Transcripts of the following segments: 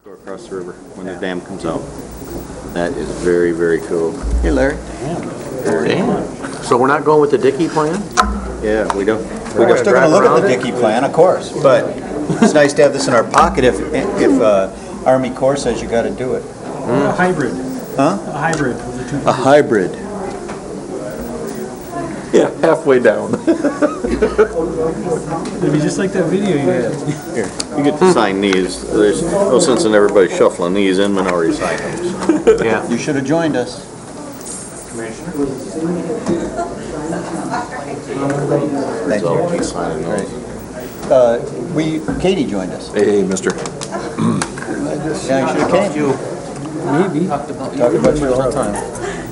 Go across the river when the dam comes out. That is very, very cool. Hey, Larry. Damn. So we're not going with the Dickey plan? Yeah, we don't. We're still going to look at the Dickey plan, of course, but it's nice to have this in our pocket if Army Corps says you got to do it. A hybrid. Huh? A hybrid of the two. A hybrid. Yeah, halfway down. It'd be just like that video you had. Here, you get to sign these. There's no sense in everybody shuffling these in. Minority sign them. So. Yeah. You should have joined us. Thank you. He's signing those. Katie joined us. Hey, mister. Yeah, you should have came. Maybe. Talked about you all the time.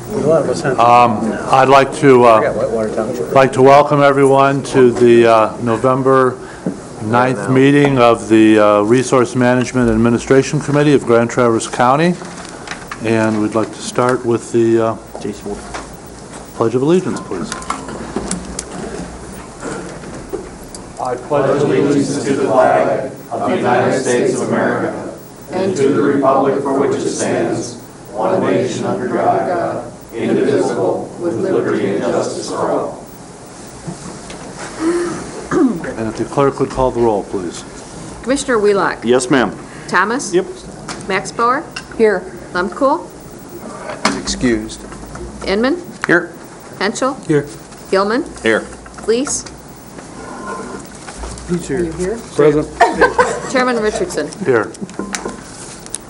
A lot of us have. I'd like to welcome everyone to the November 9th meeting of the Resource Management and Administration Committee of Grand Traverse County. And we'd like to start with the Pledge of Allegiance, please. I pledge allegiance to the flag of the United States of America and to the republic for which it stands, one nation under God, indivisible, with liberty and justice for all. And if the clerk would call the roll, please. Commissioner Wheelock. Yes, ma'am. Thomas. Yep. Max Bauer. Here. Lemkool. Excused. Inman. Here. Henschel. Here. Gilman. Here. Fleece. Who's here? Present. Chairman Richardson. Here.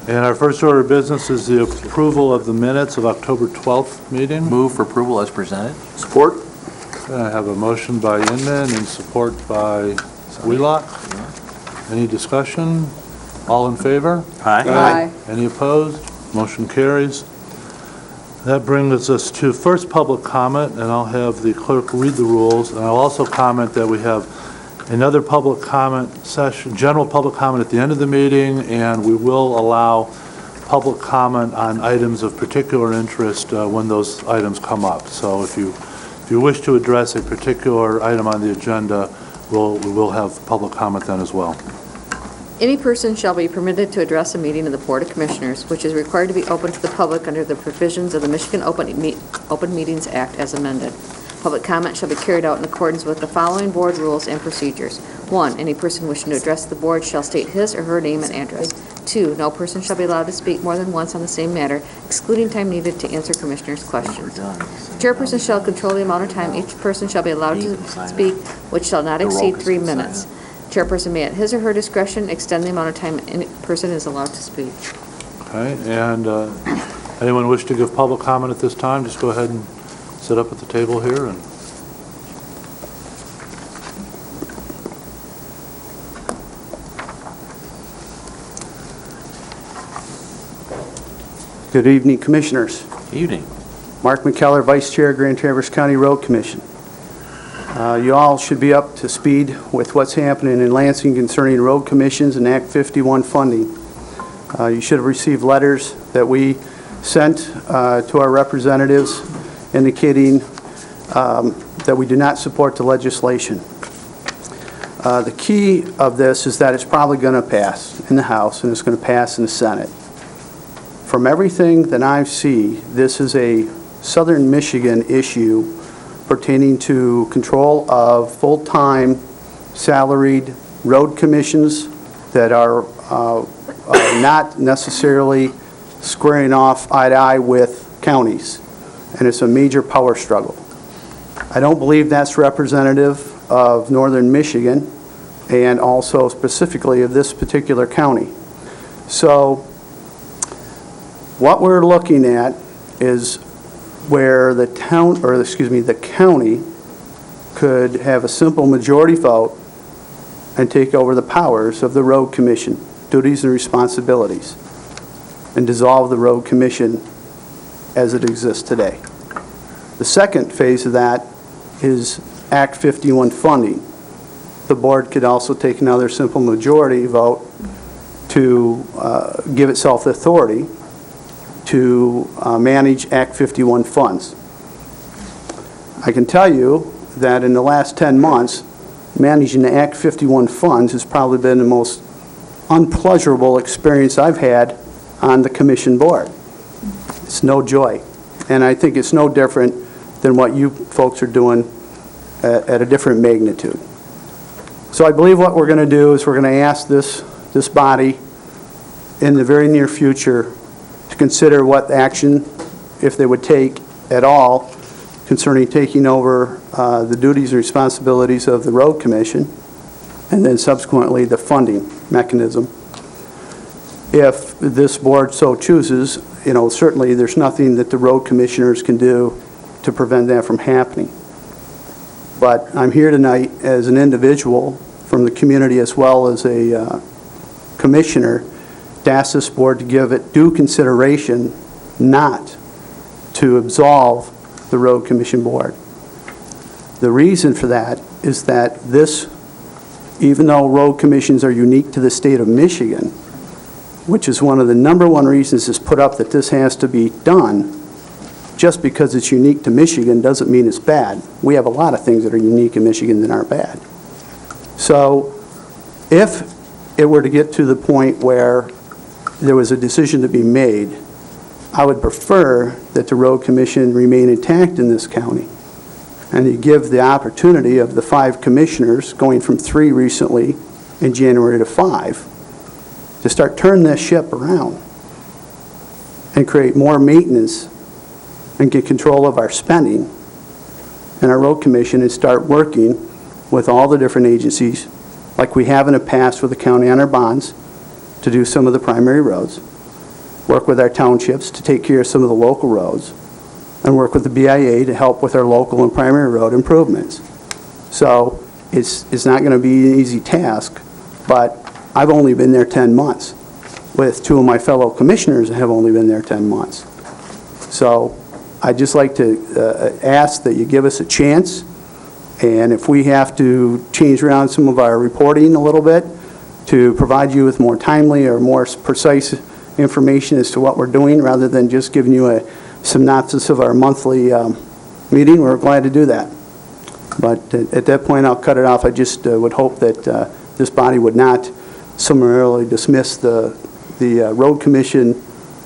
And our first order of business is the approval of the minutes of October 12th meeting. Move for approval as presented. Support. I have a motion by Inman and support by Wheelock. Any discussion? All in favor? Aye. Any opposed? Motion carries. That brings us to first public comment, and I'll have the clerk read the rules. And I'll also comment that we have another public comment session, general public comment at the end of the meeting, and we will allow public comment on items of particular interest when those items come up. So if you wish to address a particular item on the agenda, we will have public comment then as well. Any person shall be permitted to address a meeting of the Board of Commissioners, which is required to be open to the public under the provisions of the Michigan Open Meetings Act as amended. Public comment shall be carried out in accordance with the following board rules and procedures. 1. Any person wishing to address the board shall state his or her name and address. 2. No person shall be allowed to speak more than once on the same matter, excluding time needed to answer commissioners' questions. Chairperson shall control the amount of time each person shall be allowed to speak, which shall not exceed 3 minutes. Chairperson may at his or her discretion extend the amount of time any person is allowed to speak. Okay, and anyone wish to give public comment at this time, just go ahead and sit up at the table here. And Good evening, Commissioners. Evening. Mark McKellar, Vice Chair, Grand Traverse County Road Commission. You all should be up to speed with what's happening in Lansing concerning road commissions and Act 51 funding. You should have received letters that we sent to our representatives indicating that we do not support the legislation. The key of this is that it's probably going to pass in the House and it's going to pass in the Senate. From everything that I see, this is a Southern Michigan issue pertaining to control of full-time salaried road commissions that are not necessarily squaring off eye to eye with counties. And it's a major power struggle. I don't believe that's representative of Northern Michigan and also specifically of this particular county. So what we're looking at is where the county could have a simple majority vote and take over the powers of the road commission, duties and responsibilities, and dissolve the road commission as it exists today. The second phase of that is Act 51 funding. The board could also take another simple majority vote to give itself the authority to manage Act 51 funds. I can tell you that in the last 10 months, managing the Act 51 funds has probably been the most unpleasurable experience I've had on the commission board. It's no joy. And I think it's no different than what you folks are doing at a different magnitude. So I believe what we're going to do is we're going to ask this body in the very near future to consider what action, if they would take at all, concerning taking over the duties and responsibilities of the road commission, and then subsequently the funding mechanism. If this board so chooses, certainly there's nothing that the road commissioners can do to prevent that from happening. But I'm here tonight as an individual from the community as well as a commissioner to ask this board to give it due consideration not to absolve the road commission board. The reason for that is that this, even though road commissions are unique to the state of Michigan, which is one of the #1 reasons it's put up that this has to be done, just because it's unique to Michigan doesn't mean it's bad. We have a lot of things that are unique in Michigan that aren't bad. So if it were to get to the point where there was a decision to be made, I would prefer that the road commission remain intact in this county, and you give the opportunity of the 5 commissioners, going from 3 recently in January to 5, to start turning this ship around and create more maintenance and get control of our spending and our road commission, and start working with all the different agencies like we have in the past with the county on our bonds to do some of the primary roads, work with our townships to take care of some of the local roads, and work with the BIA to help with our local and primary road improvements. So it's not going to be an easy task, but I've only been there 10 months, with 2 of my fellow commissioners that have only been there 10 months. So I'd just like to ask that you give us a chance, and if we have to change around some of our reporting a little bit to provide you with more timely or more precise information as to what we're doing, rather than just giving you a synopsis of our monthly meeting, we're glad to do that. But at that point, I'll cut it off. I just would hope that this body would not summarily dismiss the road commission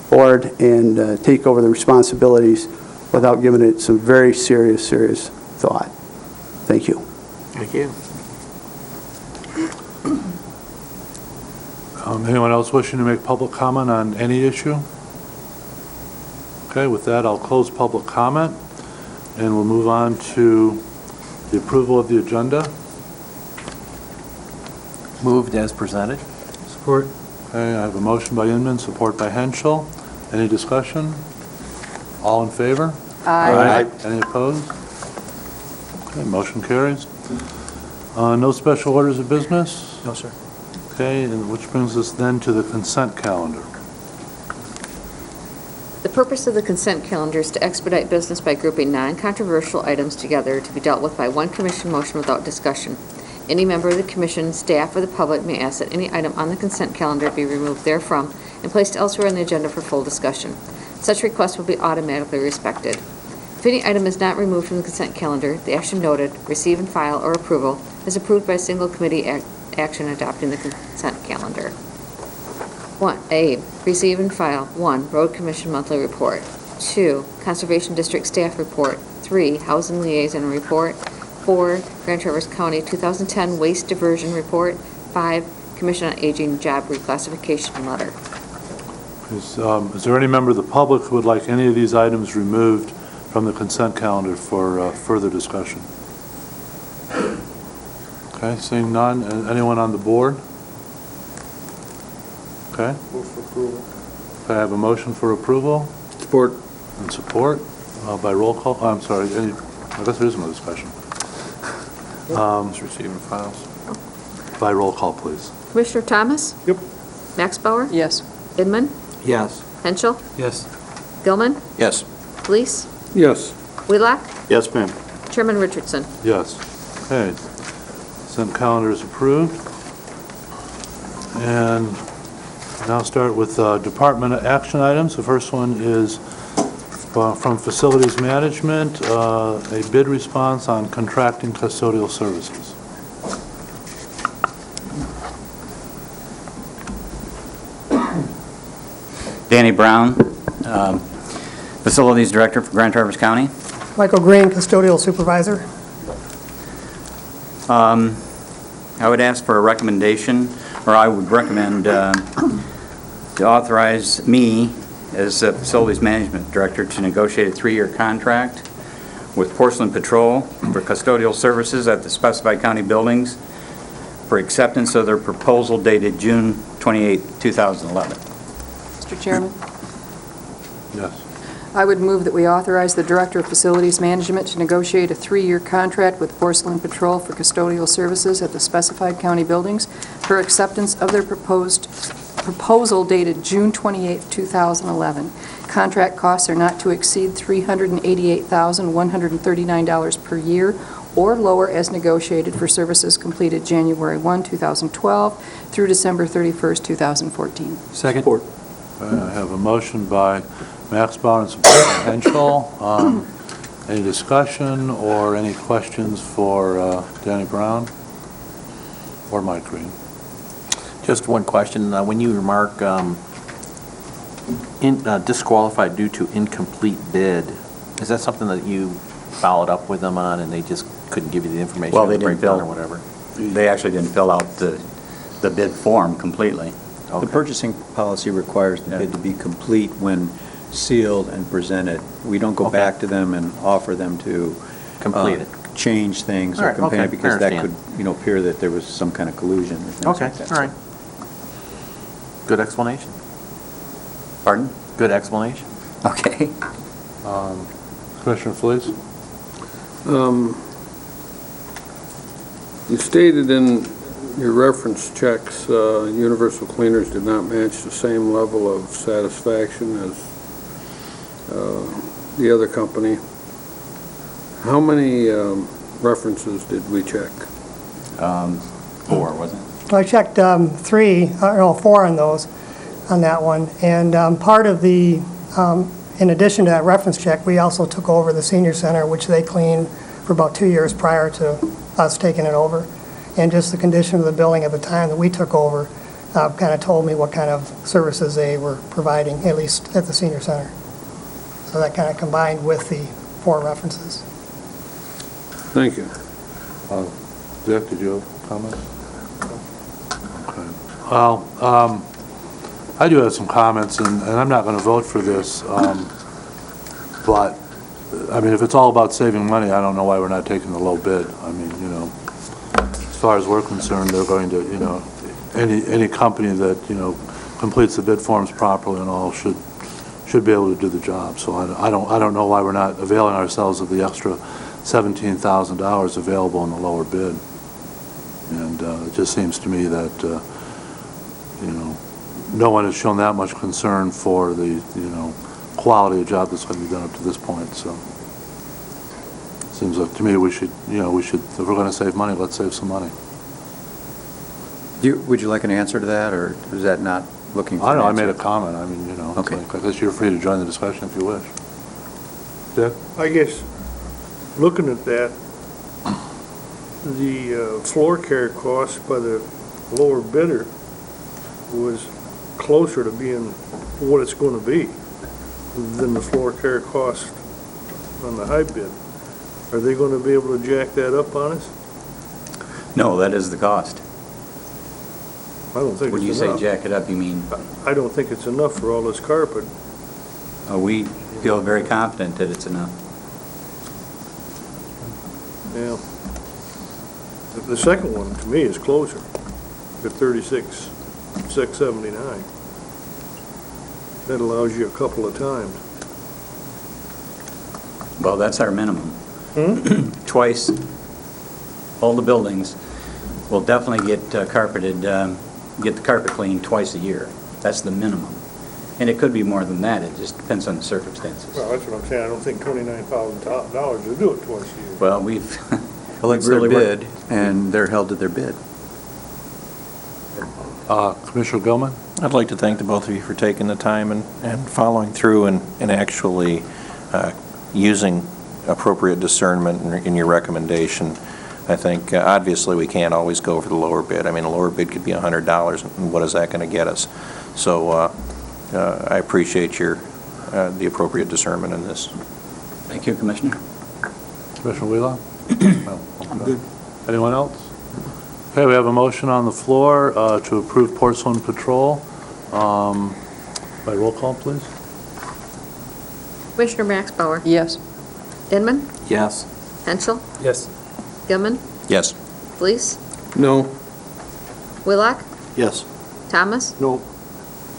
board and take over the responsibilities without giving it some very serious thought. Thank you. Thank you. Anyone else wishing to make public comment on any issue? Okay, with that, I'll close public comment, and we'll move on to the approval of the agenda. Moved as presented. Support. Okay, I have a motion by Inman, support by Henschel. Any discussion? All in favor? Aye. Any opposed? Okay, motion carries. No special orders of business? No, sir. Okay, and which brings us then to the consent calendar. The purpose of the consent calendar is to expedite business by grouping non-controversial items together to be dealt with by one commission motion without discussion. Any member of the commission, staff, or the public may ask that any item on the consent calendar be removed therefrom and placed elsewhere on the agenda for full discussion. Such requests will be automatically respected. If any item is not removed from the consent calendar, the action noted, receive and file, or approval, is approved by a single committee action adopting the consent calendar. 1A, receive and file. 1, Road Commission Monthly Report. 2, Conservation District Staff Report. 3, Housing Liaison Report. 4, Grand Traverse County 2010 Waste Diversion Report. 5, Commission on Aging Job Reclassification Letter. Is there any member of the public who would like any of these items removed from the consent calendar for further discussion? Okay, seeing none. Anyone on the board? Okay. Move for approval. I have a motion for approval. Support. And support by roll call. I'm sorry. I guess there is no discussion. Just receiving files. By roll call, please. Commissioner Thomas? Yep. Max Bauer? Yes. Inman? Yes. Henschel? Yes. Gilman? Yes. Fleece? Yes. Wheelock? Yes, ma'am. Chairman Richardson? Yes. Okay. Consent calendar is approved. And now start with department action items. The first one is from Facilities Management, a bid response on contracting custodial services. Danny Brown, Facilities Director for Grand Traverse County. Michael Green, Custodial Supervisor. I would ask for a recommendation, or I would recommend to authorize me as a Facilities Management Director to negotiate a 3-year contract with Porcelain Patrol for custodial services at the specified county buildings for acceptance of their proposal dated June 28, 2011. Mr. Chairman, Yes. I would move that we authorize the Director of Facilities Management to negotiate a 3-year contract with Porcelain Patrol for custodial services at the specified county buildings for acceptance of their proposal dated June 28, 2011. Contract costs are not to exceed $388,139 per year or lower as negotiated for services completed January 1, 2012 through December 31, 2014. Second. I have a motion by Max Bauer and support by Henschel. Any discussion or any questions for Danny Brown or Mike Green? Just one question. When you remark disqualified due to incomplete bid, is that something that you followed up with them on and they just couldn't give you the information? Well, or they the didn't breakdown fill- or whatever? They actually didn't fill out the bid form completely. The purchasing policy requires the bid to be complete when sealed and presented. We don't go Okay. back to them and offer them to Complete it. change things All or right, compare, okay, I because that could, understand. appear that there was some kind of collusion or things Okay, like that. all right. Good explanation. Pardon? Good explanation. Okay. Commissioner Flees? You stated in your reference checks, Universal Cleaners did not match the same level of satisfaction as the other company. How many references did we check? 4, wasn't it? I checked 4 on those, on that one. And part of the, in addition to that reference check, we also took over the senior center, which they cleaned for about 2 years prior to us taking it over. And just the condition of the building at the time that we took over kind of told me what kind of services they were providing, at least at the senior center. So that kind of combined with the 4 references. Thank you. Dick, did you have a comment? Okay. Well, I do have some comments, and I'm not going to vote for this, but, I mean, if it's all about saving money, I don't know why we're not taking the low bid. I mean, as far as we're concerned, they're going to, any company that, completes the bid forms properly and all should be able to do the job. So I don't know why we're not availing ourselves of the extra $17,000 available in the lower bid. And it just seems to me that, no one has shown that much concern for the, quality of job that's going to be done up to this point, so. Seems like to me we should, if we're going to save money, let's save some money. Would you like an answer to that, or is that not looking for I an don't know, I answer? made a comment, I mean, Okay. I guess you're free to join the discussion if you wish. Dick? I guess, looking at that, the floor care cost by the lower bidder was closer to being what it's going to be than the floor care cost on the high bid. Are they going to be able to jack that up on us? No, that is the cost. I don't think When you it's say enough. jack it up, you mean, I don't think it's enough for all this carpet. we feel very confident that it's enough. Yeah. The second one, to me, is closer, at 36,679. That allows you a couple of times. Well, that's our minimum. Twice, all the buildings will definitely get carpeted, get the carpet cleaned twice a year. That's the minimum. And it could be more than that, it just depends on the circumstances. Well, that's what I'm saying, I don't think $29,000 will do it twice a year. Well, we've, Well, it's really their worked. bid, and they're held to their bid. Commissioner Gilman? I'd like to thank the both of you for taking the time and following through and actually using appropriate discernment in your recommendation. I think, obviously, we can't always go for the lower bid. I mean, a lower bid could be $100, and what is that going to get us? So I appreciate the appropriate discernment in this. Thank you, Commissioner. Commissioner Wheelock? No. Good. Anyone else? Okay, we have a motion on the floor to approve Porcelain Patrol. By roll call, please. Commissioner Max Bauer. Yes. Inman. Yes. Henschel. Yes. Gilman. Yes. Fleece. No. Wheelock. Yes. Thomas. No.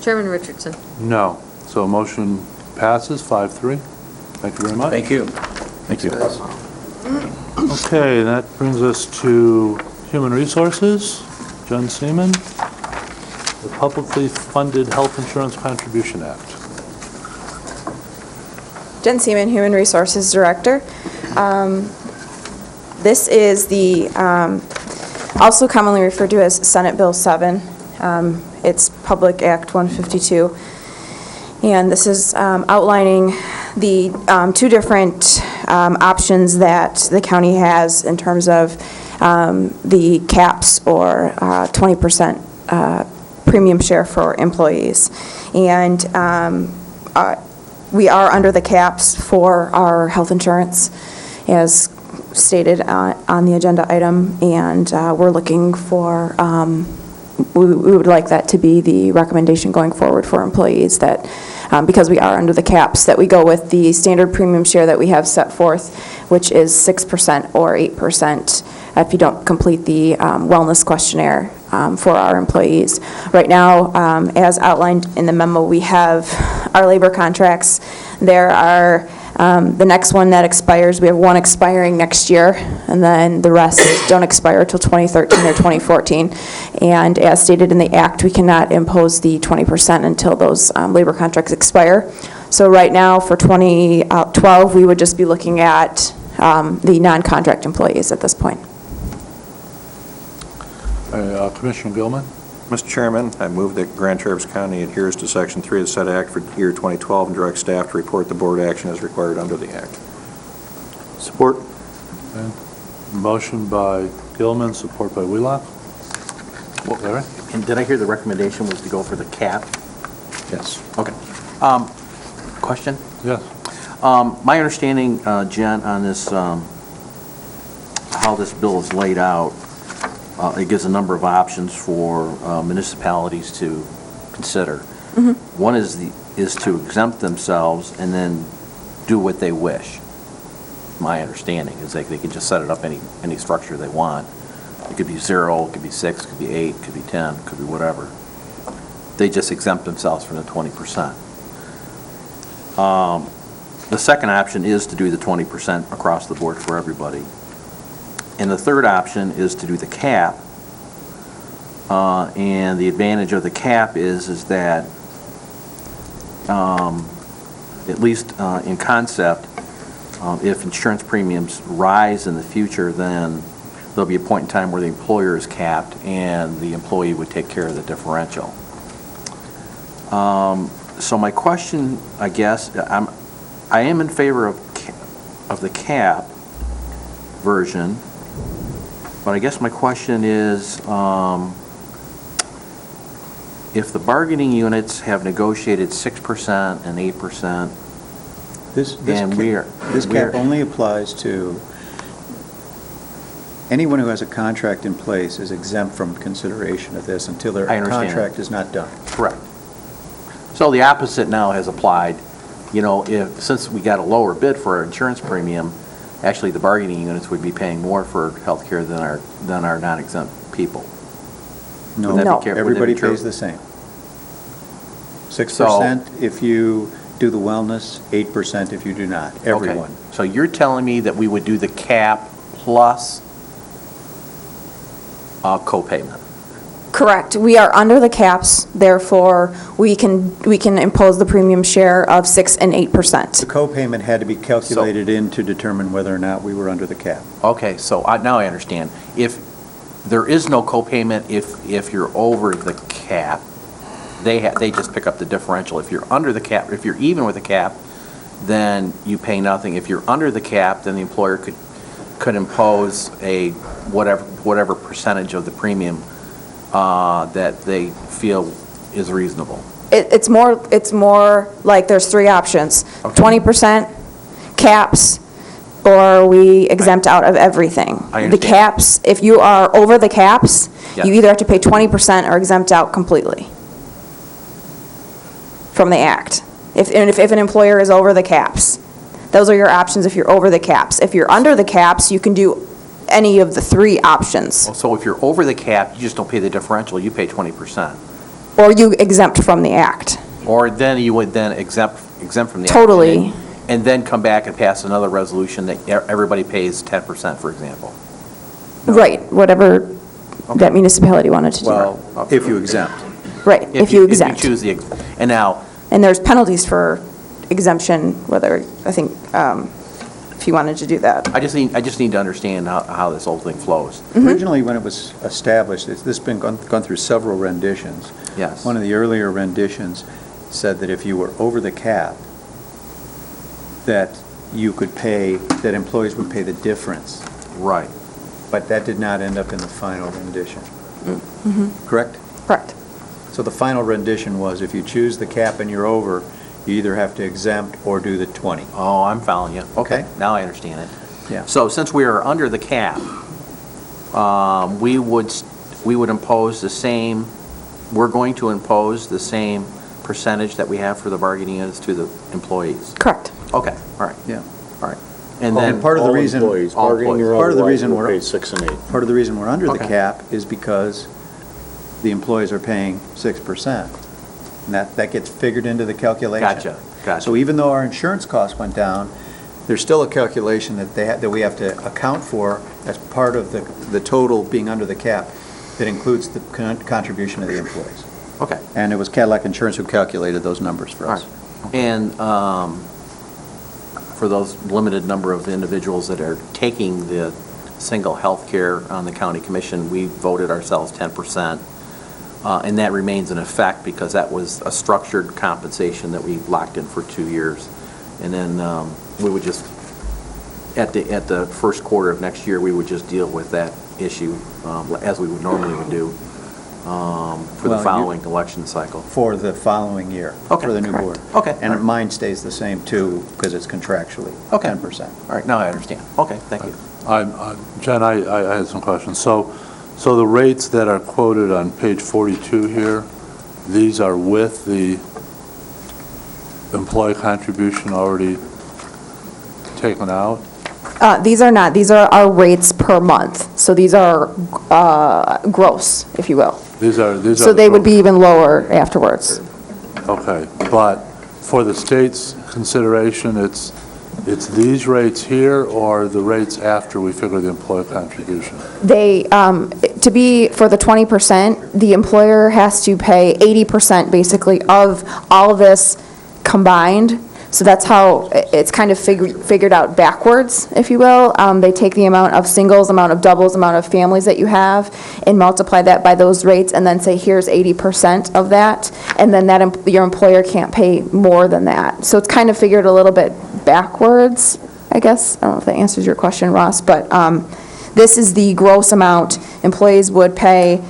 Chairman Richardson. No. So motion passes 5-3. Thank you very much. Thank you. Thank you. Okay, that brings us to Human Resources. Jen Seaman, the Publicly Funded Health Insurance Contribution Act. Jen Seaman, Human Resources Director. This is the, also commonly referred to as Senate Bill 7. It's Public Act 152. And this is outlining the two different options that the county has in terms of the caps or 20% premium share for employees. And we are under the caps for our health insurance, as stated on the agenda item, and we're looking for, we would like that to be the recommendation going forward for employees, that because we are under the caps, that we go with the standard premium share that we have set forth, which is 6% or 8% if you don't complete the wellness questionnaire for our employees. Right now, as outlined in the memo, we have our labor contracts. There are the next one that expires, we have one expiring next year, and then the rest don't expire till 2013 or 2014. And as stated in the Act, we cannot impose the 20% until those labor contracts expire. So right now, for 2012, we would just be looking at the non-contract employees at this point. Commissioner Gilman? Mr. Chairman, I move that Grand Traverse County adheres to Section 3 of the said Act for year 2012 and direct staff to report the board action as required under the Act. Support. Okay. Motion by Gilman, support by Wheelock. Larry? And did I hear the recommendation was to go for the cap? Yes. Okay. Question? Yes. My understanding, Jen, on this, how this bill is laid out, it gives a number of options for municipalities to consider. Mm-hmm. One is to exempt themselves and then do what they wish. My understanding is they can just set it up any structure they want. It could be 0, it could be 6, it could be 8, it could be 10, it could be whatever. They just exempt themselves from the 20%. The second option is to do the 20% across the board for everybody. And the third option is to do the cap. And the advantage of the cap is that, at least in concept, if insurance premiums rise in the future, then there'll be a point in time where the employer is capped and the employee would take care of the differential. So my question, I guess, I am in favor of the cap version, but I guess my question is, if the bargaining units have negotiated 6% and 8%, This and cap only applies to anyone who has a contract in place is exempt from consideration of this until their I understand. contract is not done. correct. So the opposite now has applied. You know, since we got a lower bid for our insurance premium, actually the bargaining units would be paying more for health care than our non-exempt people. No, Would that be No. would that be everybody true? pays the same. 6% if you do the wellness, 8% if you do not, everyone. Okay. So you're telling me that we would do the cap plus co-payment? Correct. We are under the caps, therefore, we can impose the premium share of 6 and 8%. The co-payment had to be calculated in to determine whether or not we were under the cap. Okay, so now I understand. If there is no co-payment, if you're over the cap, they just pick up the differential. If you're under the cap, if you're even with the cap, then you pay nothing. If you're under the cap, then the employer could impose a whatever percentage of the premium that they feel is reasonable. It's more like there's three options. 20% caps, or we exempt out of everything. I The understand. caps, if you are over the caps, Yeah. you either have to pay 20% or exempt out completely from the act. If an employer is over the caps. Those are your options if you're over the caps. If you're under the caps, you can do any of the three options. So if you're over the cap, you just don't pay the differential, you pay 20%. Or you exempt from the act. Or then you would then exempt from the. Totally. And then come back and pass another resolution that everybody pays 10%, for example. Right, whatever that municipality wanted to do. Well, If you exempt. Right, if you exempt. If you choose and now, And there's penalties for exemption, whether, I think, if you wanted to do that. I just need to understand how this whole thing flows. Originally, when it was established, this has been gone through several renditions. Yes. One of the earlier renditions said that if you were over the cap, that you could pay, that employees would pay the difference. Right. But that did not end up in the final rendition. Correct? Correct. So the final rendition was if you choose the cap and you're over, you either have to exempt or do the 20. Oh, I'm following you. Okay. Now I understand it. Yeah. So since we are under the cap, we would impose the same, we're going to impose the same percentage that we have for the bargaining units to the employees. Correct. Okay, all right. Yeah. All right. And Well, then. and part of the reason- employees, all bargaining employees. or Part of the otherwise, reason will we're- pay 6 and 8. Part of the reason we're under the Okay. cap is because the employees are paying 6%. And that gets figured into the calculation. Gotcha. So even though our insurance costs went down, there's still a calculation that we have to account for as part of the total being under the cap that includes the contribution of the employees. Okay. And it was Cadillac Insurance who calculated those numbers for us. And for those limited number of individuals that are taking the single health care on the county commission, we voted ourselves 10%. And that remains in effect because that was a structured compensation that we locked in for 2 years. And then we would just, at the first quarter of next year, we would just deal with that issue as we would normally do for the Well, following election cycle. For the following year. Okay. For the new Correct. board. Okay. And mine stays the same too, because it's contractually Okay. 10%. All right, now I understand. Okay, thank you. Jen, I had some questions. So the rates that are quoted on page 42 here, these are with the employee contribution already taken out? These are not, these are our rates per month. So these are gross, if you will. These are. So they would be even lower afterwards. Okay, but for the state's consideration, it's these rates here or the rates after we figure the employee contribution? They, to be, for the 20%, the employer has to pay 80% basically of all of this combined. So that's how it's kind of figured out backwards, if you will. They take the amount of singles, amount of doubles, amount of families that you have, and multiply that by those rates, and then say, here's 80% of that, and then your employer can't pay more than that. So it's kind of figured a little bit backwards, I guess. I don't know if that answers your question, Ross, but this is the gross amount. Employees would pay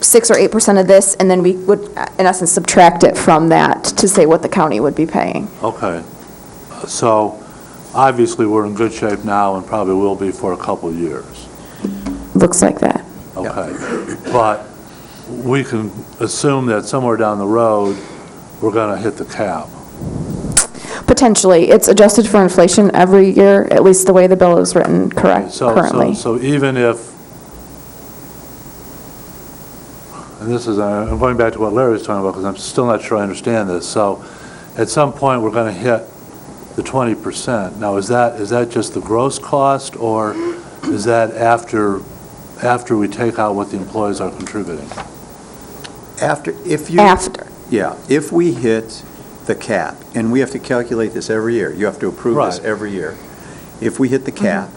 6 or 8% of this, and then we would, in essence, subtract it from that to say what the county would be paying. Okay. So obviously, we're in good shape now and probably will be for a couple of years. Looks like that. Okay. But we can assume that somewhere down the road, we're going to hit the cap. Potentially. It's adjusted for inflation every year, at least the way the bill is written currently. So even if, and this is, I'm going back to what Larry was talking about because I'm still not sure I understand this. So at some point, we're going to hit the 20%. Now, is that just the gross cost, or is that after we take out what the employees are contributing? After. Yeah, if we hit the cap, and we have to calculate this every year, you have to approve this Right. every year. If we hit the cap,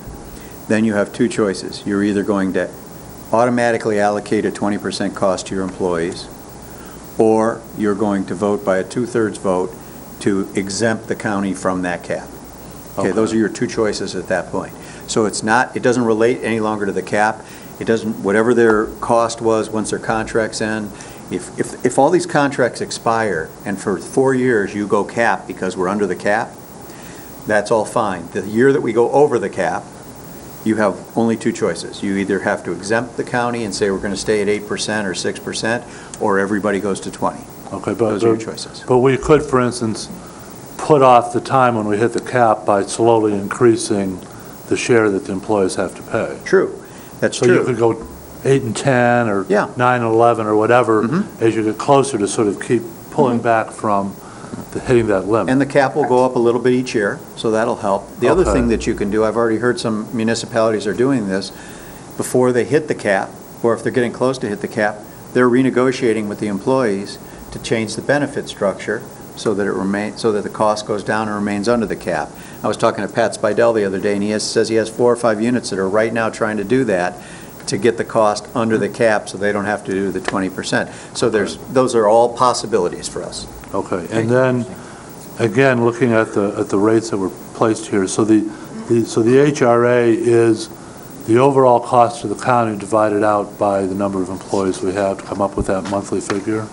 then you have two choices. You're either going to automatically allocate a 20% cost to your employees, or you're going to vote by a 2/3 vote to exempt the county from that cap. Okay, those are your two choices at that point. So it doesn't relate any longer to the cap. It doesn't, whatever their cost was once their contract's end, If all these contracts expire and for 4 years you go cap because we're under the cap, that's all fine. The year that we go over the cap, you have only two choices. You either have to exempt the county and say we're going to stay at 8% or 6%, or everybody goes to 20. Okay, Those are your choices. But we could, for instance, put off the time when we hit the cap by slowly increasing the share that the employees have to pay. True, that's So you true. could go 8 and 10, or Yeah. 9 and 11, or whatever, Mhm. as you get closer to sort of keep pulling back from hitting that limit. And the cap will go up a little bit each year, so that'll help. The other Okay. thing that you can do, I've already heard some municipalities are doing this, before they hit the cap, or if they're getting close to hit the cap, they're renegotiating with the employees to change the benefit structure so that it remains, so that the cost goes down and remains under the cap. I was talking to Pat Spidel the other day, and says he has 4 or 5 units that are right now trying to do that, to get the cost under the cap so they don't have to do the 20%. So those are all possibilities for us. Okay, and then, again, looking at the rates that were placed here, so the HRA is the overall cost to the county divided out by the number of employees we have to come up with that monthly figure?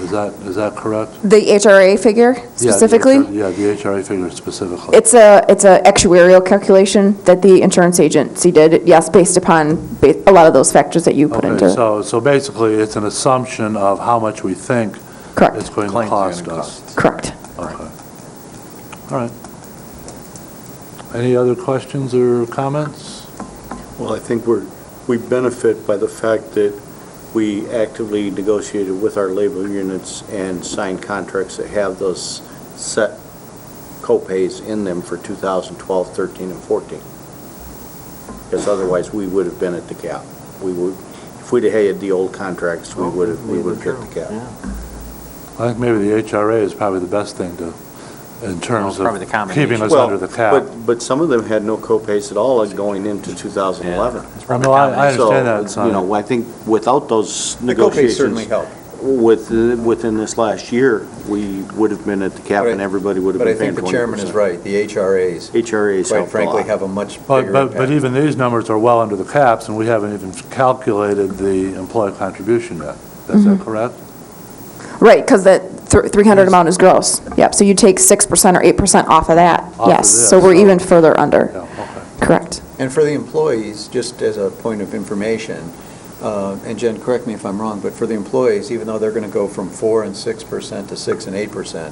Is that correct? The HRA figure specifically? Yeah, the HRA figure specifically. It's a actuarial calculation that the insurance agency did, yes, based upon a lot of those factors that you put into. Okay, so basically, it's an assumption of how much we think Correct. it's going to Claims are cost gonna us. Correct. Okay. All right. Any other questions or comments? Well, I think we benefit by the fact that we actively negotiated with our labor units and signed contracts that have those set co-pays in them for 2012, 13, and 14. Because otherwise, we would have been at the cap. If we'd have had the old contracts, we would have hit the cap. I think maybe the HRA is probably the best thing to, in terms of probably the combination. keeping us Well, under the cap. But some of them had no co-pays at all going into 2011. No, I understand that, So, you know, I think without those The co-pays certainly negotiations, help. within this last year, we would have been at the cap and everybody would have But I been paying think 20%. the chairman is right. The HRAs, HRAs quite helped a frankly, lot. have a much bigger But impact. even these numbers are well under the caps, and we haven't even calculated the employee contribution yet. Is that correct? Right, because that 300 amount is gross. Yep, so you take 6% or 8% off of that. Off of Yes, this, so we're so- even further under. Yeah, okay. Correct. And for the employees, just as a point of information, and Jen, correct me if I'm wrong, but for the employees, even though they're going to go from 4 and 6% to 6 and 8%,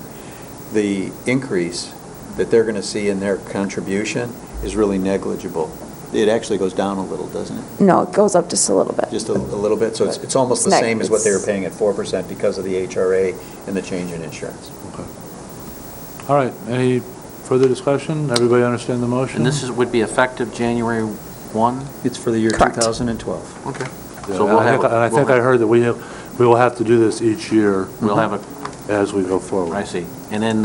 the increase that they're going to see in their contribution is really negligible. It actually goes down a little, doesn't it? No, it goes up just a little bit. Just a little bit? So it's almost the It's same as what they were it's- paying at 4% because of the HRA and the change in insurance. All right, any further discussion? Everybody understand the motion? And this would be effective January 1? It's for the year Correct. 2012. Okay. Yeah, So and I think I heard that we will have to do this each year We'll have a, as we go forward. I see. And then,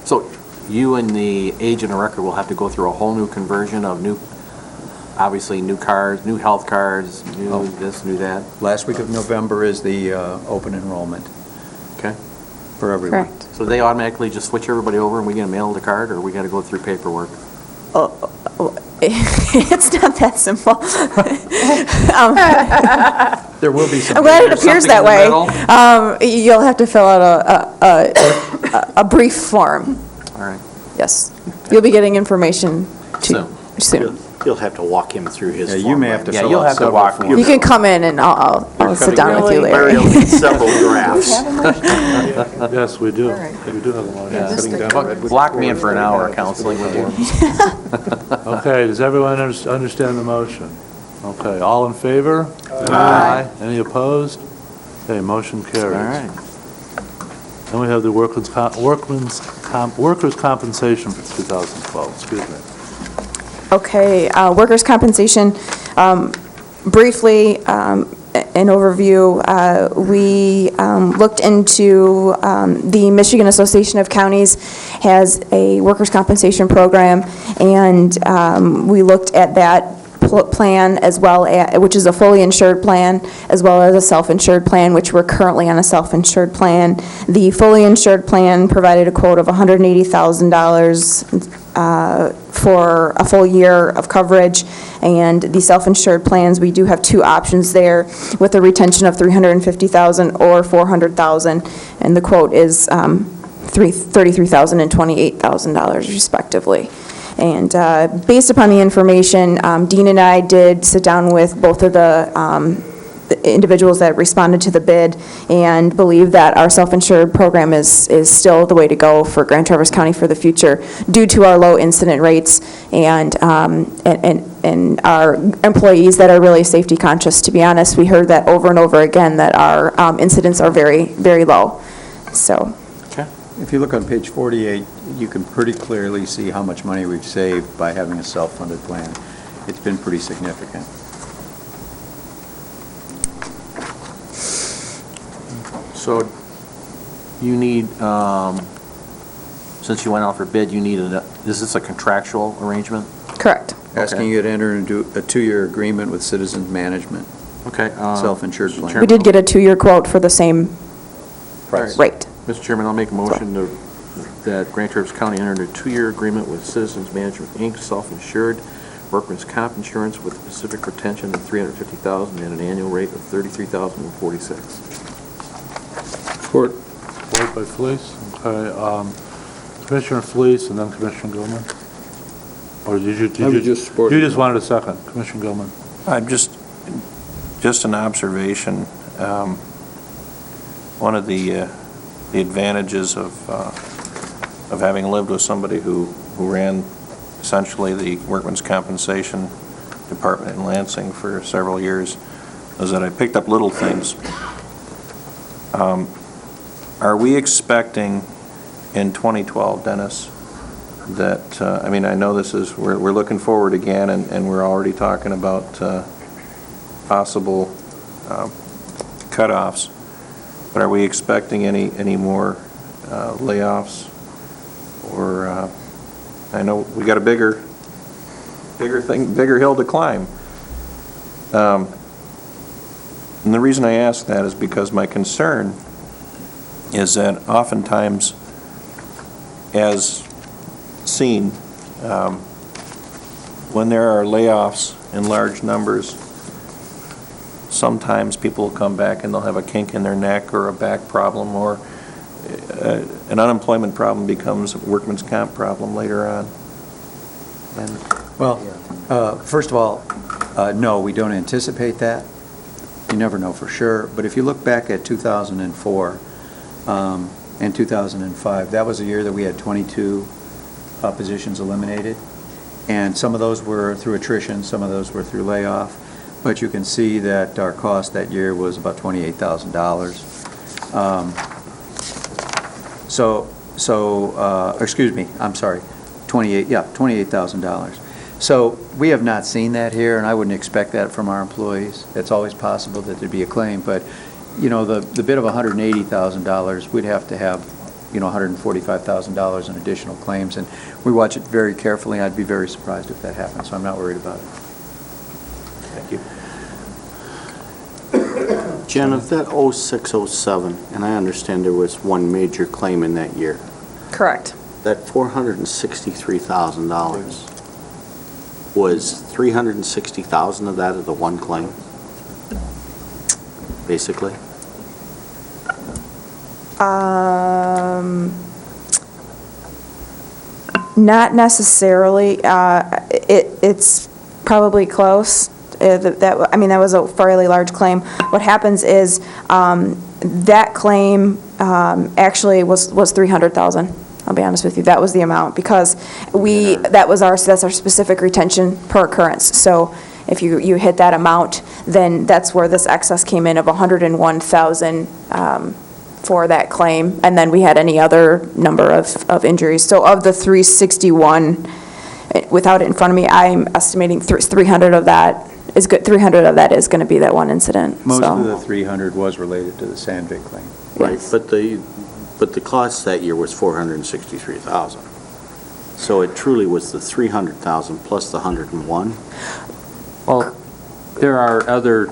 so you and the agent of record will have to go through a whole new conversion of obviously new cards, new health cards, new this, new that. Last week of November is the open enrollment Okay. for everyone. Correct. So they automatically just switch everybody over and we get a mail the card, or we got to go through paperwork? It's not that simple. There will be some. I'm glad it There's appears something that in the way. You'll have to fill out a brief form. All right. Yes. You'll be getting information soon. You'll have to walk him through his Yeah, you form may line. have to Yeah, fill you'll out have to several walk- forms. You can come in and I'll sit down with you Mario later. needs several drafts. Yes, we do. right. We do have a motion. Yeah. Block me in for an hour of counseling with you. Okay, does everyone understand the motion? Okay, all in favor? Aye. Any opposed? Okay, motion carries. All right. Then we have the workers' compensation for 2012, excuse me. Okay, workers' compensation, briefly, an overview, we looked into, the Michigan Association of Counties has a workers' compensation program, and we looked at that plan as well, which is a fully insured plan, as well as a self-insured plan, which we're currently on a self-insured plan. The fully insured plan provided a quote of $180,000 for a full year of coverage, and the self-insured plans, we do have two options there with a retention of $350,000 or $400,000, and the quote is $33,000 and $28,000 respectively. And based upon the information, Dean and I did sit down with both of the individuals that responded to the bid and believe that our self-insured program is still the way to go for Grand Traverse County for the future due to our low incident rates and our employees that are really safety conscious. To be honest, we heard that over and over again that our incidents are very, very low. So. If you look on page 48, you can pretty clearly see how much money we've saved by having a self-funded plan. It's been pretty significant. So you need, since you went out for bid, you need is this a contractual arrangement? Correct. Asking you to enter into a 2-year agreement with Citizens Management, Okay. self-insured plan. We did get a 2-year quote for the same rate. Mr. Chairman, I'll make a motion that Grand Traverse County enter into a 2-year agreement with Citizens Management, Inc., self-insured, workman's comp insurance with specific retention of $350,000 and an annual rate of $33,046. Support by Felice. Okay, Commissioner Felice and then Commissioner Gilman. Or did you just support? You just wanted a second, Commissioner Gilman. I'm just an observation. One of the advantages of having lived with somebody who ran essentially the workman's compensation department in Lansing for several years was that I picked up little things. Are we expecting in 2012, Dennis, that, I mean, I know this is, we're looking forward again, and we're already talking about possible cutoffs, but are we expecting any more layoffs? Or, I know we got a bigger hill to climb. And the reason I ask that is because my concern is that oftentimes, as seen, when there are layoffs in large numbers, sometimes people will come back and they'll have a kink in their neck or a back problem, or an unemployment problem becomes a workman's comp problem later on. And Well, first of all, no, we don't anticipate that. You never know for sure. But if you look back at 2004 and 2005, that was a year that we had 22 positions eliminated. And some of those were through attrition, some of those were through layoff. But you can see that our cost that year was about $28,000. Excuse me, I'm sorry, $28,000. So we have not seen that here, and I wouldn't expect that from our employees. It's always possible that there'd be a claim, but, you know, the bid of $180,000, we'd have to have, you know, $145,000 in additional claims, and we watch it very carefully. I'd be very surprised if that happened, so I'm not worried about it. thank you. Jen, of that 06-07, and I understand there was one major claim in that year, Correct. that $463,000, was $360,000 of that of the one claim, basically? Not necessarily. It's probably close. That was a fairly large claim. What happens is that claim actually was $300,000. I'll be honest with you. That was the amount because that's our specific retention per occurrence. So if you hit that amount, then that's where this excess came in of $101,000 for that claim, and then we had any other number of injuries. So of the 361, without it in front of me, I'm estimating 300 of that is good. 300 of that is going to be that one incident. Most of the 300 was related to the Sandvik claim. Right, but the cost that year was $463,000. So it truly was the $300,000 plus the $101? There are other,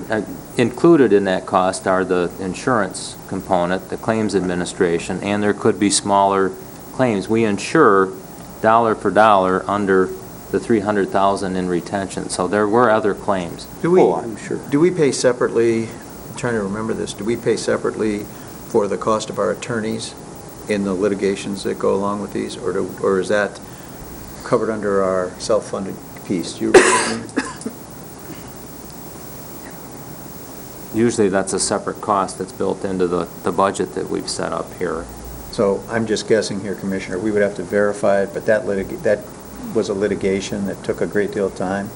included in that cost are the insurance component, the claims administration, and there could be smaller claims. We insure dollar for dollar under the $300,000 in retention, so there were other claims. I'm sure. Do we pay separately, I'm trying to remember this, do we pay separately for the cost of our attorneys in the litigations that go along with these, or is that covered under our self-funded piece? Do you remember? Usually that's a separate cost that's built into the budget that we've set up here. So I'm just guessing here, Commissioner, we would have to verify it, but that was a litigation that took a great deal of time,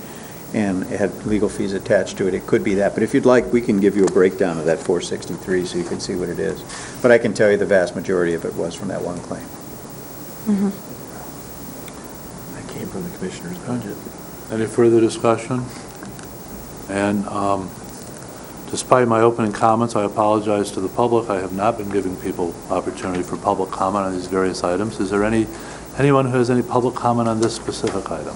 and it had legal fees attached to it. It could be that, but if you'd like, we can give you a breakdown of that 463 so you can see what it is. But I can tell you the vast majority of it was from that one claim. That came from the commissioner's budget. Any further discussion? And despite my opening comments, I apologize to the public. I have not been giving people opportunity for public comment on these various items. Is there anyone who has any public comment on this specific item?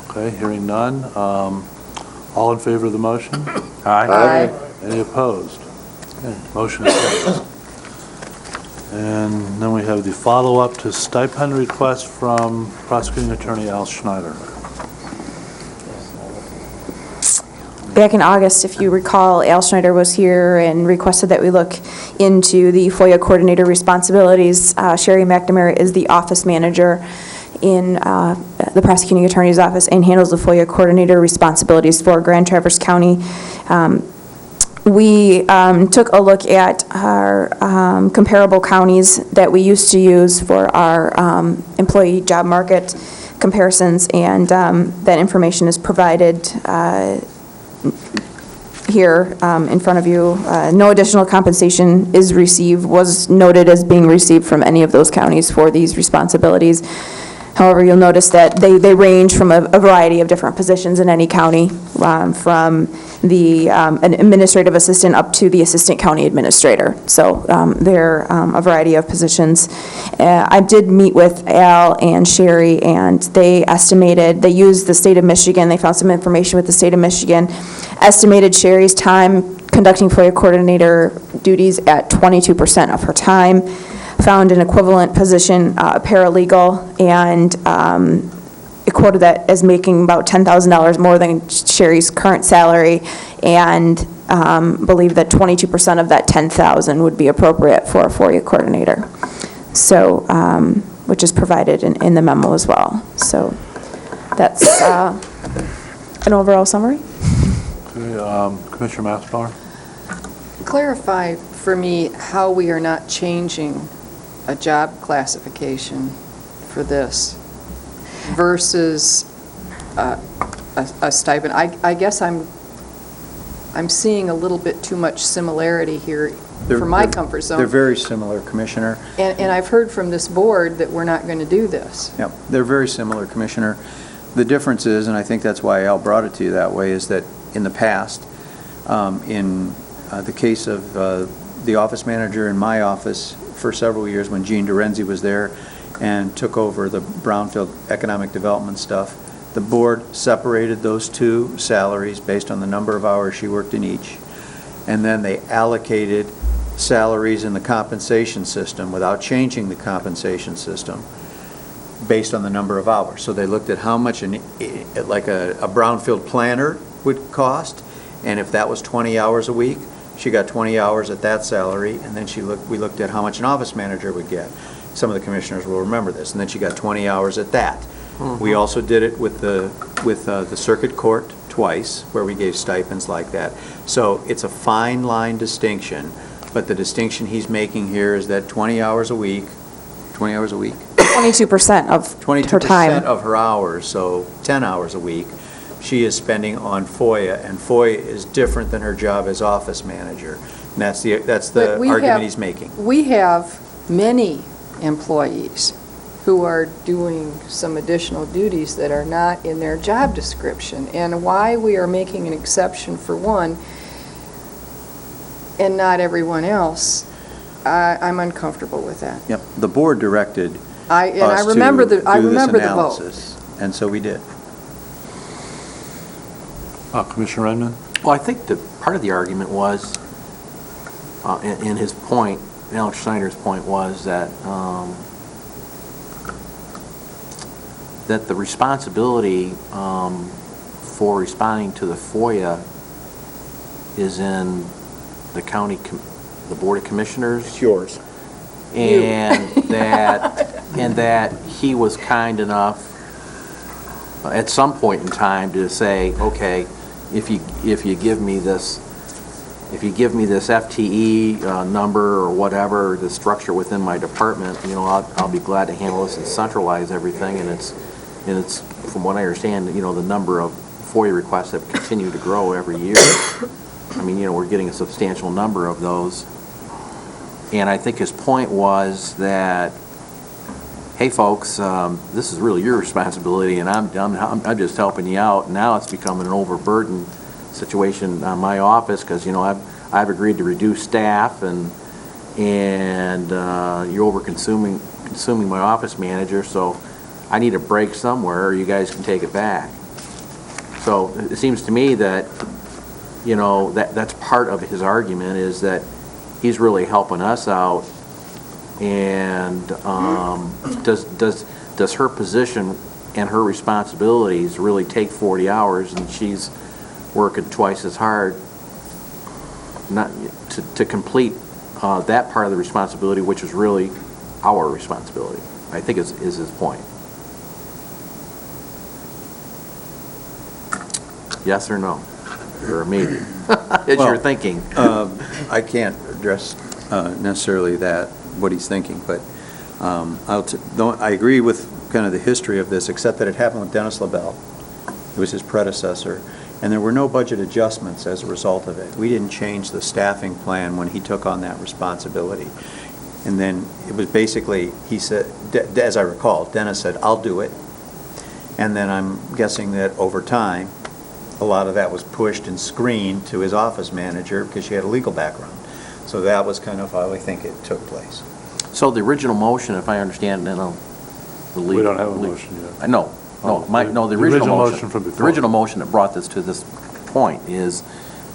Okay, hearing none. All in favor of the motion? Aye. Any opposed? Okay, motion carries. And then we have the follow-up to stipend request from Prosecuting Attorney Al Schneider. Back in August, if you recall, Al Schneider was here and requested that we look into the FOIA coordinator responsibilities. Sherry McNamara is the office manager in the prosecuting attorney's office and handles the FOIA coordinator responsibilities for Grand Traverse County. We took a look at our comparable counties that we used to use for our employee job market comparisons, and that information is provided here in front of you. No additional compensation was noted as being received from any of those counties for these responsibilities. However, you'll notice that they range from a variety of different positions in any county, from the an administrative assistant up to the assistant county administrator. So they're a variety of positions. I did meet with Al and Sherry, and they used the state of Michigan. They found some information with the state of Michigan, estimated Sherry's time conducting FOIA coordinator duties at 22% of her time, found an equivalent position, paralegal, and quoted that as making about $10,000 more than Sherry's current salary, and believed that 22% of that $10,000 would be appropriate for a FOIA coordinator. So, which is provided in the memo as well. So that's an overall summary. Okay, Commissioner Massenbauer? Clarify for me how we are not changing a job classification for this versus a stipend. I guess I'm seeing a little bit too much similarity here for my comfort zone. They're very similar, Commissioner. And I've heard from this board that we're not going to do this. Yep, they're very similar, Commissioner. The difference is, and I think that's why Al brought it to you that way, is that in the past, in the case of the office manager in my office for several years when Gene Dorenzi was there and took over the Brownfield economic development stuff, the board separated those two salaries based on the number of hours she worked in each, and then they allocated salaries in the compensation system without changing the compensation system based on the number of hours. So they looked at how much like a Brownfield planner would cost, and if that was 20 hours a week, she got 20 hours at that salary, and then we looked at how much an office manager would get. Some of the commissioners will remember this, and then she got 20 hours at that. Mm-hmm. We also did it with the circuit court twice, where we gave stipends like that. So it's a fine line distinction, but the distinction he's making here is that 20 hours a week, 22% of her time. 22% of her hours, so 10 hours a week, she is spending on FOIA, and FOIA is different than her job as office manager. And that's the argument he's making. We have many employees who are doing some additional duties that are not in their job description, and why we are making an exception for one and not everyone else, I'm uncomfortable with that. Yep, the board directed I remember the vote. And so we did. Commissioner Redmond? Well, I think that part of the argument was, in his point, Alex Schneider's point was that, that the responsibility for responding to the FOIA is in the county, the Board of Commissioners. It's yours. And that he was kind enough at some point in time to say, okay, if you give me this FTE number or whatever, the structure within my department, you know, I'll be glad to handle this and centralize everything. And it's from what I understand, you know, the number of FOIA requests have continued to grow every year. I mean, you know, we're getting a substantial number of those. And I think his point was that, hey, folks, this is really your responsibility, and I'm just helping you out. Now it's becoming an overburdened situation on my office because, you know, I've agreed to reduce staff, and you're consuming my office manager, so I need a break somewhere, or you guys can take it back. So it seems to me that, you know, that's part of his argument, is that he's really helping us out, and does her position and her responsibilities really take 40 hours, and she's working twice as hard not to complete that part of the responsibility, which is really our responsibility, I think is his point. Yes or no? Or maybe? It's your thinking. I can't address necessarily what he's thinking, but I agree with kind of the history of this, except that it happened with Dennis LaBelle. It was his predecessor, and there were no budget adjustments as a result of it. We didn't change the staffing plan when he took on that responsibility. And then it was basically, he said, as I recall, Dennis said, I'll do it. And then I'm guessing that over time, a lot of that was pushed and screened to his office manager because she had a legal background. So that was kind of how I think it took place. So the original motion, if I understand, and I'll believe... We don't have a motion yet. The original motion from before. The original motion that brought this to this point is,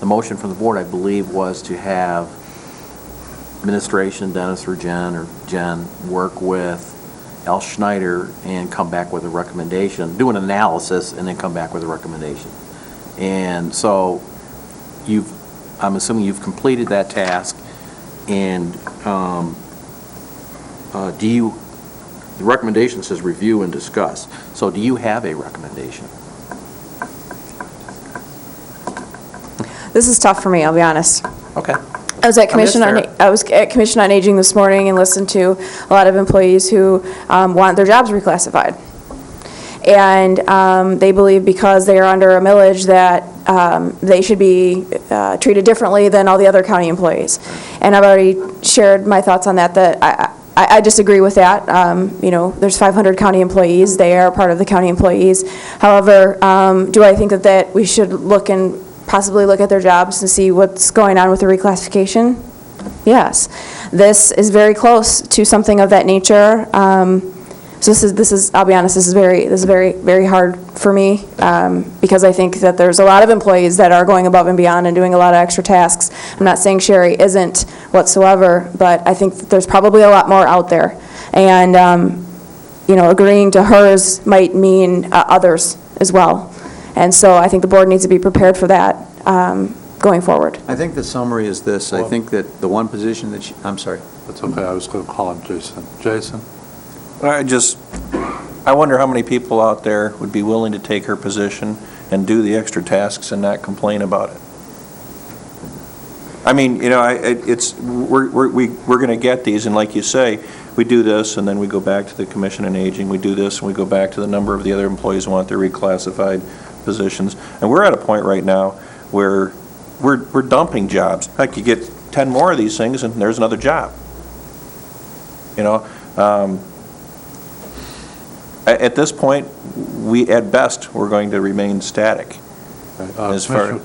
the motion from the board, I believe, was to have administration, Dennis or Jen, work with Al Schneider and come back with a recommendation, do an analysis, and then come back with a recommendation. And so I'm assuming you've completed that task, and the recommendation says review and discuss. So do you have a recommendation? This is tough for me, I'll be honest. Okay. I was at Commission on Aging this morning and listened to a lot of employees who want their jobs reclassified. And they believe because they are under a millage that they should be treated differently than all the other county employees. And I've already shared my thoughts on that I disagree with that. You know, there's 500 county employees. They are part of the county employees. However, do I think that we should possibly look at their jobs and see what's going on with the reclassification? Yes. This is very close to something of that nature. So this is, I'll be honest, this is very, very hard for me, because I think that there's a lot of employees that are going above and beyond and doing a lot of extra tasks. I'm not saying Sherry isn't whatsoever, but I think that there's probably a lot more out there. And, you know, agreeing to hers might mean others as well. And so I think the board needs to be prepared for that going forward. I think the summary is this. I think that the one position that I'm sorry. That's okay. I was going to call him Jason. Jason? I wonder how many people out there would be willing to take her position and do the extra tasks and not complain about it. I mean, you know, we're going to get these, and like you say, we do this, and then we go back to the Commission on Aging. We do this, and we go back to the number of the other employees who want their reclassified positions. And we're at a point right now where we're dumping jobs. Like, you get 10 more of these things, and there's another job. You know. At this point, at best, we're going to remain static. Commissioner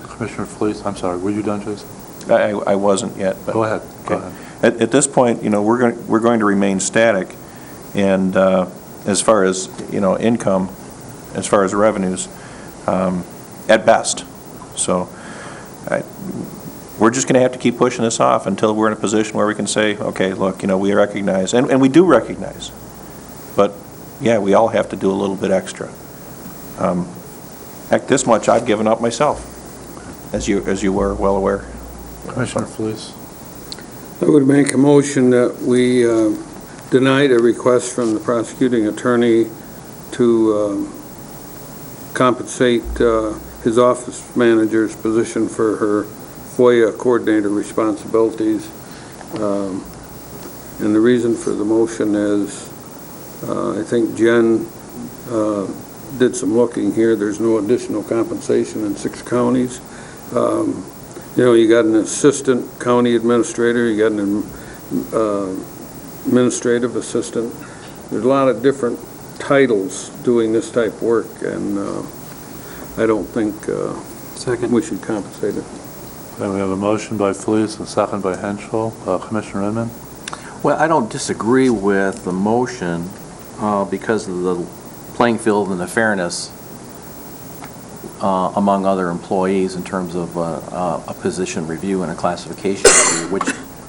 Felice, I'm sorry, were you done, Jason? I wasn't yet. But, go ahead. Okay. Go ahead. At this point, you know, we're going to remain static, and as far as, you know, income, as far as revenues, at best. So we're just going to have to keep pushing this off until we're in a position where we can say, okay, look, we recognize, and we do recognize, but yeah, we all have to do a little bit extra. Heck, this much I've given up myself, as you were well aware. Commissioner Felice? I would make a motion that we deny a request from the prosecuting attorney to compensate his office manager's position for her FOIA coordinator responsibilities. And the reason for the motion is, I think Jen did some looking here. There's no additional compensation in 6 counties. You got an assistant county administrator, you got an administrative assistant. There's a lot of different titles doing this type of work, and I don't think we should compensate it. Then we have a motion by Felice and second by Henschel. Commissioner Inman? Well, I don't disagree with the motion because of the playing field and the fairness among other employees in terms of a position review and a classification review, which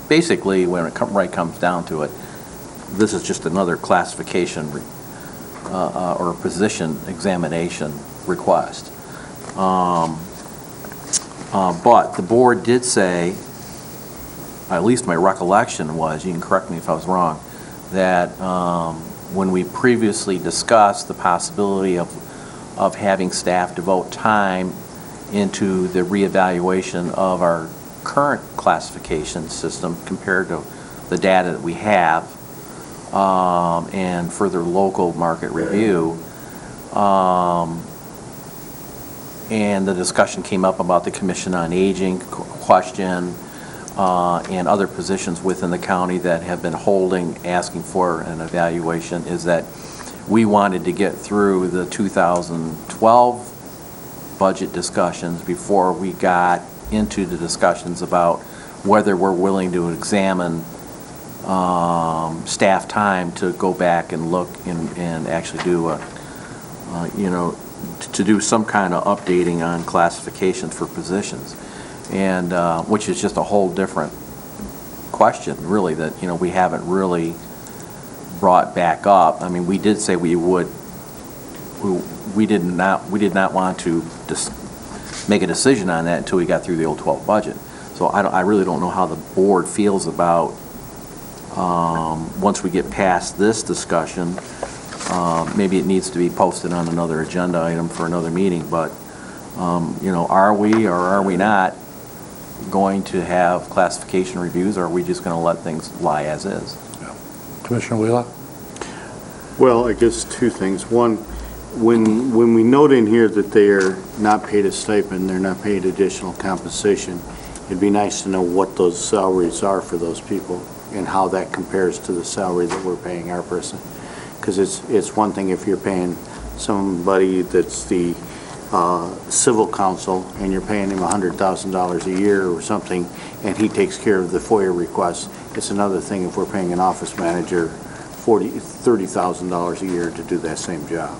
basically, when it comes down to it, this is just another classification or position examination request. But the board did say, at least my recollection was, you can correct me if I was wrong, that when we previously discussed the possibility of having staff devote time into the reevaluation of our current classification system compared to the data that we have, and further local market review, and the discussion came up about the Commission on Aging question and other positions within the county that have been asking for an evaluation, is that we wanted to get through the 2012 budget discussions before we got into the discussions about whether we're willing to examine staff time to go back and look and actually do to do some kind of updating on classifications for positions, and which is just a whole different question, really, that we haven't really brought back up. I mean, we did say we would. We did not want to just make a decision on that until we got through the old 12 budget. So I really don't know how the board feels about once we get past this discussion. Maybe it needs to be posted on another agenda item for another meeting, but are we or are we not going to have classification reviews, or are we just going to let things lie as is? Yeah. Commissioner Wheelock? Well, I guess 2 things. One, when we note in here that they are not paid a stipend, they're not paid additional compensation, it'd be nice to know what those salaries are for those people and how that compares to the salary that we're paying our person. Because it's one thing if you're paying somebody that's the civil counsel and you're paying him $100,000 a year or something, and he takes care of the FOIA requests. It's another thing if we're paying an office manager $30,000 a year to do that same job.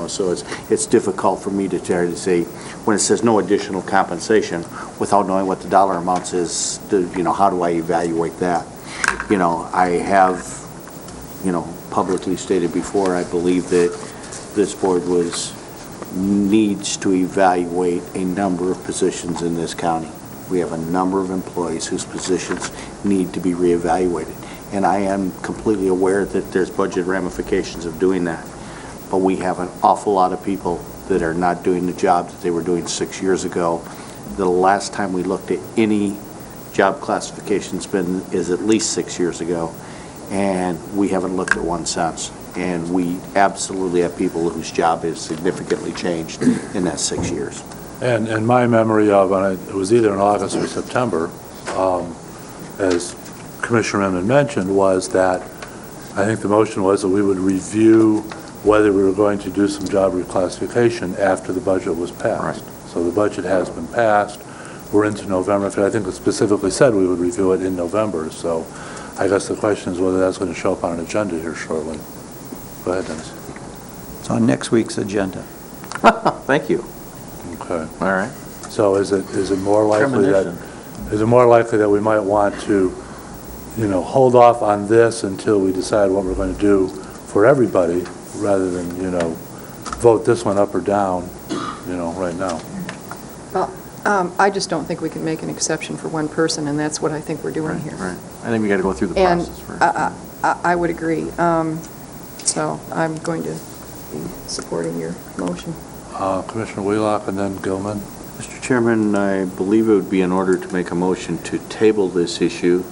So it's difficult for me to try to say, when it says no additional compensation, without knowing what the dollar amounts is, how do I evaluate that? I have, publicly stated before, I believe that this board needs to evaluate a number of positions in this county. We have a number of employees whose positions need to be reevaluated. And I am completely aware that there's budget ramifications of doing that. But we have an awful lot of people that are not doing the job that they were doing 6 years ago. The last time we looked at any job classification is at least 6 years ago, and we haven't looked at one since. And we absolutely have people whose job has significantly changed in that 6 years. And my memory of, it was either in August or September, as Commissioner Inman mentioned, was that I think the motion was that we would review whether we were going to do some job reclassification after the budget was passed. Right. So the budget has been passed. We're into November. In fact, I think it specifically said we would review it in November. So I guess the question is whether that's going to show up on an agenda here shortly. Go ahead, Dennis. It's on next week's agenda. Thank you. Okay. All right. So is it more likely that we might want to, hold off on this until we decide what we're going to do for everybody, rather than, vote this one up or down, right now? Well, I just don't think we can make an exception for one person, and that's what I think we're doing here. Right. I think we got to go through the And process first. I would agree. So I'm going to be supporting your motion. Commissioner Wheelock and then Gilman. Mr. Chairman, I believe it would be in order to make a motion to table this issue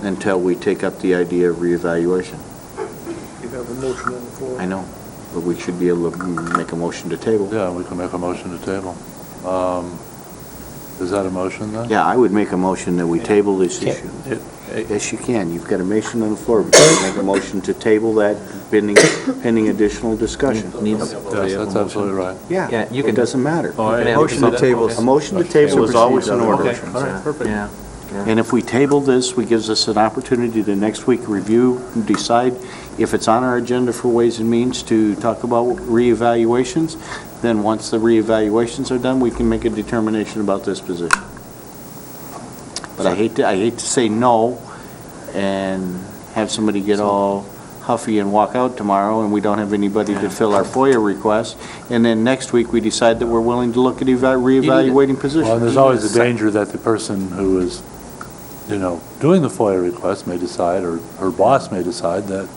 until we take up the idea of reevaluation. You have a motion on the floor. I know, but we should be able to make a motion to table. Yeah, we can make a motion to table. Is that a motion then? Yeah, I would make a motion that we table this issue. Yes, you can. You've got a motion on the floor. You can make a motion to table that pending additional discussion. Yes, that's absolutely right. Yeah, it doesn't matter. Motion to table. A motion to table is always in order. Okay, all right, perfect. Yeah. And if we table this, it gives us an opportunity to next week review, and decide if it's on our agenda for Ways and Means to talk about reevaluations. Then once the reevaluations are done, we can make a determination about this position. But I hate to say no and have somebody get all huffy and walk out tomorrow, and we don't have anybody to fill our FOIA requests, and then next week we decide that we're willing to look at reevaluating positions. Well, and there's always the danger that the person who is, doing the FOIA request may decide, or her boss may decide that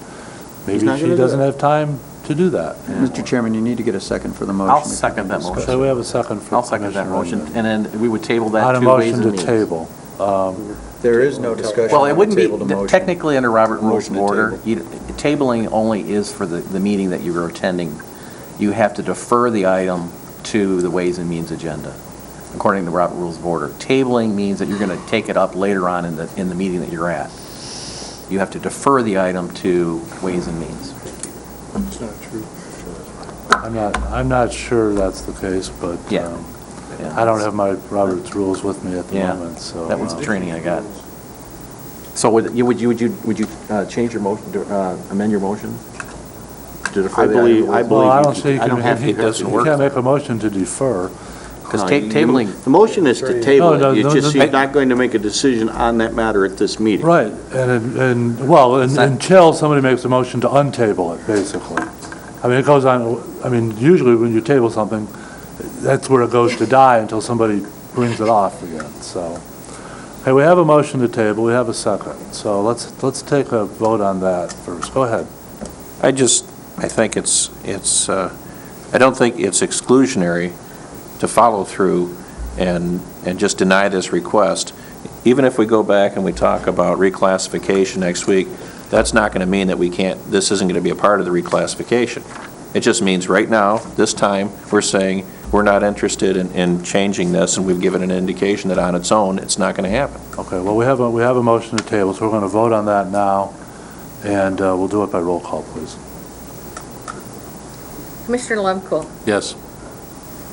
maybe not she gonna do doesn't it. have time to do that. Mr. Chairman, you need to get a second for the motion. I'll second that motion. So we have a second for I'll second that Commissioner motion, Redmond. and then we would table that On a to Ways motion and to Means. table. There is no discussion Well, it on the wouldn't be, table to motion. technically under Robert Rules of Motion to Order, table. tabling only is for the meeting that you were attending. You have to defer the item to the Ways and Means agenda, according to Robert Rules of Order. Tabling means that you're going to take it up later on in the meeting that you're at. You have to defer the item to Ways and Means. It's not true. I'm not sure that's the case, but Yeah. I don't have my Robert's rules with me at the Yeah, moment, so. that was the training I got. So would you change your motion, amend your motion? To defer I the believe, item? I Well, I don't believe, see, you- I don't have to. it doesn't you work. can't make a motion to defer. Because No, tabling, The motion is to table No, it. no, It's just no, you're not going to make a decision on that matter at this meeting. Right, until somebody makes a motion to untable it, basically. I mean, it goes on, usually when you table something, that's where it goes to die until somebody brings it off again, so. Okay, we have a motion to table, we have a second, so let's take a vote on that first. Go ahead. I think I don't think it's exclusionary to follow through and just deny this request. Even if we go back and we talk about reclassification next week, that's not going to mean that this isn't going to be a part of the reclassification. It just means right now, this time, we're saying we're not interested in changing this, and we've given an indication that on its own, it's not going to happen. Okay, well, we have a motion to table, so we're going to vote on that now, and we'll do it by roll call, please. Commissioner Levcool? Yes.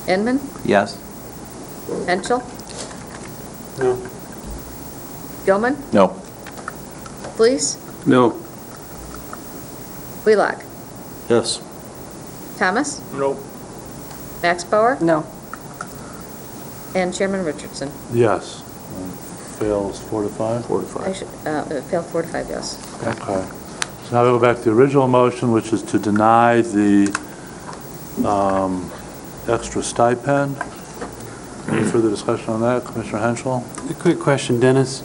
Inman? yes? Henschel? No. Gilman? No. Fleece? No. Wheelock? Yes. Thomas? Nope. Max Bauer? No. And Chairman Richardson? Yes. Fails 4 to 5? 4 to 5. I should, it failed 4 to 5, yes. Okay. So now we'll go back to the original motion, which is to deny the extra stipend. Any further discussion on that? Commissioner Henschel? A quick question, Dennis.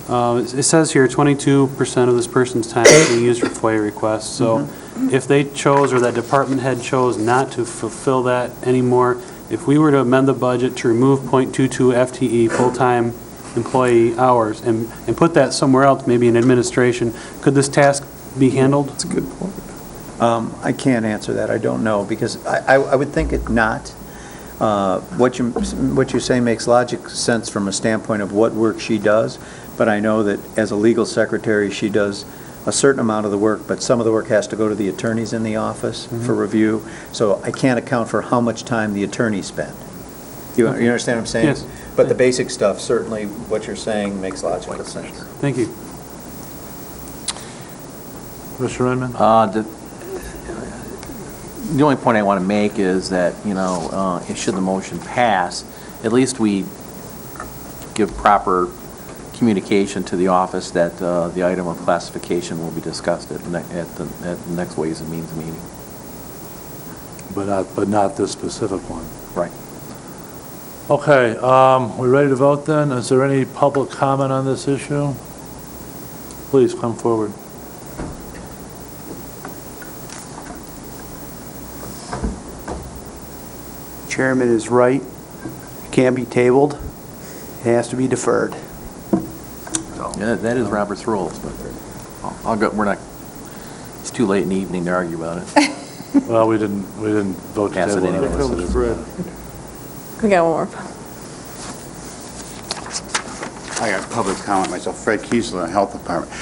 It says here 22% of this person's time is being used for FOIA requests. So if they chose, or that department head chose not to fulfill that anymore, if we were to amend the budget to remove .22 FTE, full-time employee hours, and put that somewhere else, maybe in administration, could this task be handled? That's a good point. I can't answer that. I don't know, because I would think it not. What you say makes logic sense from a standpoint of what work she does, but I know that as a legal secretary, she does a certain amount of the work, but some of the work has to go to the attorneys in the office for review, so I can't account for how much time the attorneys spend. You understand what I'm saying? Yes. But the basic stuff, certainly what you're saying makes logical sense. Thank you. Commissioner Redmond? The only point I want to make is that, should the motion pass, at least we give proper communication to the office that the item of classification will be discussed at the next Ways and Means meeting. But not this specific one. Right. Okay, we ready to vote then? Is there any public comment on this issue? Please come forward. Chairman is right. It can't be tabled. It has to be deferred. Yeah, that is Robert's rules, but I'll go, we're not, it's too late in the evening to argue about it. Well, we didn't vote to Pass it table anyway. anyway, so it doesn't matter. We got one more. I got public comment myself, Fred Kiesler, Health Department.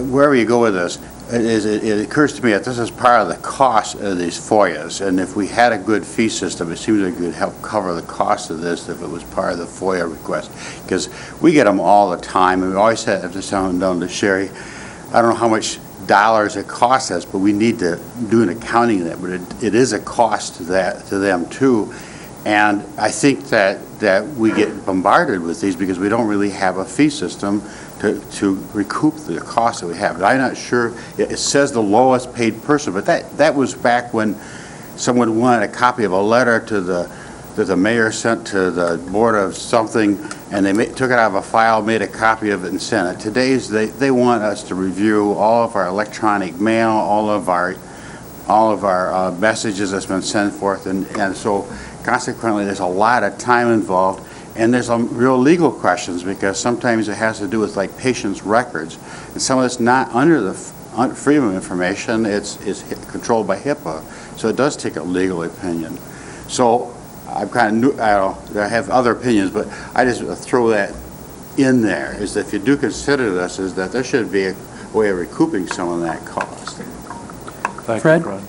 Wherever you go with this, it occurs to me that this is part of the cost of these FOIAs, and if we had a good fee system, it seems like it could help cover the cost of this if it was part of the FOIA request, because we get them all the time, and we always have to sound down to Sherry. I don't know how much dollars it costs us, but we need to do an accounting of that, but it is a cost to them too. And I think that we get bombarded with these because we don't really have a fee system to recoup the cost that we have. I'm not sure, it says the lowest paid person, but that was back when someone wanted a copy of a letter that the mayor sent to the board of something, and they took it out of a file, made a copy of it, and sent it. Today's, they want us to review all of our electronic mail, all of our messages that's been sent forth, and so consequently, there's a lot of time involved, and there's some real legal questions because sometimes it has to do with like patients' records, and some of it's not under the Freedom of Information. It's controlled by HIPAA, so it does take a legal opinion. So I'm kind of new. I have other opinions, but I just throw that in there. Is that if you do consider this, is that there should be a way of recouping some of that cost. Thank Fred? you, Fred.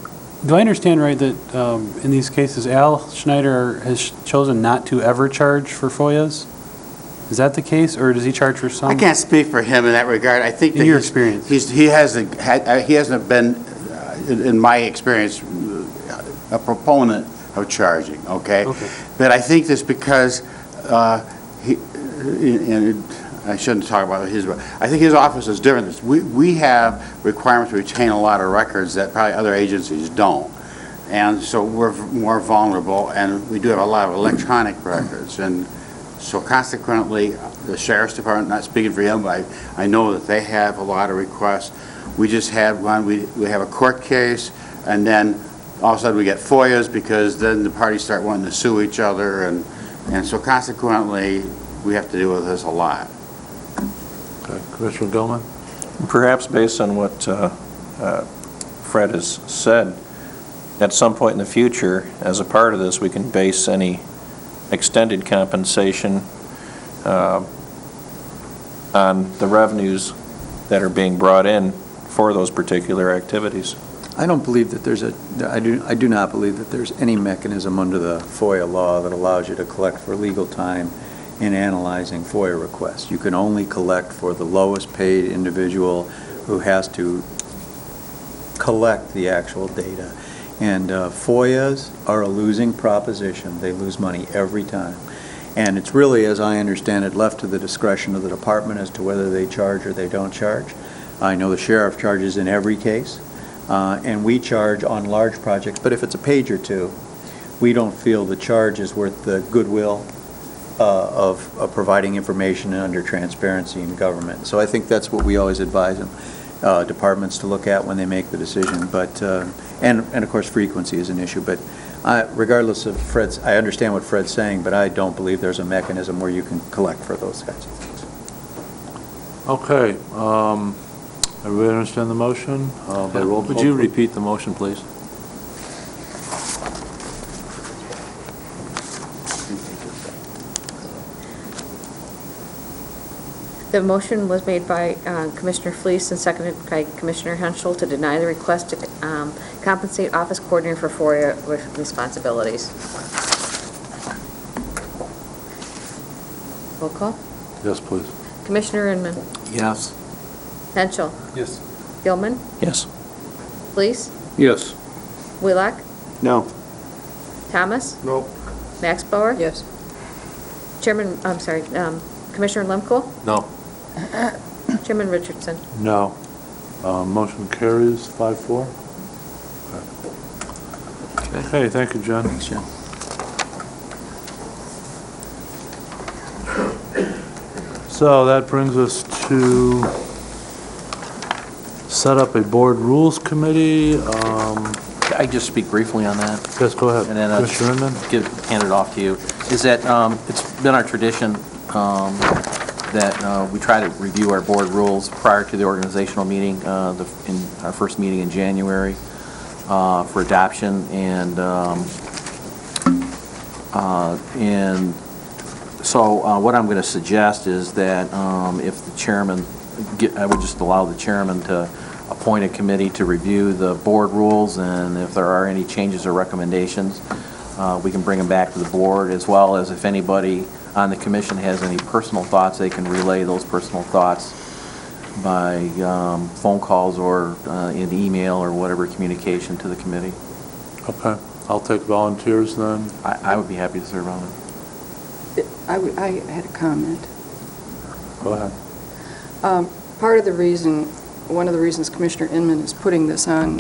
Do I understand right that in these cases, Al Schneider has chosen not to ever charge for FOIAs? Is that the case, or does he charge for some? I can't speak for him in that regard. I think that In your experience? he hasn't been, in my experience, a proponent of charging. Okay. But I think that's because and I shouldn't talk about his, but I think his office is different. We have requirements to retain a lot of records that probably other agencies don't. And so we're more vulnerable, and we do have a lot of electronic records. And so consequently, the Sheriff's Department, not speaking for him, but I know that they have a lot of requests. We just had one, we have a court case, and then all of a sudden we get FOIAs because then the parties start wanting to sue each other. And so consequently, we have to deal with this a lot. Okay. Commissioner Gilman? Perhaps based on what Fred has said, at some point in the future, as a part of this, we can base any extended compensation on the revenues that are being brought in for those particular activities. I don't believe that I do not believe that there's any mechanism under the FOIA law that allows you to collect for legal time in analyzing FOIA requests. You can only collect for the lowest paid individual who has to collect the actual data. And FOIAs are a losing proposition. They lose money every time. And it's really, as I understand it, left to the discretion of the department as to whether they charge or they don't charge. I know the sheriff charges in every case, and we charge on large projects. But if it's a page or two, we don't feel the charge is worth the goodwill of providing information under transparency in government. So I think that's what we always advise them, departments to look at when they make the decision. But and of course frequency is an issue. But regardless of Fred's, I understand what Fred's saying, but I don't believe there's a mechanism where you can collect for those kinds of things. Okay. Everybody understand the motion? By roll call. Would you repeat the motion, please? The motion was made by Commissioner Fleece and seconded by Commissioner Henschel to deny the request to compensate office coordinator for FOIA responsibilities. Roll call. Yes, please. Commissioner Inman. Yes. Henschel. Yes. Gilman. Yes. Fleece. Yes. Wheelock. No. Thomas. Nope. Max Bauer? Yes. Chairman, I'm sorry, Commissioner Lemko? No. Chairman Richardson? No. Motion carries 5-4. Okay, thank you, Jen. Thanks, Jen. So that brings us to set up a board rules committee. Can I just speak briefly on that? Yes, go ahead. And then Commissioner Inman? hand it off to you. Is that it's been our tradition that we try to review our board rules prior to the organizational meeting, in our first meeting in January, for adoption. And so what I'm going to suggest is that if the chairman, I would just allow the chairman to appoint a committee to review the board rules, and if there are any changes or recommendations, we can bring them back to the board, as well as if anybody on the commission has any personal thoughts, they can relay those personal thoughts by phone calls or in email or whatever communication to the committee. Okay, I'll take volunteers then. I would be happy to serve on it. I had a comment. Go ahead. Part of the reason, one of the reasons Commissioner Inman is putting this on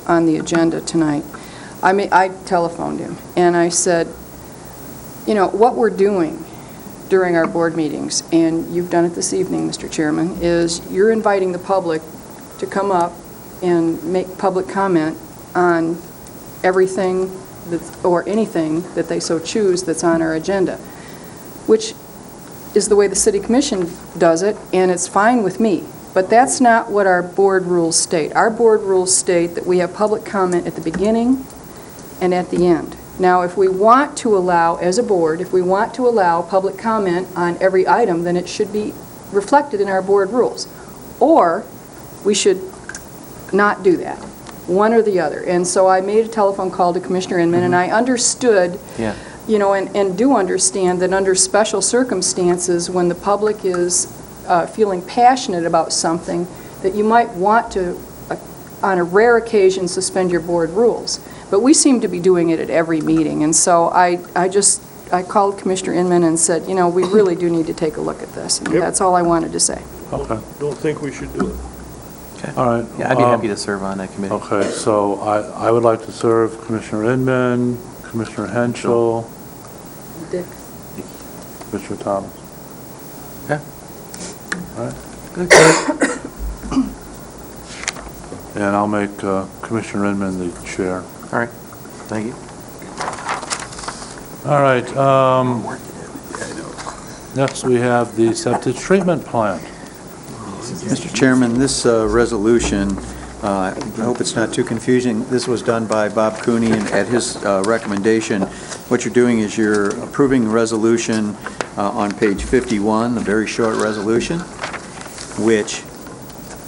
the agenda tonight, I telephoned him, and I said, you know, what we're doing during our board meetings, and you've done it this evening, Mr. Chairman, is you're inviting the public to come up and make public comment on everything or anything that they so choose that's on our agenda, which is the way the City Commission does it, and it's fine with me. But that's not what our board rules state. Our board rules state that we have public comment at the beginning and at the end. Now, if we want to allow, as a board, if we want to allow public comment on every item, then it should be reflected in our board rules. Or we should not do that, one or the other. And so I made a telephone call to Commissioner Inman, and I understood, you know, and do understand that under special circumstances, when the public is feeling passionate about something, that you might want to, on a rare occasion, suspend your board rules. But we seem to be doing it at every meeting, and so I called Commissioner Inman and said, you know, we really do need to take a look at this, and that's all I wanted to say. Okay. Don't think we should do it. Okay. All right. Yeah, I'd be happy to serve on that committee. Okay, so I would like to serve Commissioner Inman, Commissioner Henschel, Dick. Commissioner Thomas. Okay. All right. And I'll make Commissioner Inman the chair. All right. Thank you. All right. Next, we have the septic treatment plant. Mr. Chairman, this resolution, I hope it's not too confusing. This was done by Bob Cooney, and at his recommendation, what you're doing is you're approving the resolution on page 51, a very short resolution, which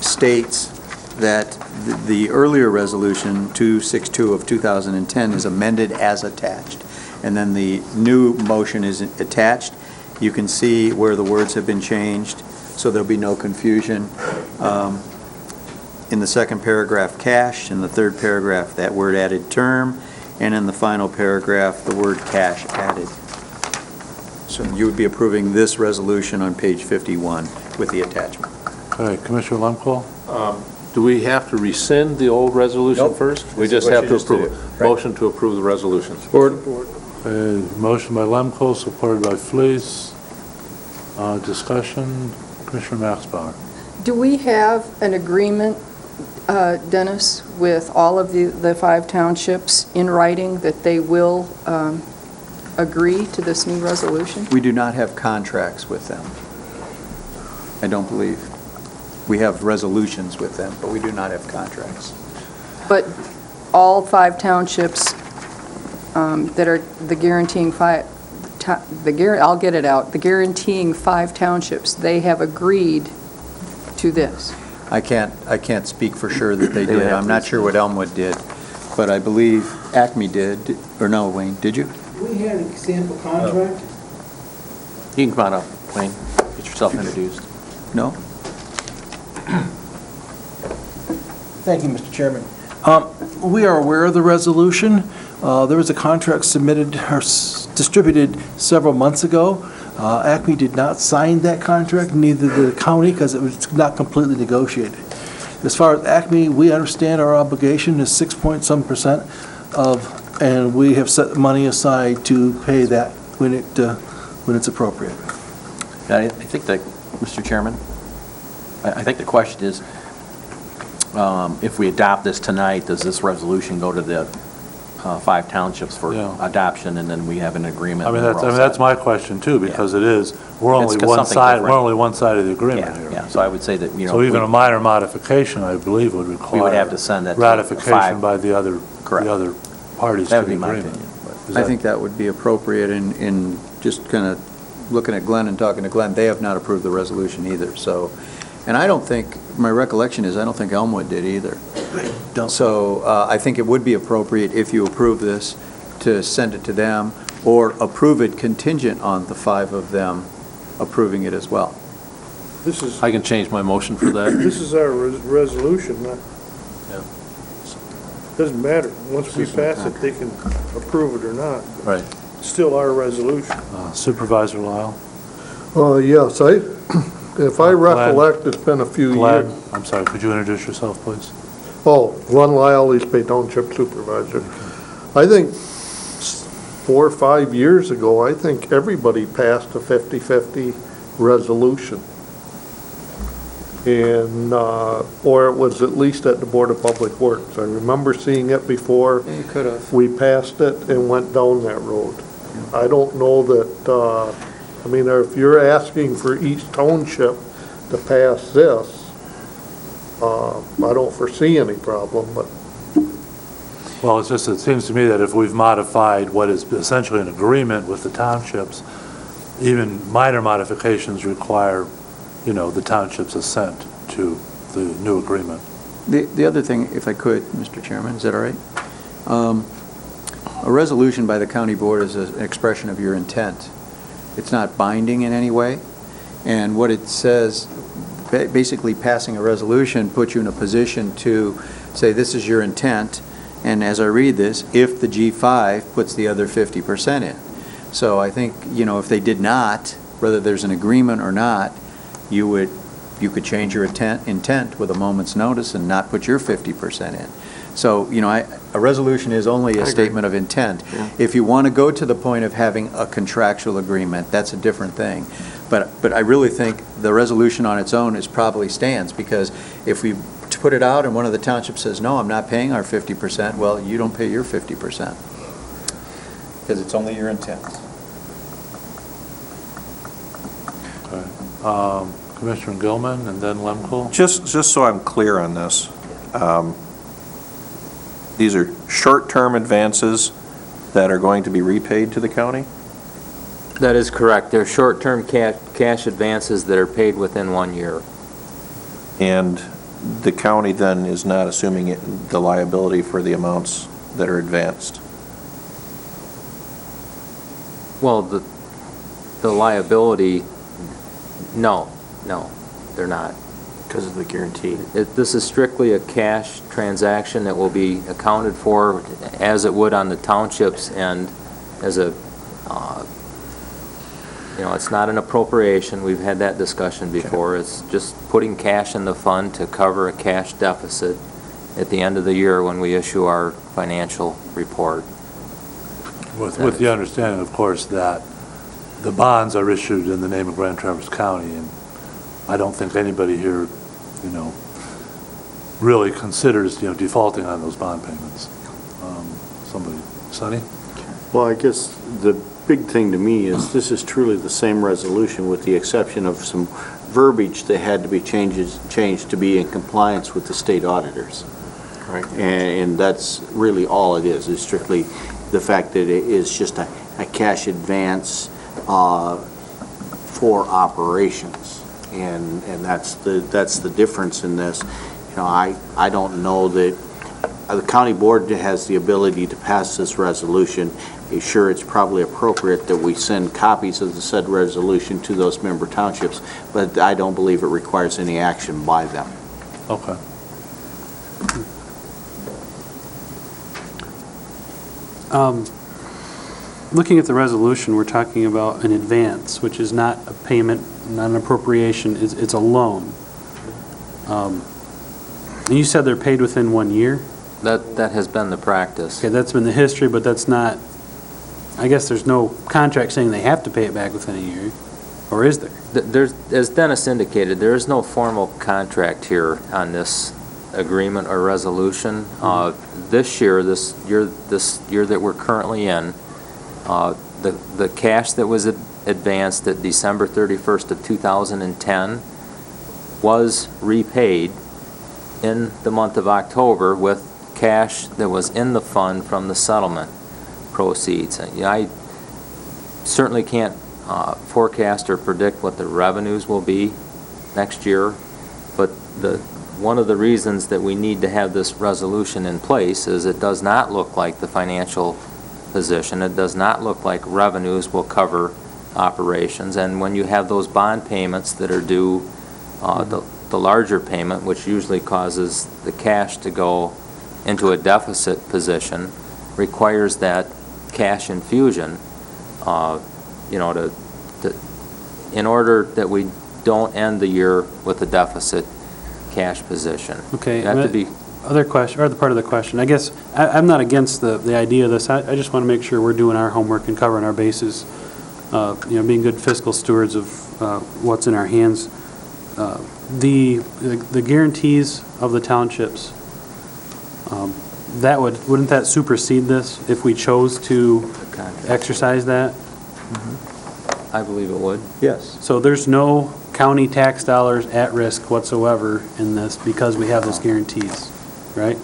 states that the earlier resolution, 262 of 2010, is amended as attached. And then the new motion is attached. You can see where the words have been changed, so there'll be no confusion. In the second paragraph, cash. In the third paragraph, that word added term. And in the final paragraph, the word cash added. So you would be approving this resolution on page 51 with the attachment. Okay, Commissioner Lemko? Do we have to rescind the old resolution first? We just have to approve it. Motion to approve the resolution. Support. Motion by Lemko, supported by Fleece. Discussion, Commissioner Maxbauer. Do we have an agreement, Dennis, with all of the 5 townships in writing that they will agree to this new resolution? We do not have contracts with them. I don't believe. We have resolutions with them, but we do not have contracts. But all 5 townships that are the guaranteeing 5, I'll get it out, the guaranteeing 5 townships, they have agreed to this. I can't speak for sure that they did. I'm not sure what Elmwood did, but I believe Acme did, or no, Wayne, did you? We had an example contract. You can come on up, Wayne. Get yourself introduced. No? Thank you, Mr. Chairman. We are aware of the resolution. There was a contract submitted or distributed several months ago. Acme did not sign that contract, neither did the county, because it was not completely negotiated. As far as Acme, we understand our obligation is 6-point-some% of, and we have set money aside to pay that when it's appropriate. I think that, Mr. Chairman, I think the question is, if we adopt this tonight, does this resolution go to the 5 townships for adoption, and then we have an agreement? That's my question too, because it is, we're only one side of the agreement here. Yeah, so I would say that, So even a minor modification, I believe, would require. We would have to send that to ratification by the other parties to That would the be my agreement. opinion. I think that would be appropriate in just kind of looking at Glenn and talking to Glenn. They have not approved the resolution either, so. And I don't think, my recollection is, I don't think Elmwood did either. So I think it would be appropriate, if you approve this, to send it to them, or approve it contingent on the 5 of them approving it as well. This is, I can change my motion for that. this is our resolution. Doesn't matter. Once we pass it, they can approve it or not. Right. Still our resolution. Supervisor Lyle? Yes, if I recollect, it's been a few Glad, years. I'm sorry, could you introduce yourself, please? Oh, Glenn Lyle, East Bay Township Supervisor. I think 4 or 5 years ago, I think everybody passed a 50-50 resolution. And, or it was at least at the Board of Public Works. I remember seeing it before. Yeah, you could have. We passed it and went down that road. I don't know that, I mean, if you're asking for each township to pass this, I don't foresee any problem, but. Well, it's just, it seems to me that if we've modified what is essentially an agreement with the townships, even minor modifications require, the township's assent to the new agreement. The other thing, if I could, Mr. Chairman, is that all right? A resolution by the county board is an expression of your intent. It's not binding in any way, and what it says, basically passing a resolution puts you in a position to say this is your intent, and as I read this, if the G5 puts the other 50% in. So I think, if they did not, whether there's an agreement or not, you could change your intent with a moment's notice and not put your 50% in. So, a resolution is only a statement of intent. Yeah. If you want to go to the point of having a contractual agreement, that's a different thing. But I really think the resolution on its own probably stands, because if we put it out and one of the townships says, no, I'm not paying our 50%, well, you don't pay your 50%. Because it's only your intent. Okay. Commissioner Gilman and then Lemkel. Just so I'm clear on this, these are short-term advances that are going to be repaid to the county? That is correct. They're short-term cash advances that are paid within 1 year. And the county then is not assuming the liability for the amounts that are advanced? Well, the liability, no, they're not. Because of the guarantee. This is strictly a cash transaction that will be accounted for as it would on the townships, and as a, it's not an appropriation. We've had that discussion before. It's just putting cash in the fund to cover a cash deficit at the end of the year when we issue our financial report. With the understanding, of course, that the bonds are issued in the name of Grand Traverse County, and I don't think anybody here, really considers, defaulting on those bond payments. Somebody, Sonny? Well, I guess the big thing to me is this is truly the same resolution, with the exception of some verbiage that had to be changed to be in compliance with the state auditors. Right. And that's really all it is strictly the fact that it is just a cash advance for operations. And that's the difference in this. I don't know that the county board has the ability to pass this resolution. Sure, it's probably appropriate that we send copies of the said resolution to those member townships, but I don't believe it requires any action by them. Okay. Looking at the resolution, we're talking about an advance, which is not a payment, not an appropriation, it's a loan. And you said they're paid within 1 year? That has been the practice. Okay, that's been the history, but that's not, I guess there's no contract saying they have to pay it back within a year, or is there? As Dennis indicated, there is no formal contract here on this agreement or resolution. This year that we're currently in, the cash that was advanced at December 31st of 2010 was repaid in the month of October with cash that was in the fund from the settlement proceeds. I certainly can't forecast or predict what the revenues will be next year, but one of the reasons that we need to have this resolution in place is it does not look like the financial position. It does not look like revenues will cover operations. And when you have those bond payments that are due, the larger payment, which usually causes the cash to go into a deficit position, requires that cash infusion, in order that we don't end the year with a deficit cash position. Okay. You have to be. Other question, or the part of the question, I guess, I'm not against the idea of this. I just want to make sure we're doing our homework and covering our bases, being good fiscal stewards of what's in our hands. The guarantees of the townships, wouldn't that supersede this if we chose to exercise that? I believe it would. Yes. So there's no county tax dollars at risk whatsoever in this because we have those guarantees, right?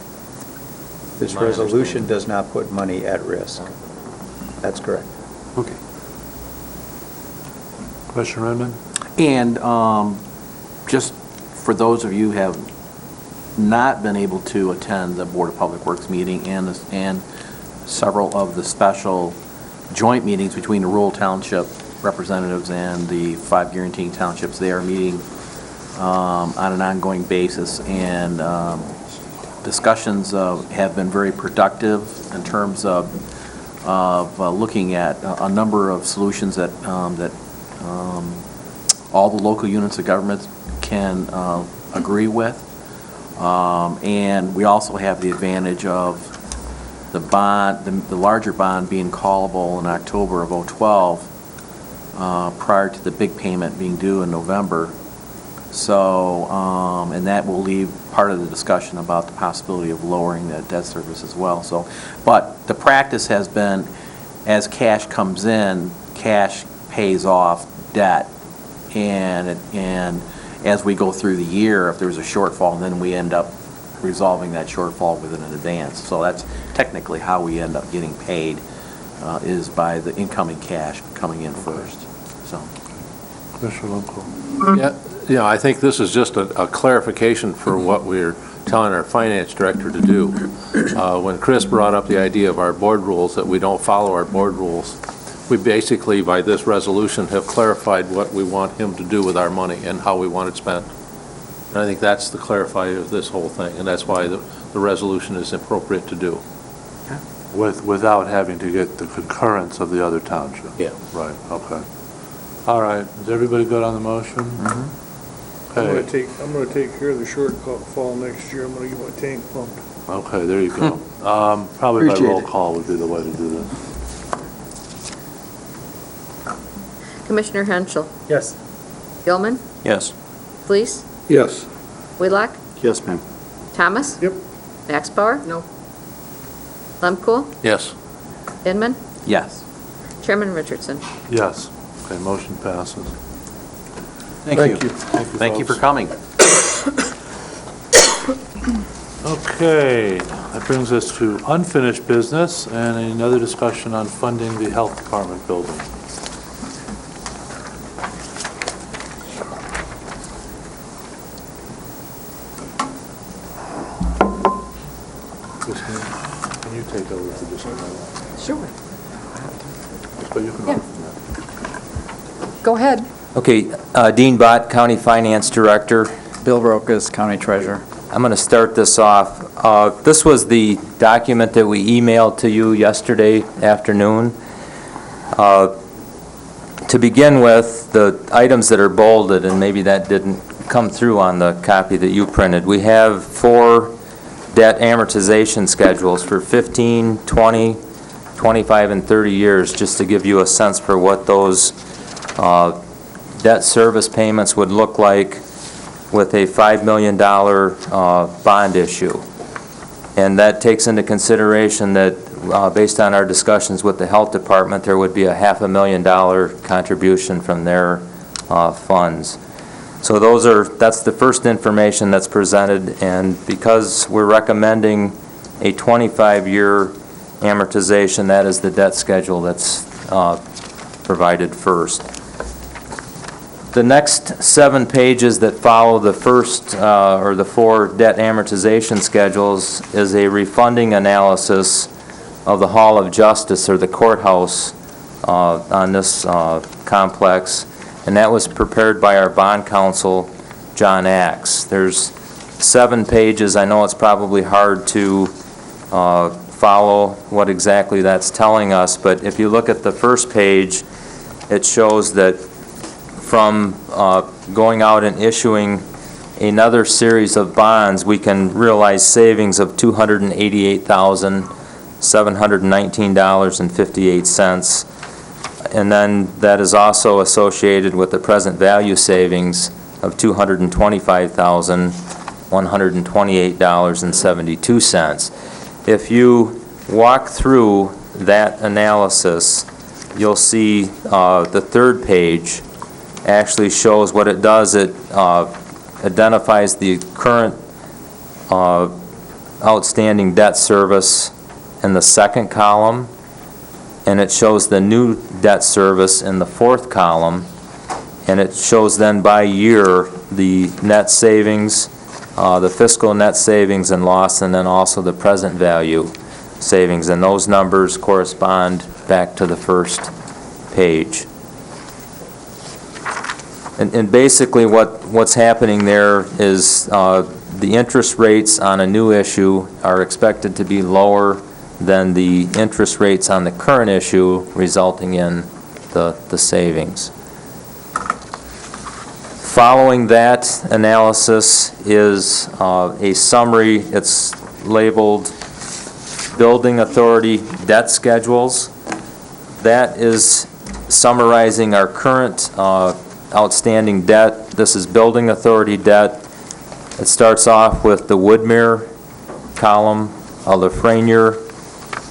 This resolution does not put money at risk. That's correct. Okay. Commissioner Redmond? And just for those of you who have not been able to attend the Board of Public Works meeting and several of the special joint meetings between the rural township representatives and the 5 guaranteeing townships, they are meeting on an ongoing basis, and discussions have been very productive in terms of looking at a number of solutions that all the local units of government can agree with. And we also have the advantage of the bond, the larger bond being callable in October of 2012, prior to the big payment being due in November. So, and that will leave part of the discussion about the possibility of lowering that debt service as well. So, but the practice has been, as cash comes in, cash pays off debt, and as we go through the year, if there's a shortfall, then we end up resolving that shortfall within an advance. So that's technically how we end up getting paid, is by the incoming cash coming in first. So, Commissioner Lomco? Yeah, I think this is just a clarification for what we're telling our finance director to do. When Chris brought up the idea of our board rules, that we don't follow our board rules, we basically, by this resolution, have clarified what we want him to do with our money and how we want it spent. And I think that's the clarifier of this whole thing, and that's why the resolution is appropriate to do. Without having to get the concurrence of the other township? Yeah. Right, okay. All right, is everybody good on the motion? I'm Okay, gonna take care of the shortfall next year. I'm gonna get my tank pumped. okay, there you go. Probably by Appreciate roll it. call would be the way to do this. Commissioner Henschel. Yes. Gilman. Yes. Fleece. Yes. Wheelock. Yes, ma'am. Thomas. Yep. Max Bauer. No. Lemkool. Yes. Inman. yes. Chairman Richardson. Yes. Okay, motion passes. Thank you. Thank you for folks. coming. Okay, that brings us to unfinished business and another discussion on funding the health department building. Christine, can you take over for just a minute? Sure. But you can Yeah. Go ahead. Okay, Dean Bott, County Finance Director. Bill Rokas, County Treasurer. I'm going to start this off This was the document that we emailed to you yesterday afternoon. To begin with, the items that are bolded, and maybe that didn't come through on the copy that you printed, we have 4 debt amortization schedules for 15, 20, 25, and 30 years, just to give you a sense for what those debt service payments would look like with a $5 million bond issue. And that takes into consideration that, based on our discussions with the Health Department, there would be a $500,000 contribution from their funds. So that's the first information that's presented, and because we're recommending a 25-year amortization, that is the debt schedule that's provided first. The next 7 pages that follow the first, or the 4 debt amortization schedules, is a refunding analysis of the Hall of Justice, or the courthouse, on this complex, and that was prepared by our bond counsel, John Axe. There's 7 pages. I know it's probably hard to follow what exactly that's telling us, but if you look at the first page, it shows that from going out and issuing another series of bonds, we can realize savings of $288,719.58. And then that is also associated with the present value savings of $225,128.72. If you walk through that analysis, you'll see the third page actually shows what it does. It identifies the current outstanding debt service in the second column, and it shows the new debt service in the fourth column, and it shows then by year the net savings, the fiscal net savings and loss, and then also the present value savings, and those numbers correspond back to the first page. And basically what's happening there is the interest rates on a new issue are expected to be lower than the interest rates on the current issue, resulting in the savings. Following that analysis is a summary. It's labeled Building Authority Debt Schedules. That is summarizing our current outstanding debt. This is Building Authority debt. It starts off with the Woodmere column, the Franier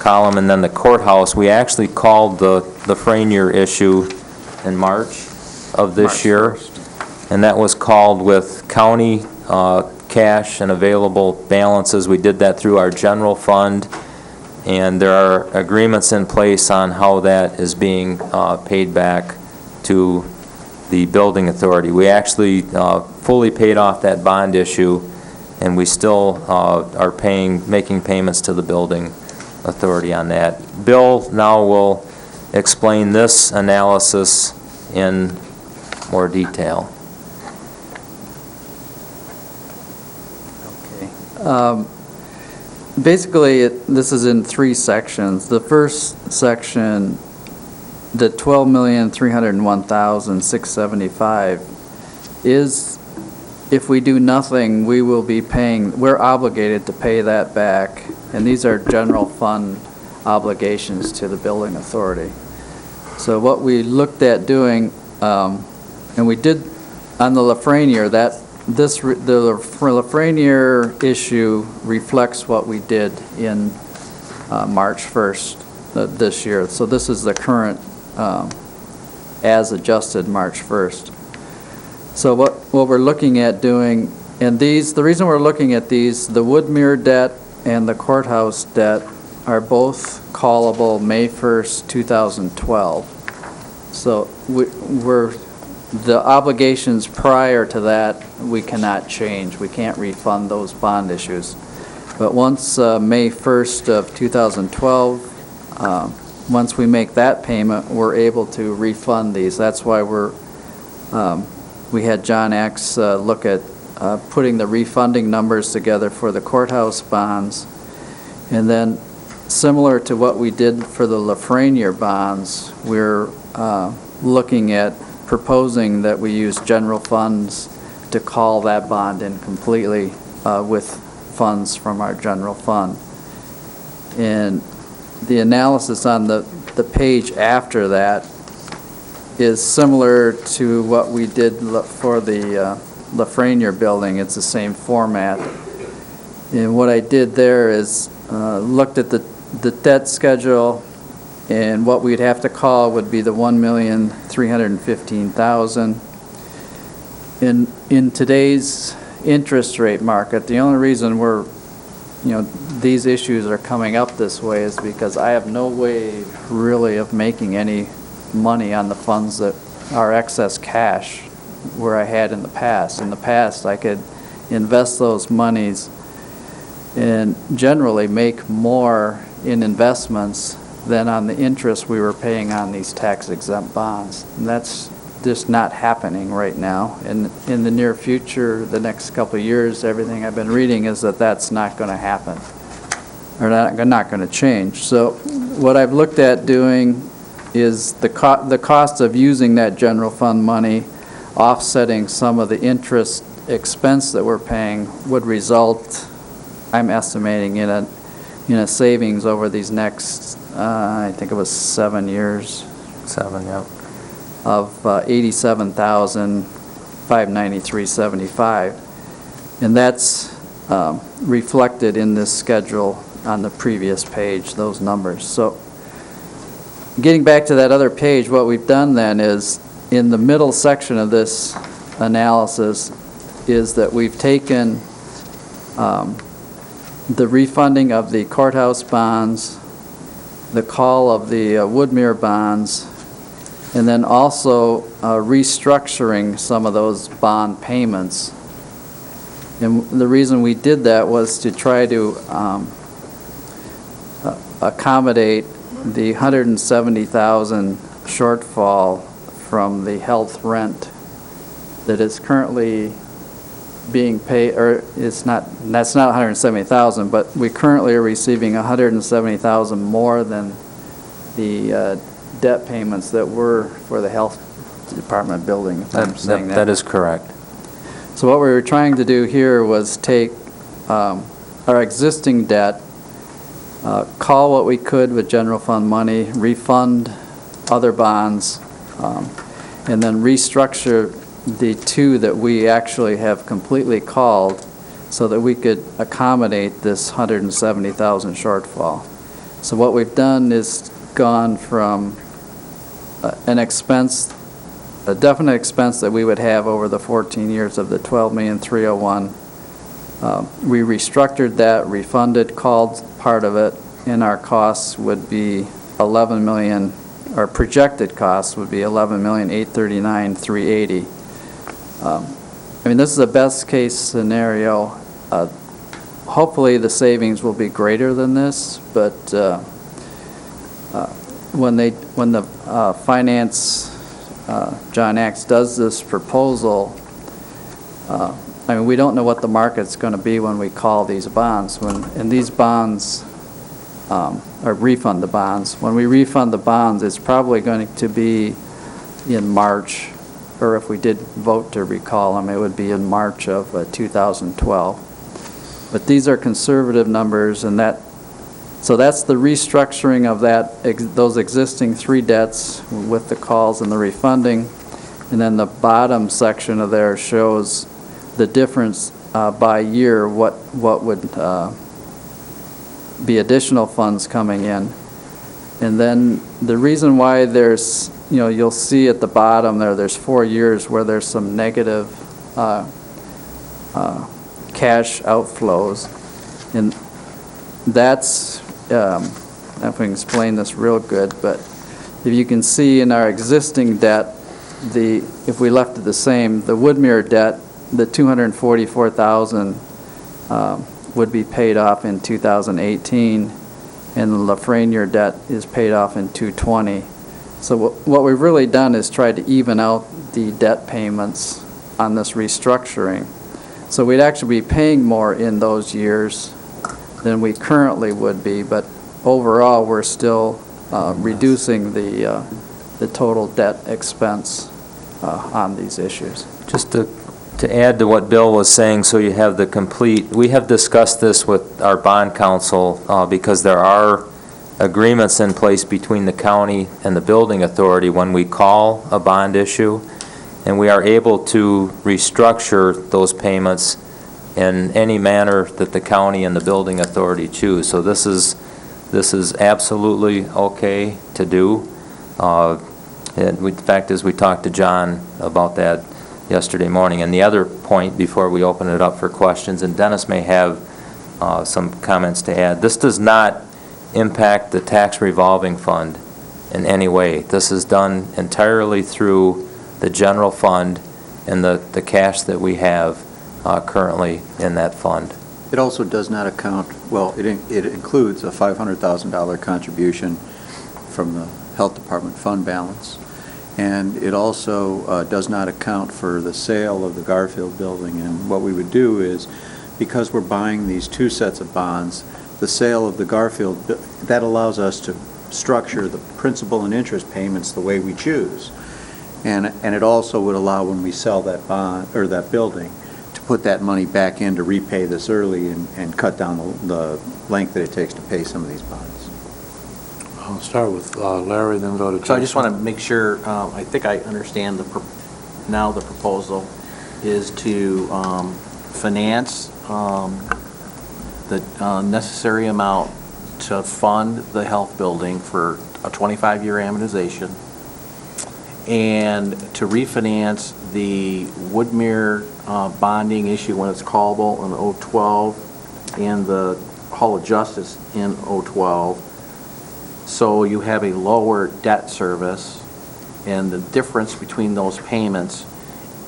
column, and then the courthouse. We actually called the Franier issue in March of this year, and that was called with county cash and available balances. We did that through our general fund, and there are agreements in place on how that is being paid back to the building authority. We actually fully paid off that bond issue, and we still are making payments to the building authority on that. Bill now will explain this analysis in more detail. Basically, this is in 3 sections. The first section, the $12,301,675, is, if we do nothing, we will be paying, we're obligated to pay that back, and these are general fund obligations to the building authority. So what we looked at doing, and we did on the Lafreniere, the Lafreniere issue reflects what we did in March 1st this year. So this is the current as adjusted March 1st. So what we're looking at doing, and the reason we're looking at these, the Woodmere debt and the courthouse debt are both callable May 1st, 2012. So the obligations prior to that, we cannot change. We can't refund those bond issues. But once May 1st of 2012, once we make that payment, we're able to refund these. That's why we had John Axe look at putting the refunding numbers together for the courthouse bonds. And then, similar to what we did for the Lafreniere bonds, we're looking at proposing that we use general funds to call that bond in completely with funds from our general fund. And the analysis on the page after that is similar to what we did for the Lafreniere building. It's the same format. And what I did there is looked at the debt schedule, and what we'd have to call would be the $1,315,000. In today's interest rate market, the only reason these issues are coming up this way is because I have no way really of making any money on the funds that are excess cash where I had in the past. In the past, I could invest those monies and generally make more in investments than on the interest we were paying on these tax-exempt bonds. And that's just not happening right now. And in the near future, the next couple of years, everything I've been reading is that that's not going to happen, or not going to change. So what I've looked at doing is the cost of using that general fund money, offsetting some of the interest expense that we're paying, would result, I'm estimating, in a savings over these next, I think it was 7 years. 7, yeah. Of $87,593.75. And that's reflected in this schedule on the previous page, those numbers. So getting back to that other page, what we've done then is, in the middle section of this analysis, is that we've taken the refunding of the courthouse bonds, the call of the Woodmere bonds, and then also restructuring some of those bond payments. And the reason we did that was to try to accommodate the $170,000 shortfall from the health rent that is currently being paid, or that's not $170,000, but we currently are receiving $170,000 more than the debt payments that were for the health department building, if I'm saying that. That is correct. So what we were trying to do here was take our existing debt, call what we could with general fund money, refund other bonds, and then restructure the two that we actually have completely called so that we could accommodate this $170,000 shortfall. So what we've done is gone from an expense, a definite expense that we would have over the 14 years of the $12,301,000. We restructured that, refunded, called part of it, and our costs would be $11 million. Our projected costs would be $11,839,380. I mean, this is a best case scenario. Hopefully the savings will be greater than this, but when the finance, John Axe does this proposal, I mean, we don't know what the market's going to be when we call these bonds. And these bonds, or refund the bonds. When we refund the bonds, it's probably going to be in March, or if we did vote to recall them, it would be in March of 2012. But these are conservative numbers, and so that's the restructuring of those existing three debts with the calls and the refunding. And then the bottom section of there shows the difference by year, what would be additional funds coming in. And then the reason why there's, you'll see at the bottom there's 4 years where there's some negative cash outflows. And that's, I don't know if we can explain this real good, but if you can see in our existing debt, if we left it the same, the Woodmere debt, the $244,000 would be paid off in 2018, and the Lafreniere debt is paid off in 2020. So what we've really done is try to even out the debt payments on this restructuring. So we'd actually be paying more in those years than we currently would be, but overall, we're still reducing the total debt expense on these issues. Just to add to what Bill was saying, so you have the complete, we have discussed this with our bond counsel because there are agreements in place between the county and the building authority when we call a bond issue, and we are able to restructure those payments in any manner that the county and the building authority choose. So this is absolutely okay to do. The fact is, we talked to John about that yesterday morning. And the other point before we open it up for questions, and Dennis may have some comments to add, this does not impact the tax revolving fund in any way. This is done entirely through the general fund and the cash that we have currently in that fund. It also does not account, well, it includes a $500,000 contribution from the Health Department fund balance, and it also does not account for the sale of the Garfield building. And what we would do is, because we're buying these two sets of bonds, the sale of the Garfield, that allows us to structure the principal and interest payments the way we choose. And it also would allow, when we sell that bond, or that building, to put that money back in to repay this early and cut down the length that it takes to pay some of these bonds. I'll start with Larry, then go to Jason. So I just want to make sure, I think I understand now the proposal is to finance the necessary amount to fund the health building for a 25-year amortization, and to refinance the Woodmere bonding issue when it's callable in 012 and the Hall of Justice in 012. So you have a lower debt service, and the difference between those payments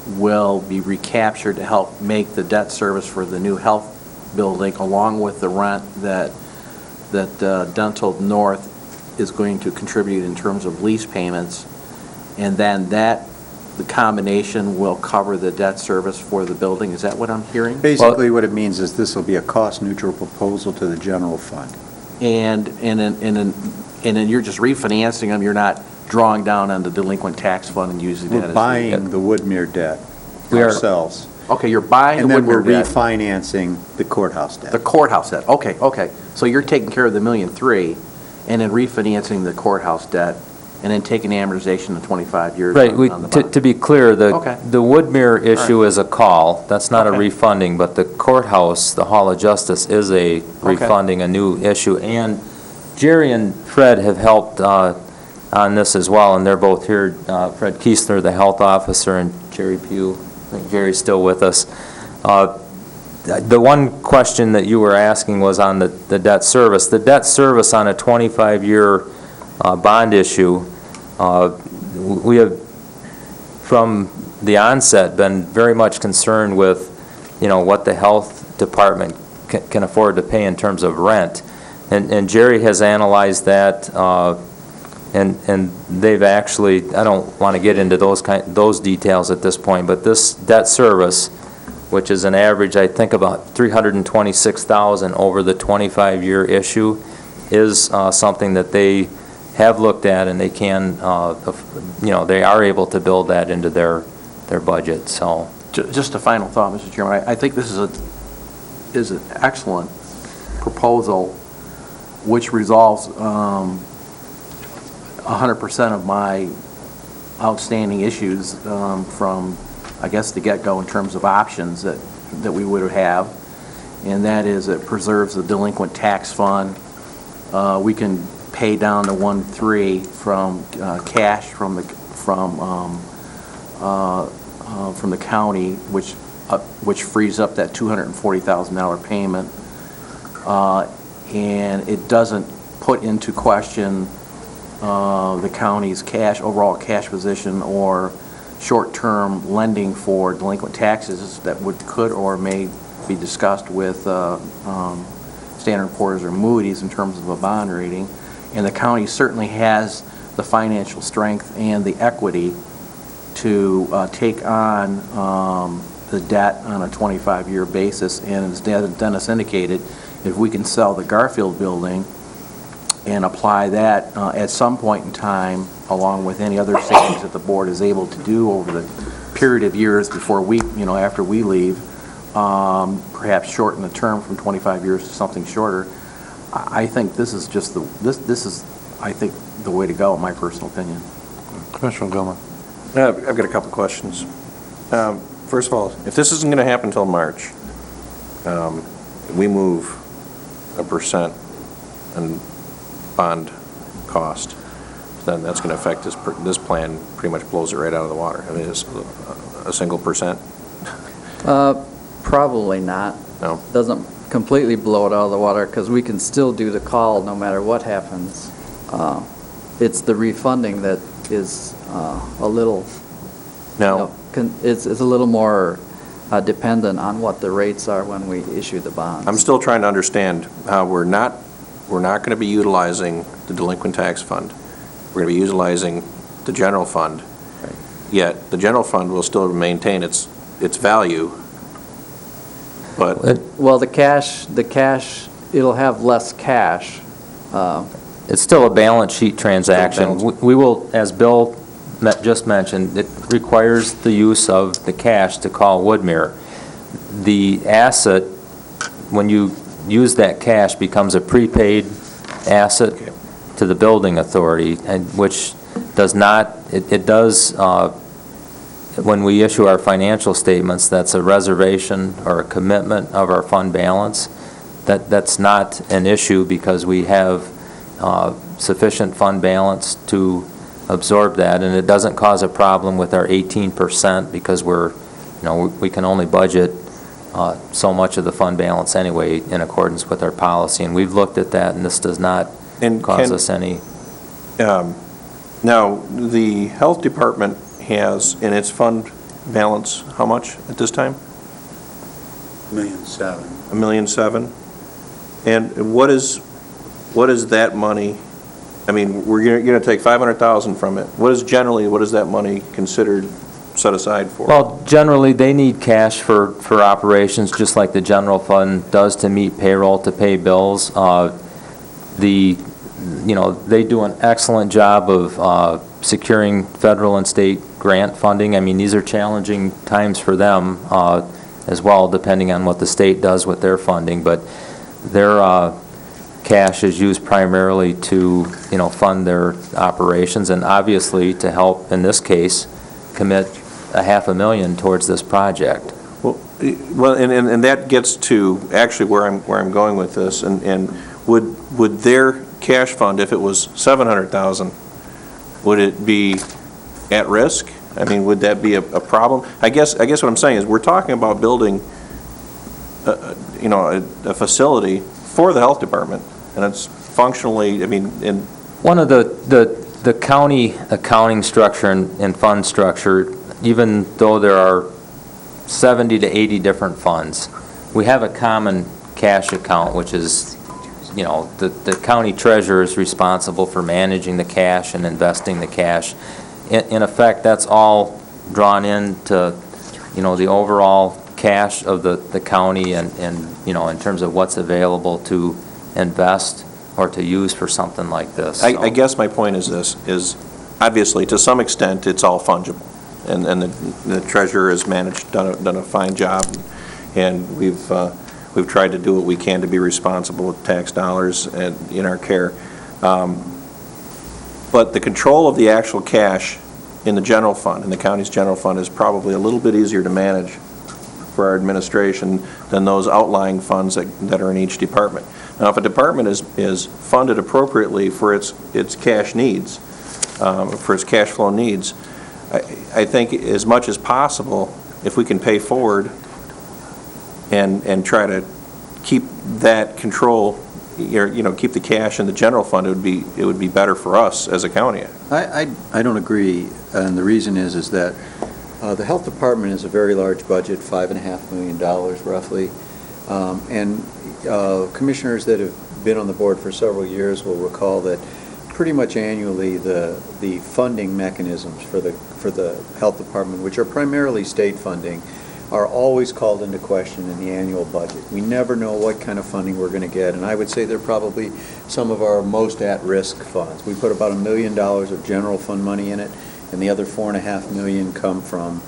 will be recaptured to help make the debt service for the new health building, along with the rent that Dental North is going to contribute in terms of lease payments. And then the combination will cover the debt service for the building. Is that what I'm hearing? Basically, what it means is this will be a cost-neutral proposal to the general fund. And then you're just refinancing them. You're not drawing down on the delinquent tax fund and using that as... We're buying the Woodmere debt ourselves. Okay, you're buying the Woodmere debt. And then we're refinancing the courthouse debt. The courthouse debt, okay. So you're taking care of the $1.3 million and then refinancing the courthouse debt and then taking the amortization of 25 years Right, on the bond. to be clear, the Woodmere issue is a call. That's not a Okay. refunding, but the courthouse, the Hall of Justice, is a refunding, a new issue. And Jerry and Fred have helped on this as well, and they're both here. Fred Kiesler, the health officer, and Jerry Pugh. I think Jerry's still with us. The one question that you were asking was on the debt service. The debt service on a 25-year bond issue, we have, from the onset, been very much concerned with, what the health department can afford to pay in terms of rent. And Jerry has analyzed that, and they've actually, I don't want to get into those details at this point, but this debt service, which is an average, I think, about $326,000 over the 25-year issue, is something that they have looked at, and they can, they are able to build that into their budget. So, just a final thought, Mr. Chairman. I think this is an excellent proposal, which resolves 100% of my outstanding issues from, I guess, the get-go in terms of options that we would have, and that is it preserves the delinquent tax fund. We can pay down the 1.3 from cash from the county, which frees up that $240,000 payment, and it doesn't put into question the county's overall cash position or short-term lending for delinquent taxes that could or may be discussed with Standard & Poor's or Moody's in terms of a bond rating. And the county certainly has the financial strength and the equity to take on the debt on a 25-year basis, and as Dennis indicated, if we can sell the Garfield building and apply that at some point in time, along with any other savings that the board is able to do over the period of years before we, after we leave, perhaps shorten the term from 25 years to something shorter, I think this is just this is, I think, the way to go, in my personal opinion. Commissioner Gilman. I've got a couple questions. First of all, if this isn't going to happen until March, we move 1% in bond cost, then that's going to affect this plan, pretty much blows it right out of the water. I mean, it's a single percent. Probably not. No. Doesn't completely blow it out of the water, because we can still do the call no matter what happens. It's the refunding that is a little, it's a little more dependent on what the rates are when we issue the bonds. I'm still trying to understand how we're not going to be utilizing the delinquent tax fund. We're going to be utilizing the general fund. Right. Yet the general fund will still maintain its value. But well, the cash, it'll have less cash. It's still a balance sheet transaction. We will, as Bill just mentioned, it requires the use of the cash to call Woodmere. The asset, when you use that cash, becomes a prepaid asset to the building authority, and which does not, it does, when we issue our financial statements, that's a reservation or a commitment of our fund balance. That's not an issue, because we have sufficient fund balance to absorb that, and it doesn't cause a problem with our 18%, because we can only budget so much of the fund balance anyway in accordance with our policy, and we've looked at that, and this does not cause us any. Now, the health department has in its fund balance how much at this time? $1.7 $1.7 million. million. And what is that money? I mean, we're going to take $500,000 from it. What is that money considered set aside for? Well, generally, they need cash for operations, just like the general fund does to meet payroll, to pay bills. They do an excellent job of securing federal and state grant funding. I mean, these are challenging times for them as well, depending on what the state does with their funding. But their cash is used primarily to, fund their operations, and obviously to help, in this case, commit $500,000 towards this project. Well, and that gets to actually where I'm going with this. And would their cash fund, if it was $700,000, would it be at risk? I mean, would that be a problem? I guess what I'm saying is we're talking about building, a facility for the health department, and it's functionally, I mean, one of the county accounting structure and fund structure, even though there are 70 to 80 different funds, we have a common cash account, which is, the county treasurer is responsible for managing the cash and investing the cash. In effect, that's all drawn into, the overall cash of the county, and in terms of what's available to invest or to use for something like this. I guess my point is this, is obviously to some extent it's all fungible, and the treasurer has done a fine job, and we've tried to do what we can to be responsible with tax dollars in our care. But the control of the actual cash in the general fund, in the county's general fund, is probably a little bit easier to manage for our administration than those outlying funds that are in each department. Now, if a department is funded appropriately for its cash needs, for its cash flow needs, I think as much as possible, if we can pay forward and try to keep that control, keep the cash in the general fund, it would be better for us as a county. I don't agree, and the reason is that the health department is a very large budget, $5.5 million roughly, and commissioners that have been on the board for several years will recall that pretty much annually the funding mechanisms for the health department, which are primarily state funding, are always called into question in the annual budget. We never know what kind of funding we're going to get, and I would say they're probably some of our most at-risk funds. We put about $1 million of general fund money in it, and the other $4.5 million come from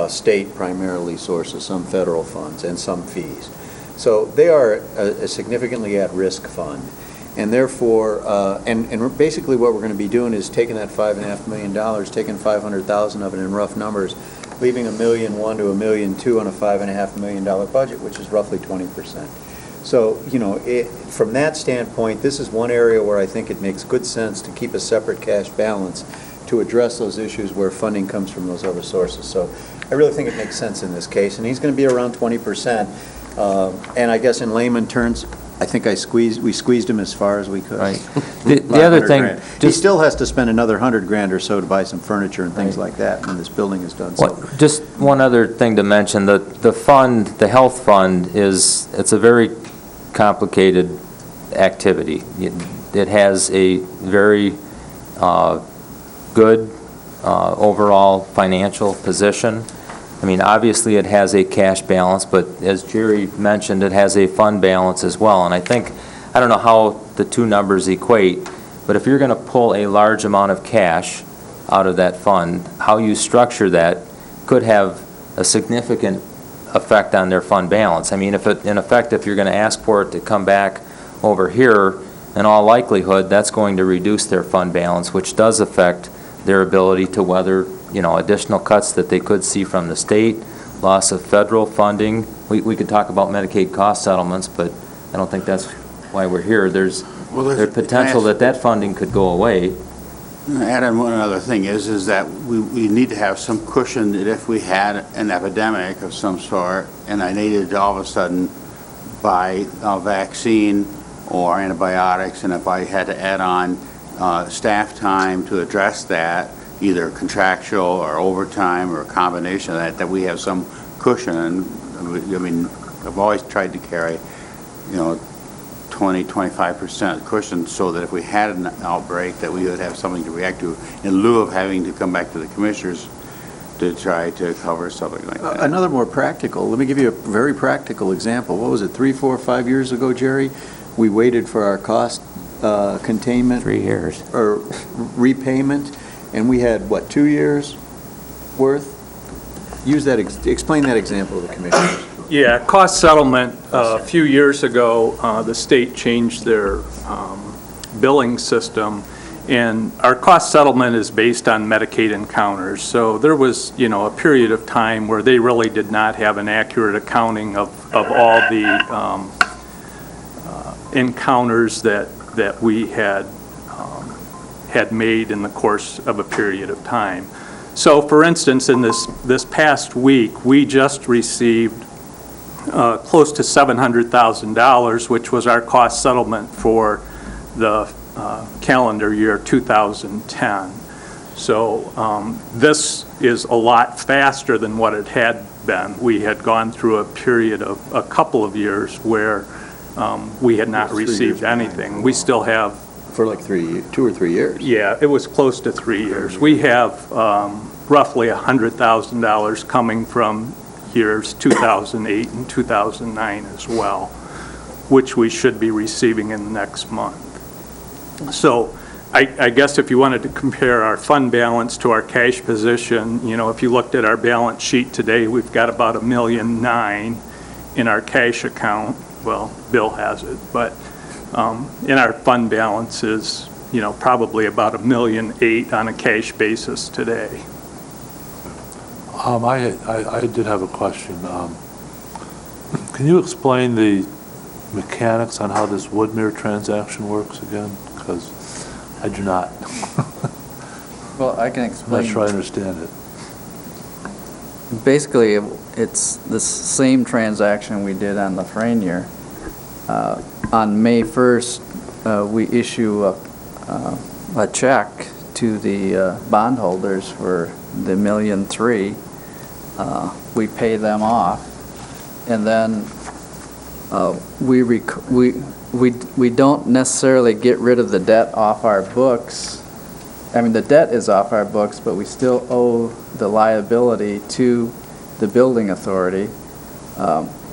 state primarily sources, some federal funds and some fees. So they are a significantly at-risk fund. And therefore, and basically what we're going to be doing is taking that $5.5 million, taking $500,000 of it in rough numbers, leaving $1.1 million to $1.2 million on a $5.5 million budget, which is roughly 20%. So, you know, from that standpoint, this is one area where I think it makes good sense to keep a separate cash balance to address those issues where funding comes from those other sources. So I really think it makes sense in this case, and he's going to be around 20%. And I guess in layman terms, I think we squeezed him as far as we could. Right. The other thing, he still has to spend another $100,000 or so to buy some furniture and things like that when this building is done. So just one other thing to mention, the fund, the health fund it's a very complicated activity. It has a very good overall financial position. I mean, obviously it has a cash balance, but as Jerry mentioned, it has a fund balance as well. And I think, I don't know how the two numbers equate, but if you're going to pull a large amount of cash out of that fund, how you structure that could have a significant effect on their fund balance. I mean, in effect, if you're going to ask for it to come back over here, in all likelihood, that's going to reduce their fund balance, which does affect their ability to weather, you know, additional cuts that they could see from the state, loss of federal funding. We could talk about Medicaid cost settlements, but I don't think that's why we're here. There's potential that funding could go away. Add on one other thing is that we need to have some cushion that if we had an epidemic of some sort and I needed to all of a sudden buy a vaccine or antibiotics, and if I had to add on staff time to address that, either contractual or overtime or a combination of that we have some cushion. I mean, I've always tried to carry, 20-25% cushion so that if we had an outbreak that we would have something to react to in lieu of having to come back to the commissioners to try to cover something like that. Another more practical, let me give you a very practical example. What was it, 3, 4, 5 years ago, Jerry? We waited for our cost containment. 3 years. Or repayment, and we had, 2 years worth? Use that, explain that example to the commissioners. Yeah, cost settlement, a few years ago, the state changed their billing system, and our cost settlement is based on Medicaid encounters. So there was, a period of time where they really did not have an accurate accounting of all the encounters that we had made in the course of a period of time. So for instance, in this past week, we just received close to $700,000, which was our cost settlement for the calendar year 2010. So this is a lot faster than what it had been. We had gone through a period of a couple of years where we had not received anything. We still have... For like 2 or 3 years. Yeah, it was close to 3 years. We have roughly $100,000 coming from years 2008 and 2009 as well, which we should be receiving in the next month. So I guess if you wanted to compare our fund balance to our cash position, if you looked at our balance sheet today, we've got about $1.9 million in our cash account. Well, Bill has it, but in our fund balance is, probably about $1.8 million on a cash basis today. I did have a question. Can you explain the mechanics on how this Woodmere transaction works again? Because I do not. Well, I can explain. I'm not sure I understand it. Basically, it's the same transaction we did on Lafreniere. On May 1st, we issue a check to the bondholders for the $1.3 million. We pay them off, and then we don't necessarily get rid of the debt off our books. I mean, the debt is off our books, but we still owe the liability to the building authority.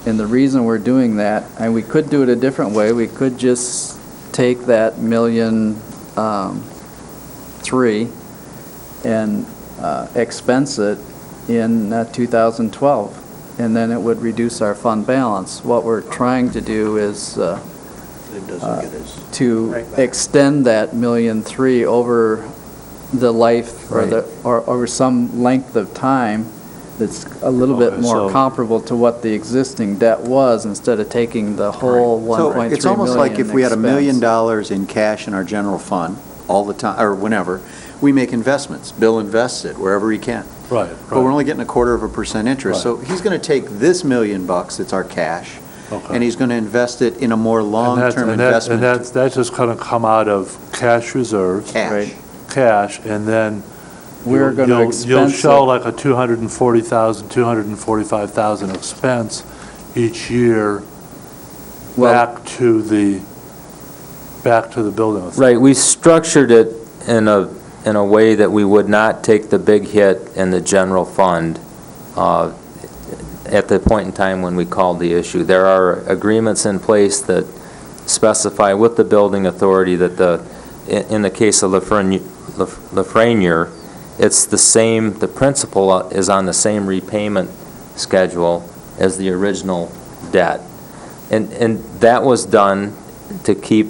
And the reason we're doing that, and we could do it a different way, we could just take that $1,000,003 and expense it in 2012, and then it would reduce our fund balance. What we're trying to do is to extend that $1,000,003 over the life or over some length of time that's a little bit more comparable to what the existing debt was, instead of taking the whole 1.3 million. So it's almost like if we had $1 expense. million in cash in our general fund all the time, or whenever, we make investments. Bill invests it wherever he can. Right, But we're only getting 1/4% interest. Right. So he's going to take this $1 million that's our cash, Okay. and he's going to invest it in a more long-term investment. And that's just going to come out of cash reserves. Cash. Cash, and then We're going to you'll expense show it. like a $240,000, $245,000 expense each year back to the building authority. Right, we structured it in a way that we would not take the big hit in the general fund at the point in time when we called the issue. There are agreements in place that specify with the building authority that in the case of Lafreniere, it's the same, the principal is on the same repayment schedule as the original debt. And that was done to keep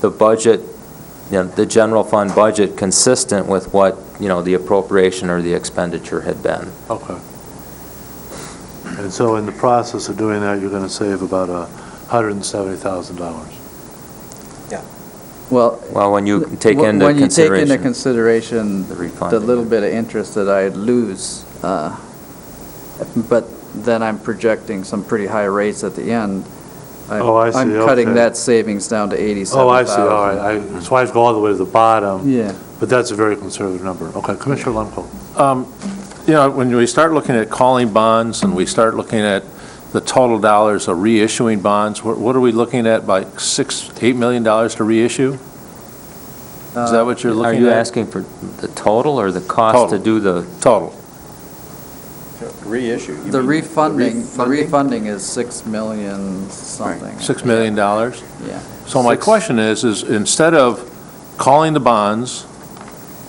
the budget, the general fund budget consistent with what, the appropriation or the expenditure had been. Okay. And so in the process of doing that, you're going to save about $170,000. Well, when you take into when you take into consideration consideration the the refunding. little bit of interest that I'd lose, but then I'm projecting some pretty high rates at the end. Oh, I see, I'm cutting okay. that savings down to 87,000. Oh, I see, all right. So I have to go all the way to the bottom. Yeah. But that's a very conservative number. Okay, Commissioner Lundquist. When we start looking at calling bonds and we start looking at the total dollars of reissuing bonds, what are we looking at, like $8 million to reissue? Is that what you're looking at? Are you asking for the total or the cost to do the? Total. Reissue. The refunding is 6 million something. $6 million? Yeah. So my question is instead of calling the bonds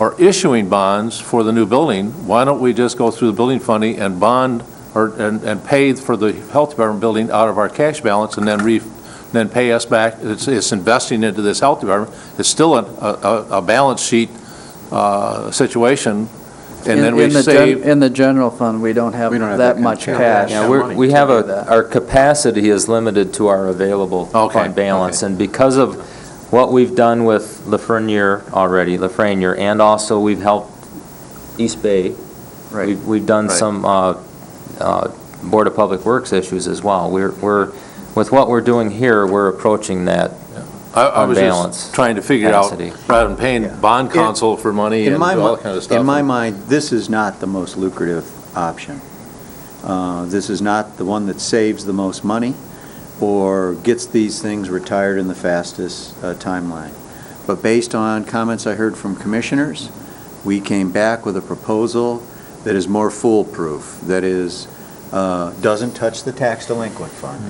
or issuing bonds for the new building, why don't we just go through the building funding and bond and pay for the health department building out of our cash balance and then pay us back? It's investing into this health department. It's still a balance sheet situation. And then we save. In the general fund, we don't have that much cash. Yeah, we have our capacity is limited to our available fund balance. And because of what we've done with Lafreniere already, and also we've helped East Bay. Right. We've done some Board of Public Works issues as well. We're with what we're doing here, we're approaching that I was balance just trying to figure capacity. out, rather than paying bond counsel for money and all that kind of stuff. In my mind, this is not the most lucrative option. This is not the one that saves the most money or gets these things retired in the fastest timeline. But based on comments I heard from commissioners, we came back with a proposal that is more foolproof, that is, doesn't touch the tax delinquent fund.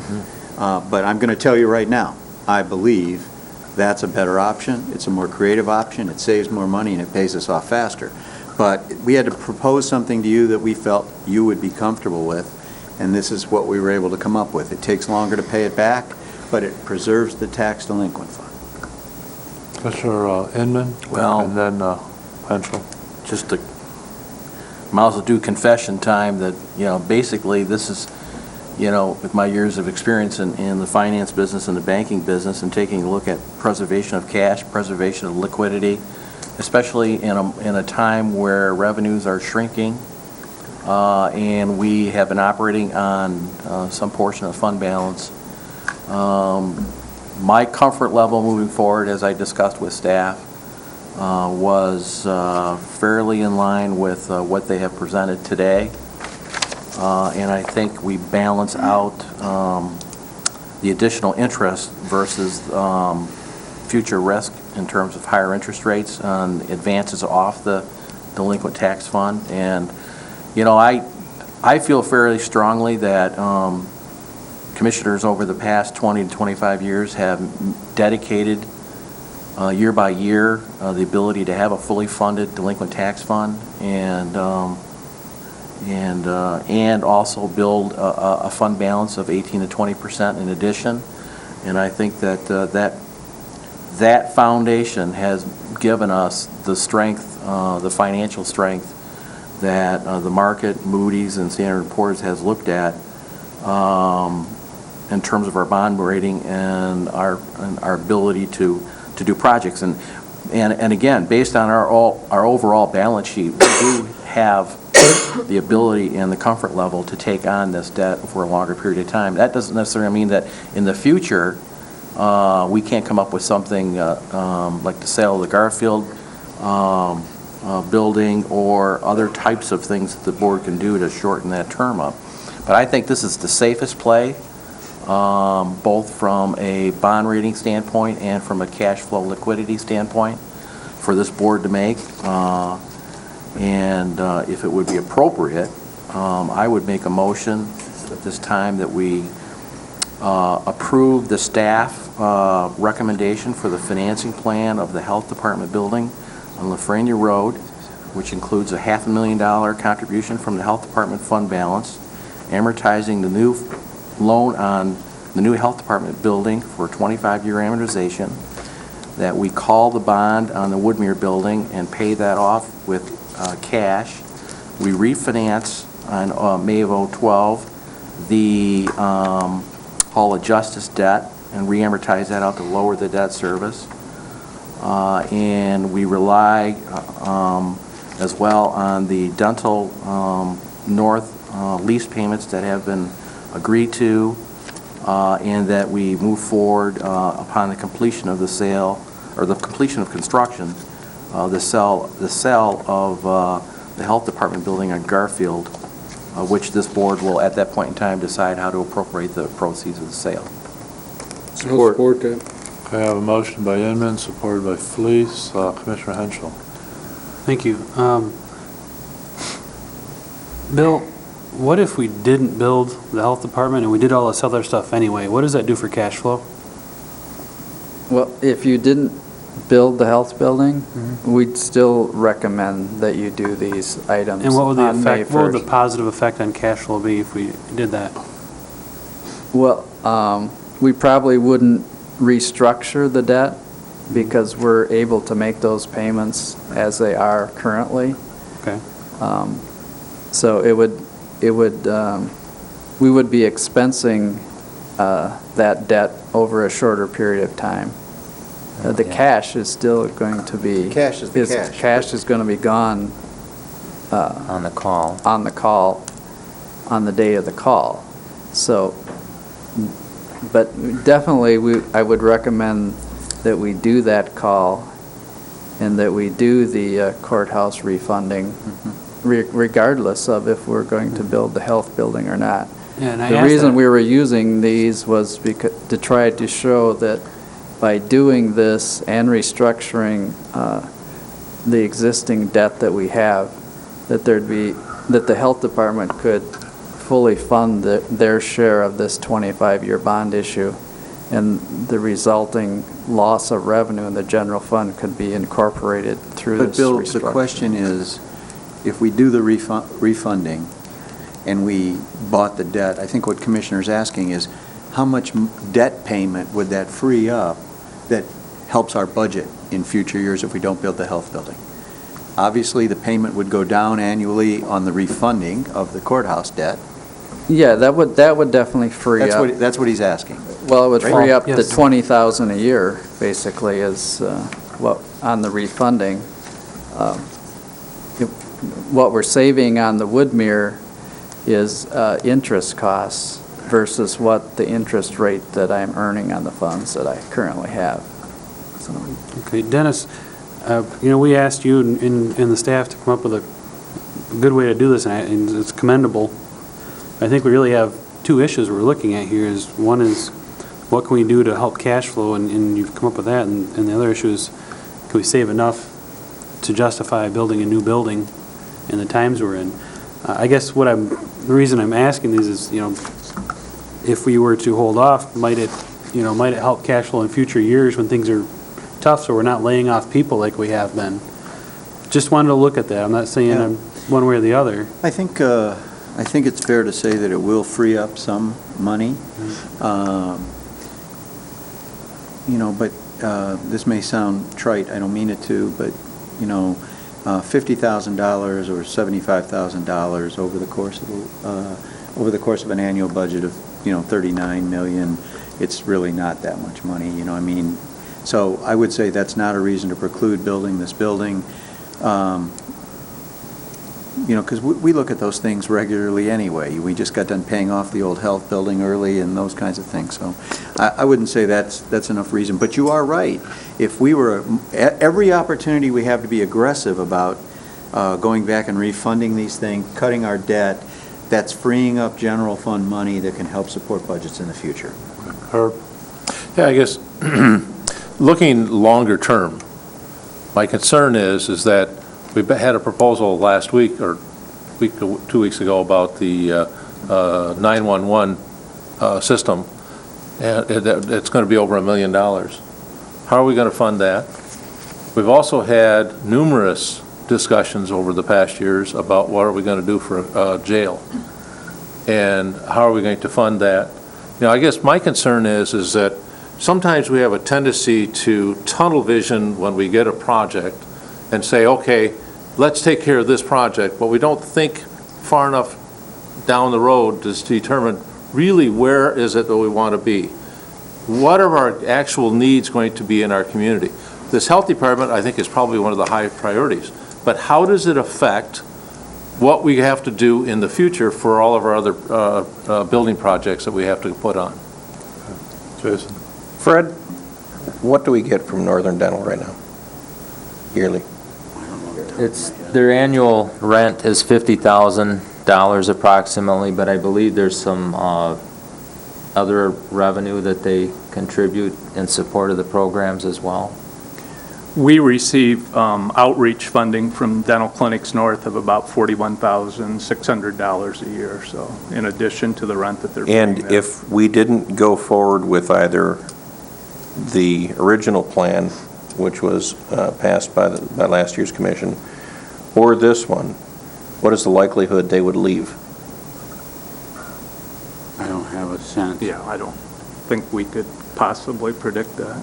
But I'm going to tell you right now, I believe that's a better option. It's a more creative option. It saves more money and it pays us off faster. But we had to propose something to you that we felt you would be comfortable with, and this is what we were able to come up with. It takes longer to pay it back, but it preserves the tax delinquent fund. Commissioner Inman? Well, and then Henschel. Just to, might as well do confession time that, basically this is, with my years of experience in the finance business and the banking business and taking a look at preservation of cash, preservation of liquidity, especially in a time where revenues are shrinking and we have been operating on some portion of fund balance. My comfort level moving forward, as I discussed with staff, was fairly in line with what they have presented today. And I think we balance out the additional interest versus future risk in terms of higher interest rates on advances off the delinquent tax fund. And, I feel fairly strongly that commissioners over the past 20 to 25 years have dedicated year by year the ability to have a fully funded delinquent tax fund and also build a fund balance of 18 to 20% in addition. And I think that that foundation has given us the strength, the financial strength that the market, Moody's and Standard & Poor's has looked at in terms of our bond rating and our ability to do projects. And again, based on our overall balance sheet, we do have the ability and the comfort level to take on this debt for a longer period of time. That doesn't necessarily mean that in the future we can't come up with something like the sale of the Garfield building or other types of things that the board can do to shorten that term up. But I think this is the safest play, both from a bond rating standpoint and from a cash flow liquidity standpoint for this board to make. And if it would be appropriate, I would make a motion at this time that we approve the staff recommendation for the financing plan of the Health Department building on Lafreniere Road, which includes a $500,000 contribution from the Health Department fund balance, amortizing the new loan on the new Health Department building for a 25-year amortization, that we call the bond on the Woodmere building and pay that off with cash. We refinance on May of 2012 the Hall of Justice debt and re-amortize that out to lower the debt service. And we rely as well on the Dental North lease payments that have been agreed to, and that we move forward upon the completion of the sale, or the completion of construction, the sale of the Health Department building on Garfield, which this board will at that point in time decide how to appropriate the proceeds of the sale. Support that. I have a motion by Inman, supported by Fleece. Commissioner Henschel. Thank you. Bill, what if we didn't build the health department and we did all this other stuff anyway? What does that do for cash flow? Well, if you didn't build the health building, we'd still recommend that you do these items And what would the on May effect, what would the 1st. positive effect on cash flow be if we did that? Well, we probably wouldn't restructure the debt because we're able to make those payments as they are currently. Okay. So we would be expensing that debt over a shorter period of time. The cash is still going to be. Cash is the cash. Cash is going to be gone. On the call. On the call, on the day of the call. So, but definitely, I would recommend that we do that call and that we do the courthouse refunding, regardless of if we're going to build the health building or not. Yeah, and I The asked reason that- we were using these was to try to show that by doing this and restructuring the existing debt that we have, that the health department could fully fund their share of this 25-year bond issue, and the resulting loss of revenue in the general fund could be incorporated through But this Bill, the restructuring. question is, if we do the refunding and we bought the debt, I think what Commissioner's asking is, how much debt payment would that free up that helps our budget in future years if we don't build the health building? Obviously, the payment would go down annually on the refunding of the courthouse debt. Yeah, that would definitely free up. That's what he's asking. Well, it would free up the Yes. $20,000 a year, basically, is on the refunding. What we're saving on the Woodmere is interest costs versus what the interest rate that I'm earning on the funds that I currently have. So, Okay, Dennis, we asked you and the staff to come up with a good way to do this, and it's commendable. I think we really have two issues we're looking at here. One is, what can we do to help cash flow, and you've come up with that, and the other issue is, can we save enough to justify building a new building in the times we're in? I guess what I'm the reason I'm asking these is, if we were to hold off, might it help cash flow in future years when things are tough, so we're not laying off people like we have been? Just wanted to look at that. I'm not saying I'm one way or the other. I think it's fair to say that it will free up some money. But this may sound trite, I don't mean it to, but, $50,000 or $75,000 over the course of an annual budget of, $39 million, it's really not that much money, So I would say that's not a reason to preclude building this building. Because we look at those things regularly anyway. We just got done paying off the old health building early and those kinds of things. So I wouldn't say that's enough reason. But you are right. If we were, every opportunity we have to be aggressive about going back and refunding these things, cutting our debt, that's freeing up general fund money that can help support budgets in the future. Herb? Yeah, I guess, looking longer term, my concern is that we had a proposal last week, or 2 weeks ago, about the 911 system, and it's going to be over $1 million. How are we going to fund that? We've also had numerous discussions over the past years about what are we going to do for jail, and how are we going to fund that? I guess my concern is that sometimes we have a tendency to tunnel vision when we get a project and say, okay, let's take care of this project, but we don't think far enough down the road to determine really where is it that we want to be. What are our actual needs going to be in our community? This health department, I think, is probably one of the high priorities, but how does it affect what we have to do in the future for all of our other building projects that we have to put on? Jason? Fred, what do we get from Northern Dental right now, yearly? Their annual rent is $50,000 approximately, but I believe there's some other revenue that they contribute in support of the programs as well. We receive outreach funding from Dental Clinics North of about $41,600 a year, so in addition to the rent that they're paying. And if we didn't go forward with either the original plan, which was passed by last year's commission, or this one, what is the likelihood they would leave? I don't have a sense. Yeah, I don't think we could possibly predict that.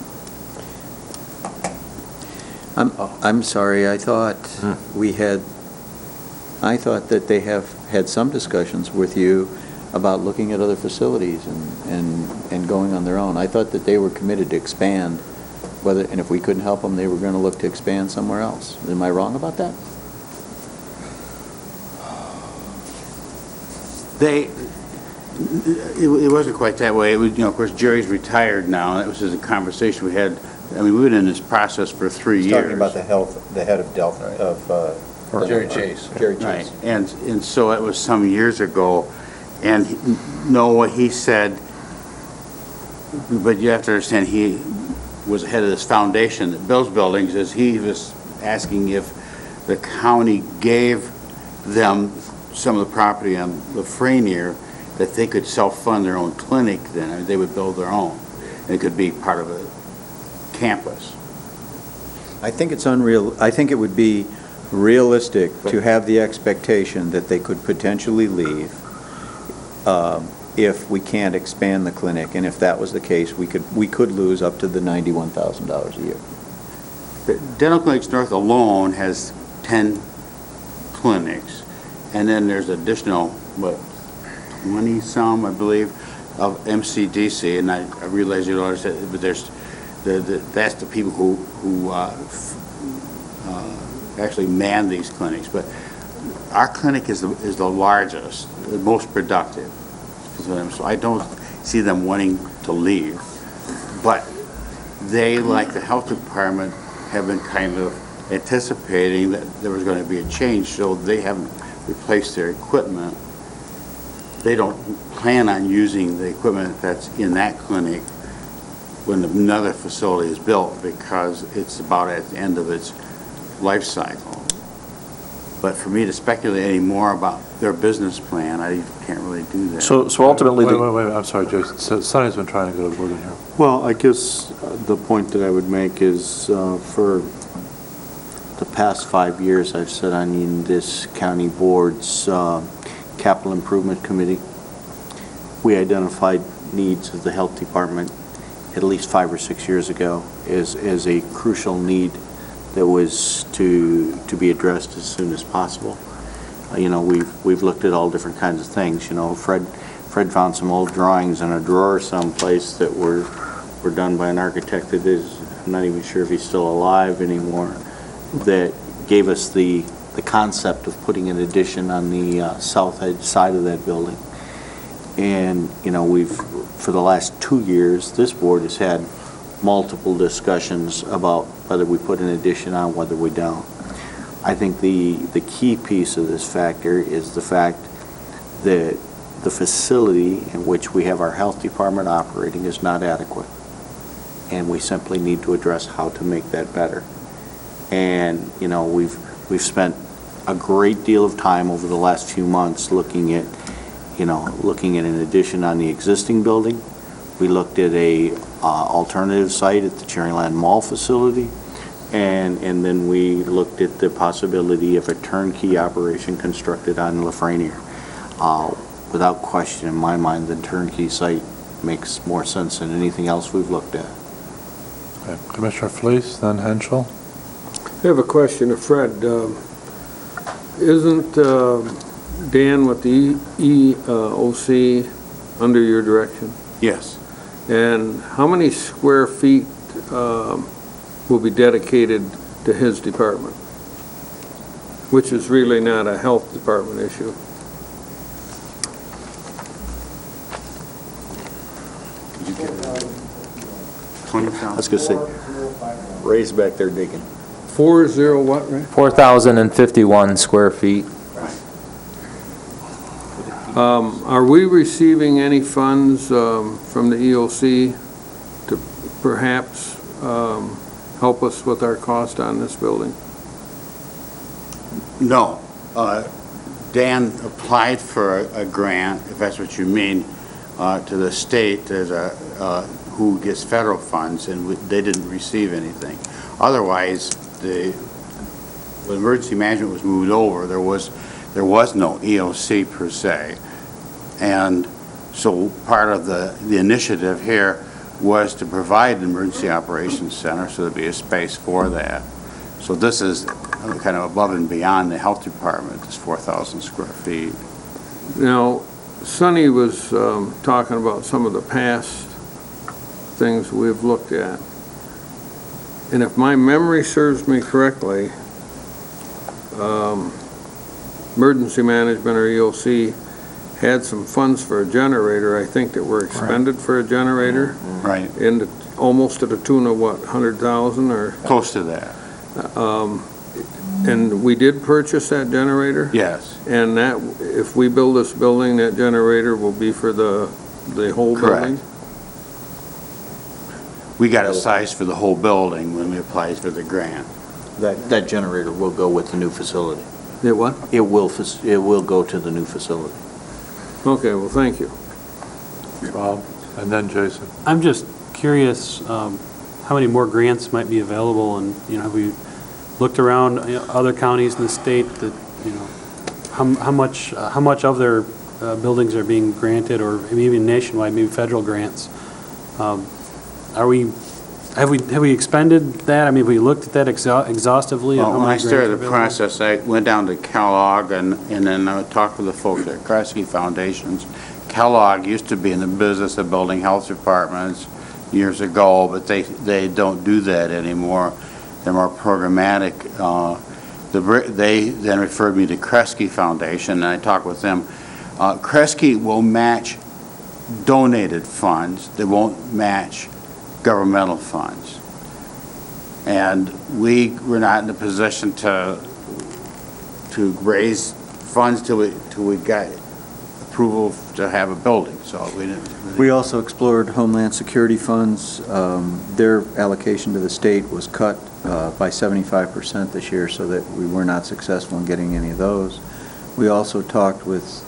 I'm sorry, I thought that they have had some discussions with you about looking at other facilities and going on their own. I thought that they were committed to expand, and if we couldn't help them, they were going to look to expand somewhere else. Am I wrong about that? It wasn't quite that way. It was, of course, Jerry's retired now, and it was just a conversation we had. We've been in this process for 3 years. Talking about the head of Delta, of Jerry Chase. Jerry Chase. Right, and so it was some years ago, and what he said, but you have to understand, he was head of this foundation that builds buildings, is he was asking if the county gave them some of the property on Lafreniere, that they could self-fund their own clinic then, they would build their own. And it could be part of a campus. I think it's unreal. I think it would be realistic to have the expectation that they could potentially leave if we can't expand the clinic, and if that was the case, we could lose up to the $91,000 a year. The Dental Clinics North alone has 10 clinics, and then there's additional, 20-some, I believe, of MCDC, and I realize you don't understand, but there's that's the people who actually man these clinics. But our clinic is the largest, the most productive. So I don't see them wanting to leave. But they, like the health department, have been kind of anticipating that there was going to be a change, so they haven't replaced their equipment. They don't plan on using the equipment that's in that clinic when another facility is built, because it's about at the end of its life cycle. But for me to speculate any more about their business plan, I can't really do that. So ultimately, Wait, I'm sorry, Jason. Sonny's been trying to go to the word in here. Well, I guess the point that I would make is for the past 5 years, I've sat on this county board's capital improvement committee. We identified needs of the health department at least 5 or 6 years ago as a crucial need that was to be addressed as soon as possible. You know, we've looked at all different kinds of things. You know, Fred found some old drawings in a drawer someplace that were done by an architect that is, I'm not even sure if he's still alive anymore, that gave us the concept of putting an addition on the south side of that building. And, you know, for the last 2 years, this board has had multiple discussions about whether we put an addition on, whether we don't. I think the key piece of this factor is the fact that the facility in which we have our health department operating is not adequate. And we simply need to address how to make that better. And, you know, we've spent a great deal of time over the last few months looking at an addition on the existing building. We looked at a alternative site at the Cherryland Mall facility, and then we looked at the possibility of a turnkey operation constructed on Lafreniere. Without question, in my mind, the turnkey site makes more sense than anything else we've looked at. Okay. Commissioner Fleece, then Henschel. I have a question of Fred. Isn't Dan with the EOC under your direction? Yes. And how many square feet will be dedicated to his department? Which is really not a health department issue. Did you get that? I was going to say, Ray's back there digging. 40 what, Ray? 4,051 square feet. Are we receiving any funds from the EOC to perhaps help us with our cost on this building? No. Dan applied for a grant, if that's what you mean, to the state who gets federal funds, and they didn't receive anything. Otherwise, when emergency management was moved over, there was no EOC per se. And so part of the initiative here was to provide an emergency operations center, so there'd be a space for that. So this is kind of above and beyond the health department, this 4,000 square feet. Now, Sonny was talking about some of the past things we've looked at. And if my memory serves me correctly, emergency management or EOC had some funds for a generator, I think, that were expended for a generator. Right. And almost to the tune of what, 100,000 or? Close to that. And we did purchase that generator? Yes. And that, if we build this building, that generator will be for the whole building? Correct. We got a size for the whole building when we applied for the grant. That generator will go with the new facility. It what? It will go to the new facility. Okay, well, thank you. Bob, and then Jason. I'm just curious how many more grants might be available, and, you know, have we looked around other counties in the state that, you know, how much of their buildings are being granted, or maybe even nationwide, maybe federal grants? Have we expended that? I mean, have we looked at that exhaustively? Well, when I started the process, I went down to Kellogg and then I talked with the folks at Kresge Foundations. Kellogg used to be in the business of building health departments years ago, but they don't do that anymore. They're more programmatic. They then referred me to Kresge Foundation, and I talked with them. Kresge will match donated funds. They won't match governmental funds. And we were not in a position to raise funds till we got approval to have a building, so we didn't really. We also explored Homeland Security funds. Their allocation to the state was cut by 75% this year, so that we were not successful in getting any of those. We also talked with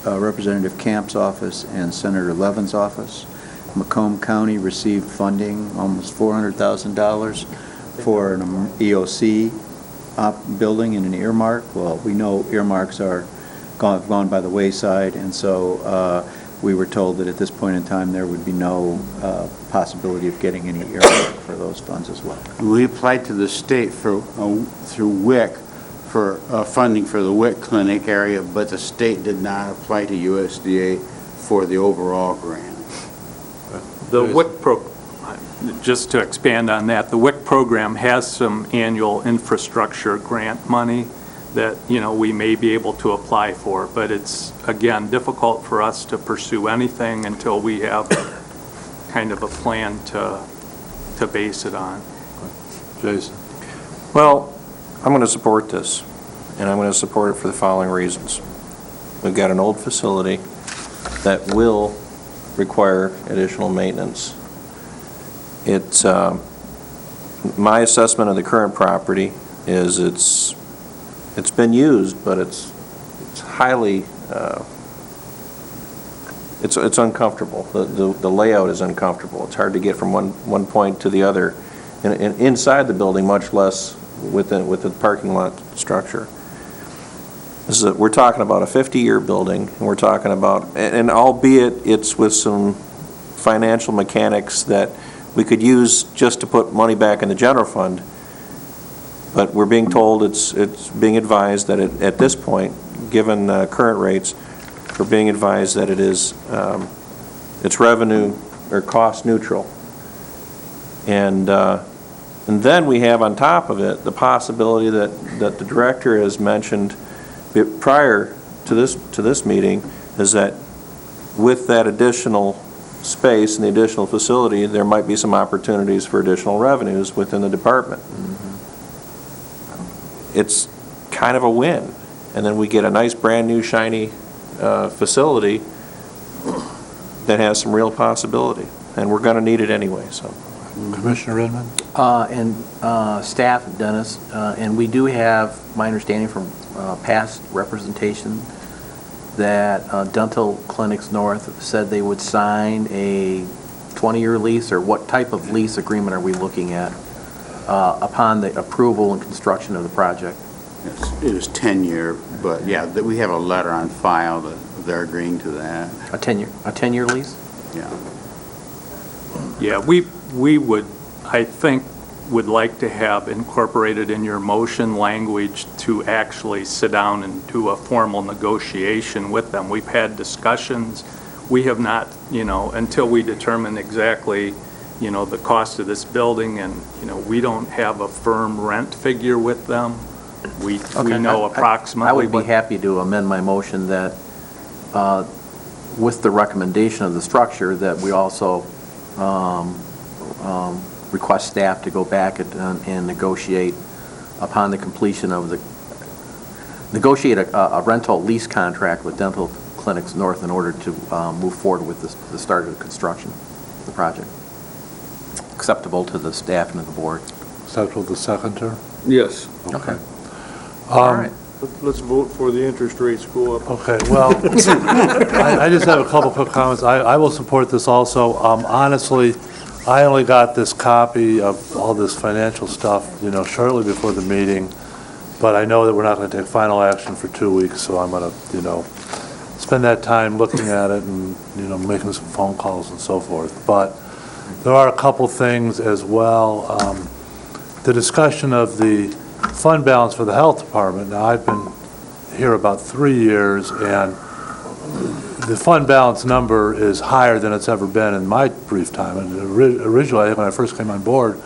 Representative Camp's office and Senator Levin's office. Macomb County received funding, almost $400,000 for an EOC building in an earmark. Well, we know earmarks are gone by the wayside, and so we were told that at this point in time there would be no possibility of getting any earmark for those funds as well. We applied to the state for through WIC for funding for the WIC clinic area, but the state did not apply to USDA for the overall grant. The WIC just to expand on that, the WIC program has some annual infrastructure grant money that, we may be able to apply for, but it's, again, difficult for us to pursue anything until we have kind of a plan to base it on. Jason? Well, I'm going to support this, and I'm going to support it for the following reasons. We've got an old facility that will require additional maintenance. It's my assessment of the current property is it's been used, but it's highly it's uncomfortable. The layout is uncomfortable. It's hard to get from one point to the other, and inside the building, much less with the parking lot structure. We're talking about a 50-year building, and we're talking about, and albeit it's with some financial mechanics that we could use just to put money back in the general fund, but we're being told it's being advised that at this point, given current rates, we're being advised that it's revenue or cost neutral, and then we have on top of it the possibility that the director has mentioned prior to this meeting, is that with that additional space and the additional facility, there might be some opportunities for additional revenues within the department. It's kind of a win. And then we get a nice brand new shiny facility that has some real possibility. And we're going to need it anyway. So, Commissioner Redmond? And staff, Dennis, and we do have, my understanding from past representation, that Dental Clinics North said they would sign a 20-year lease, or what type of lease agreement are we looking at upon the approval and construction of the project? Yes, it was 10-year, but yeah, we have a letter on file that they're agreeing to that. A 10-year lease? Yeah. Yeah, we would, I think, would like to have incorporated in your motion language to actually sit down and do a formal negotiation with them. We've had discussions. We have not, until we determine exactly, the cost of this building, and, we don't have a firm rent figure with them. We know approximately. I would be happy to amend my motion that, with the recommendation of the structure, that we also request staff to go back and negotiate upon the completion of negotiate a rental lease contract with Dental Clinics North in order to move forward with the start of the construction of the project. Acceptable to the staff and to the board. Acceptable to the seconder? Yes. Okay. All right. Let's vote for the interest rates go up. Okay, well, I just have a couple quick comments. I will support this also. Honestly, I only got this copy of all this financial stuff, shortly before the meeting, but I know that we're not going to take final action for 2 weeks, so I'm going to, spend that time looking at it and, making some phone calls and so forth. But there are a couple things as well. The discussion of the fund balance for the health department. Now, I've been here about 3 years, and the fund balance number is higher than it's ever been in my brief time. And originally, I think when I first came on board,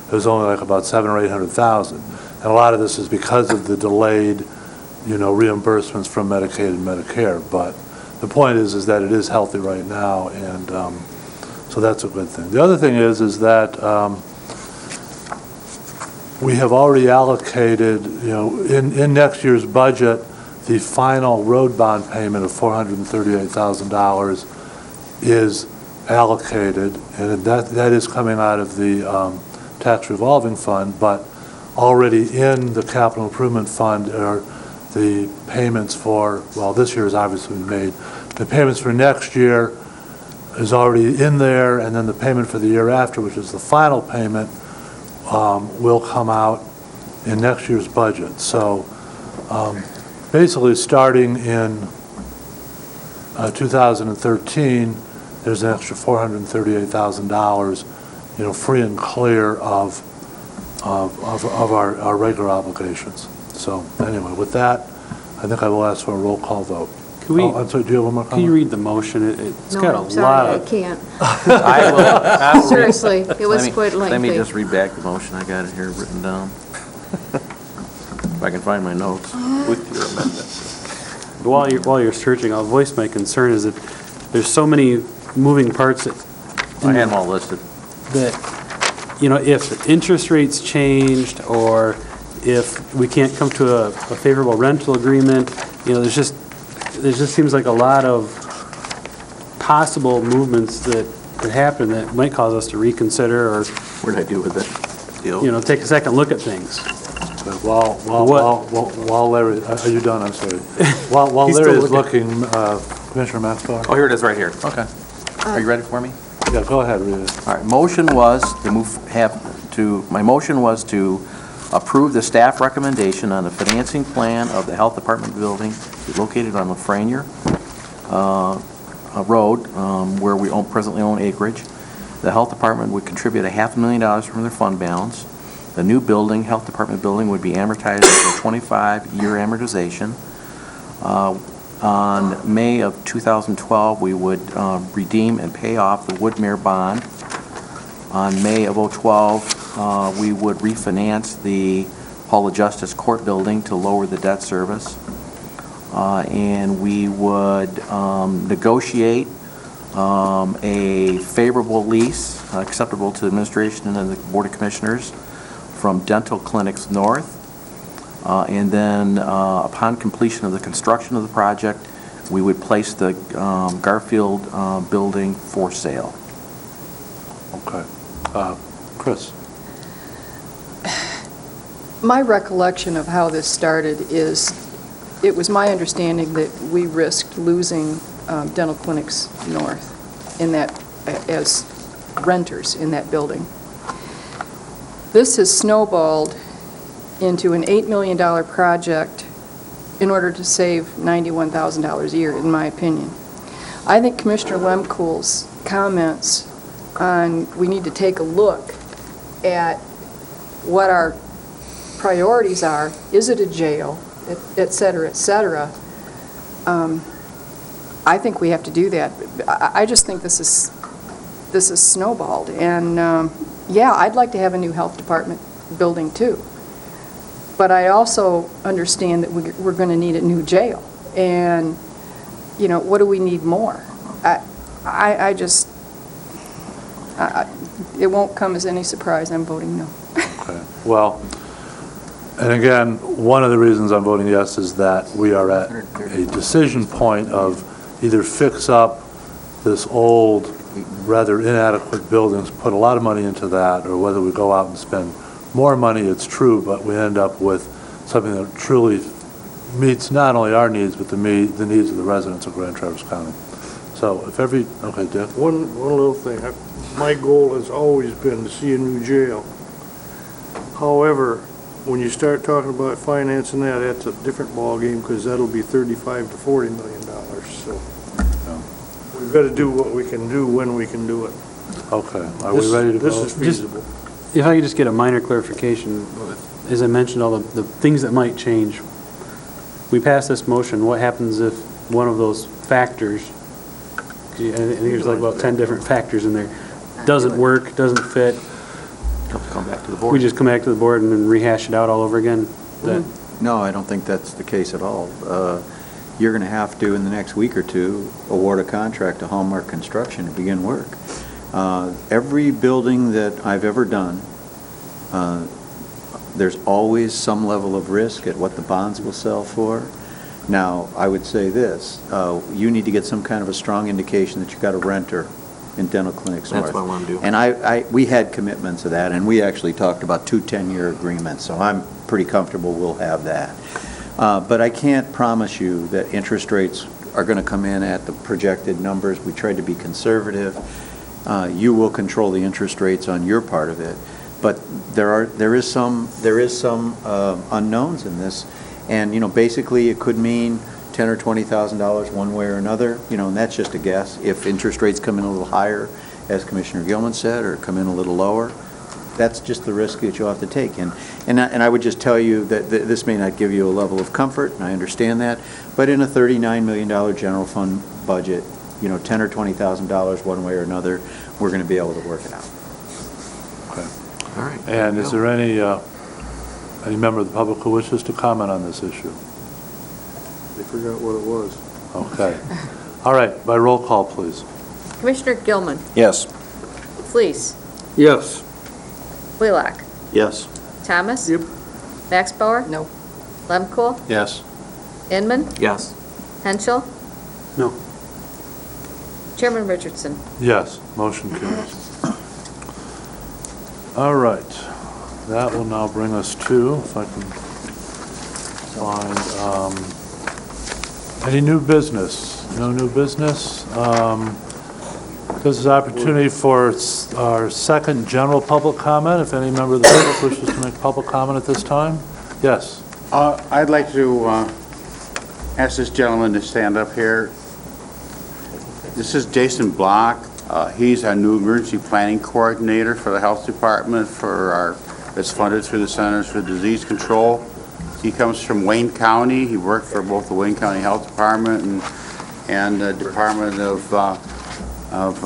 it was only like about $700,000 or $800,000. And a lot of this is because of the delayed, reimbursements from Medicaid and Medicare. But the point is that it is healthy right now, and so that's a good thing. The other thing is that we have already allocated, in next year's budget, the final road bond payment of $438,000 is allocated, and that is coming out of the tax revolving fund, but already in the capital improvement fund are the payments for, well, this year has obviously been made. The payments for next year is already in there, and then the payment for the year after, which is the final payment, will come out in next year's budget. So basically, starting in 2013, there's an extra $438,000, free and clear of our regular obligations. So anyway, with that, I think I will ask for a roll call vote. Can we, I'm sorry, do you have one more can comment? you read the motion? It's No, got a I'm lot sorry, of... I can't. I will Seriously, it was quite lengthy. Let me just read back the motion. I got it here written down. If I can find my notes with your amendment. While you're searching, I'll voice my concern is that there's so many moving parts that... I had them all listed. That, if interest rates changed or if we can't come to a favorable rental agreement, there just seems like a lot of possible movements that could happen that might cause us to reconsider or... What did I do with it? Deal. Take a second look at things. But while Larry, are you done? I'm sorry. While He's Larry still is looking, Commissioner Maxwell? Oh, here it is right here. Okay. Are you ready for me? Yeah, go ahead, read it. All right, motion was my motion was to approve the staff recommendation on the financing plan of the Health Department building located on Lafreniere Road, where we presently own acreage. The Health Department would contribute $500,000 from their fund balance. The new building, Health Department building, would be amortized over a 25-year amortization. On May of 2012, we would redeem and pay off the Woodmere bond. On May of 2012, we would refinance the Hall of Justice Court building to lower the debt service. And we would negotiate a favorable lease acceptable to the administration and the Board of Commissioners from Dental Clinics North. And then upon completion of the construction of the project, we would place the Garfield building for sale. Okay. Chris? My recollection of how this started is, it was my understanding that we risked losing Dental Clinics North in that, as renters in that building. This has snowballed into an $8 million project in order to save $91,000 a year, in my opinion. I think Commissioner Lemkool's comments on we need to take a look at what our priorities are, is it a jail, et cetera, et cetera. I think we have to do that. I just think this is snowballed. And yeah, I'd like to have a new health department building too. But I also understand that we're going to need a new jail. And, what do we need more? I just, it won't come as any surprise. I'm voting no. Okay. Well, and again, one of the reasons I'm voting yes is that we are at a decision point of either fix up this old, rather inadequate buildings, put a lot of money into that, or whether we go out and spend more money, it's true, but we end up with something that truly meets not only our needs, but the needs of the residents of Grand Traverse County. So if okay, Dick? One little thing. My goal has always been to see a new jail. However, when you start talking about financing that, that's a different ballgame, because that'll be $35 to $40 million. So we've got to do what we can do when we can do it. Okay. Are we ready to vote? This is feasible. If I could just get a minor clarification, as I mentioned, all the things that might change. We pass this motion, what happens if one of those factors, I think there's like about 10 different factors in there, doesn't work, doesn't fit? Come back to the board. We just come back to the board and then rehash it out all over again? No, I don't think that's the case at all. You're going to have to, in the next week or two, award a contract to Hallmark Construction to begin work. Every building that I've ever done, there's always some level of risk at what the bonds will sell for. Now, I would say this, you need to get some kind of a strong indication that you've got a renter in dental clinics north. That's what I want to do. And we had commitments of that, and we actually talked about 2 10-year agreements, so I'm pretty comfortable we'll have that. But I can't promise you that interest rates are going to come in at the projected numbers. We tried to be conservative. You will control the interest rates on your part of it, but there is some unknowns in this, and basically it could mean $10,000 or $20,000 one way or another, and that's just a guess. If interest rates come in a little higher, as Commissioner Gilman said, or come in a little lower, that's just the risk that you'll have to take. And I would just tell you that this may not give you a level of comfort, and I understand that, but in a $39 million general fund budget, $10,000 or $20,000 one way or another, we're going to be able to work it out. Okay. All right. And is there any member of the public who wishes to comment on this issue? They forgot what it was. Okay. All right, by roll call, please. Commissioner Gilman, Yes. Fleece, Yes. Wheelock, Yes. Thomas. Yep. Maxbauer. No. Lemko, Yes. Inman, Yes. Henschel. No. Chairman Richardson. Yes, motion carries. All right, that will now bring us to, if I can find, any new business? No new business? This is opportunity for our second general public comment. If any member of the public wishes to make public comment at this time? Yes. I'd like to ask this gentleman to stand up here. This is Jason Block. He's our new emergency planning coordinator for the health department that's funded through the Centers for Disease Control. He comes from Wayne County. He worked for both the Wayne County Health Department and the Department of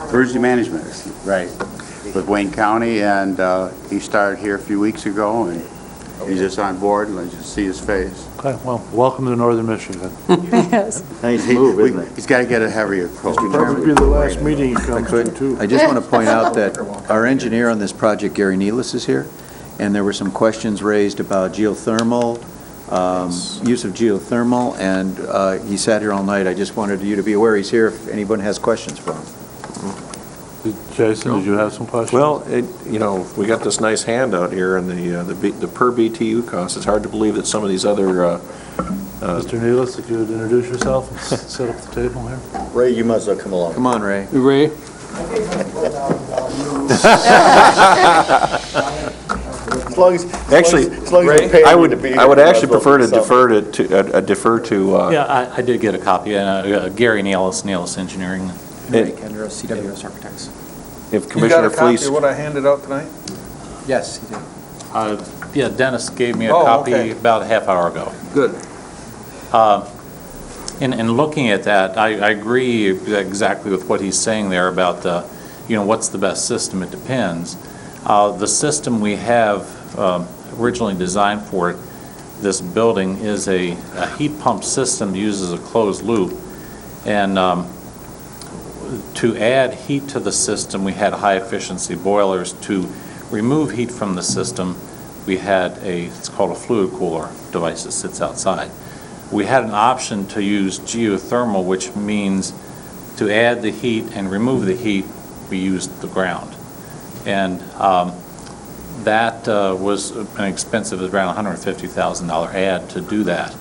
Emergency Management, right, with Wayne County, and he started here a few weeks ago, and he's just on board, and let's just see his face. Okay, well, welcome to Northern Michigan. Yes. He's got to get a heavier coat. Probably be the last meeting he comes to, too. I just want to point out that our engineer on this project, Gary Nealis, is here, and there were some questions raised about geothermal, use of geothermal, and he sat here all night. I just wanted you to be aware he's here if anyone has questions for him. Jason, did you have some questions? Well, we got this nice handout here, and the per BTU cost. It's hard to believe that some of these other. Mr. Nealis, if you would introduce yourself and sit up at the table here. Ray, you must have come along. Come on, Ray. Ray? Actually, I would actually prefer to defer to. Yeah, I did get a copy. Gary Nealis Engineering. Ray Kendra, CWS Architects. If Commissioner Fleece. You got a copy of what I handed out tonight? Yes, he did. Yeah, Dennis gave me a copy about a half hour ago. Good. In looking at that, I agree exactly with what he's saying there about what's the best system. It depends. The system we have originally designed for this building is a heat pump system that uses a closed loop, and to add heat to the system, we had high efficiency boilers. To remove heat from the system, we had it's called a fluid cooler device that sits outside. We had an option to use geothermal, which means to add the heat and remove the heat, we used the ground. And that was an expensive, around $150,000 add to do that.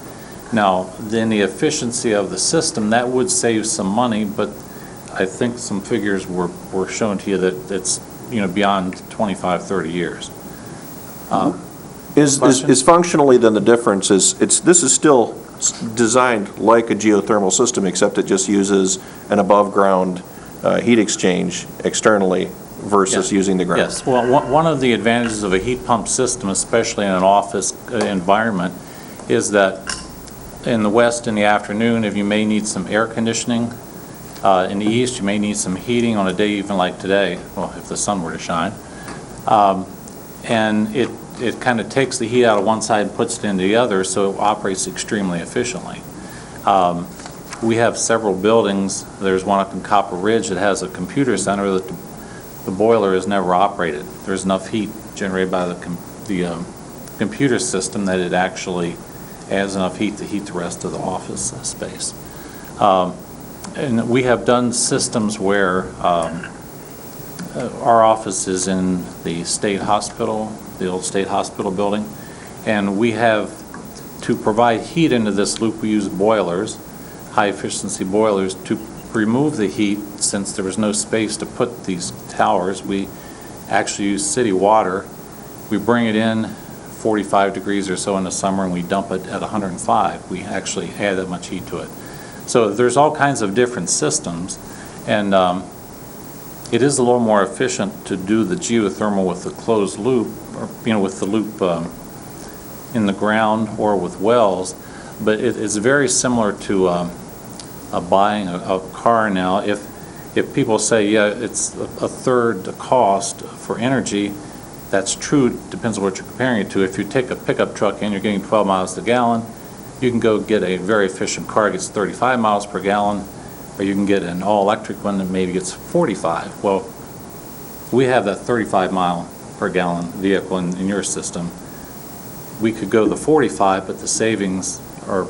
Now, then the efficiency of the system, that would save some money, but I think some figures were shown to you that it's beyond 25, 30 years. Is functionally then the difference is this is still designed like a geothermal system, except it just uses an above ground heat exchange externally versus using the ground. Yes, well, one of the advantages of a heat pump system, especially in an office environment, is that in the west in the afternoon, if you may need some air conditioning, in the east you may need some heating on a day even like today, well, if the sun were to shine, and it kind of takes the heat out of one side and puts it into the other, so it operates extremely efficiently. We have several buildings. There's one up in Copper Ridge that has a computer center that the boiler is never operated. There's enough heat generated by the computer system that it actually adds enough heat to heat the rest of the office space. And we have done systems where our office is in the state hospital, the old state hospital building, and we have, to provide heat into this loop, we use boilers, high-efficiency boilers, to remove the heat. Since there was no space to put these towers, we actually use city water. We bring it in 45 degrees or so in the summer, and we dump it at 105. We actually add that much heat to it. So there's all kinds of different systems, and it is a little more efficient to do the geothermal with the closed loop, or, you know, with the loop in the ground or with wells, but it's very similar to buying a car now. If people say, yeah, it's a third the cost for energy, that's true, depends on what you're comparing it to. If you take a pickup truck and you're getting 12 miles a gallon, you can go get a very efficient car that gets 35 miles per gallon, or you can get an all-electric one that maybe gets 45. Well, we have that 35 mile per gallon vehicle in your system. We could go the 45, but the savings are,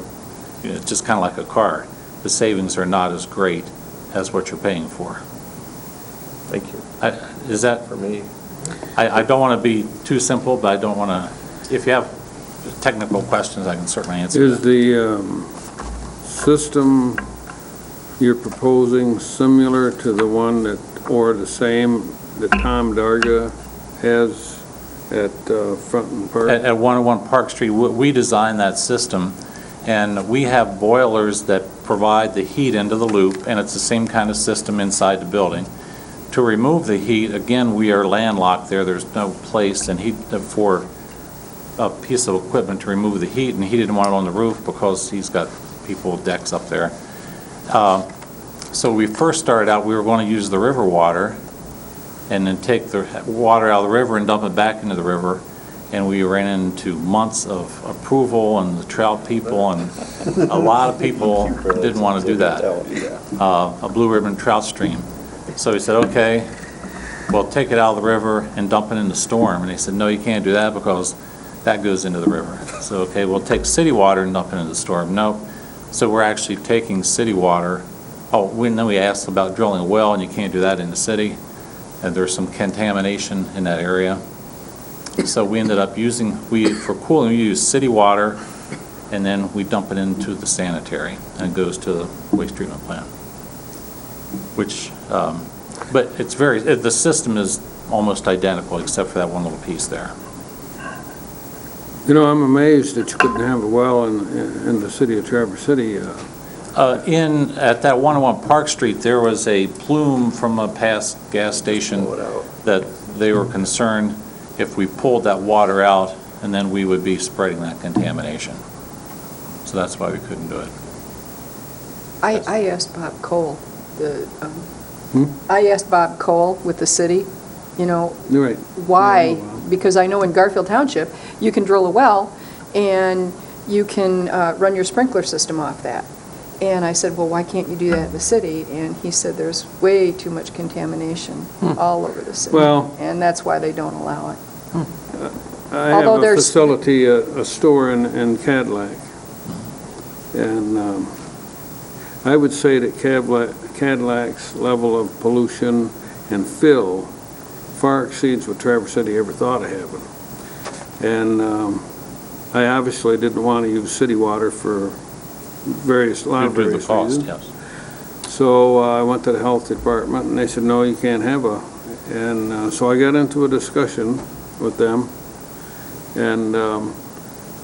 you know, it's just kind of like a car. The savings are not as great as what you're paying for. Thank you. Is that for me? I don't want to be too simple, but I don't want to, if you have technical questions, I can certainly answer Is that. the system you're proposing similar to the one that, or the same that Tom Darga has at Front Park? At 101 Park Street, we designed that system, and we have boilers that provide the heat into the loop, and it's the same kind of system inside the building. To remove the heat, again, we are landlocked there. There's no place and heat for a piece of equipment to remove the heat, and he didn't want it on the roof because he's got people decks up there. So we first started out, we were going to use the river water and then take the water out of the river and dump it back into the river. And we ran into months of approval and the trout people, and a lot of people didn't want to do that. A blue ribbon trout stream. So we said, okay, well, take it out of the river and dump it in the storm. And they said, no, you can't do that because that goes into the river. So, okay, we'll take city water and dump it into the storm. No. So we're actually taking city water. Oh, then we asked about drilling a well, and you can't do that in the city. And there's some contamination in that area. So we ended up using, for cooling, we use city water, and then we dump it into the sanitary, and it goes to the waste treatment plant. Which, but it's the system is almost identical except for that one little piece there. You know, I'm amazed that you couldn't have a well in the city of Traverse City. At that 101 Park Street, there was a plume from a past gas station that they were concerned if we pulled that water out, and then we would be spreading that contamination. So that's why we couldn't do it. I asked Bob Cole, I asked Bob Cole with the city, you know, You're right. why, because I know in Garfield Township, you can drill a well and you can run your sprinkler system off that. And I said, well, why can't you do that in the city? And he said there's way too much contamination all over the city. Well- And that's why they don't allow it. I Although have a there's- facility, a store in Cadillac, and I would say that Cadillac's level of pollution and fill far exceeds what Traverse City ever thought of having. And I obviously didn't want to use city water for a lot of Due to various the cost, reasons. yes. So I went to the health department, and they said, no, you can't have and so I got into a discussion with them, and a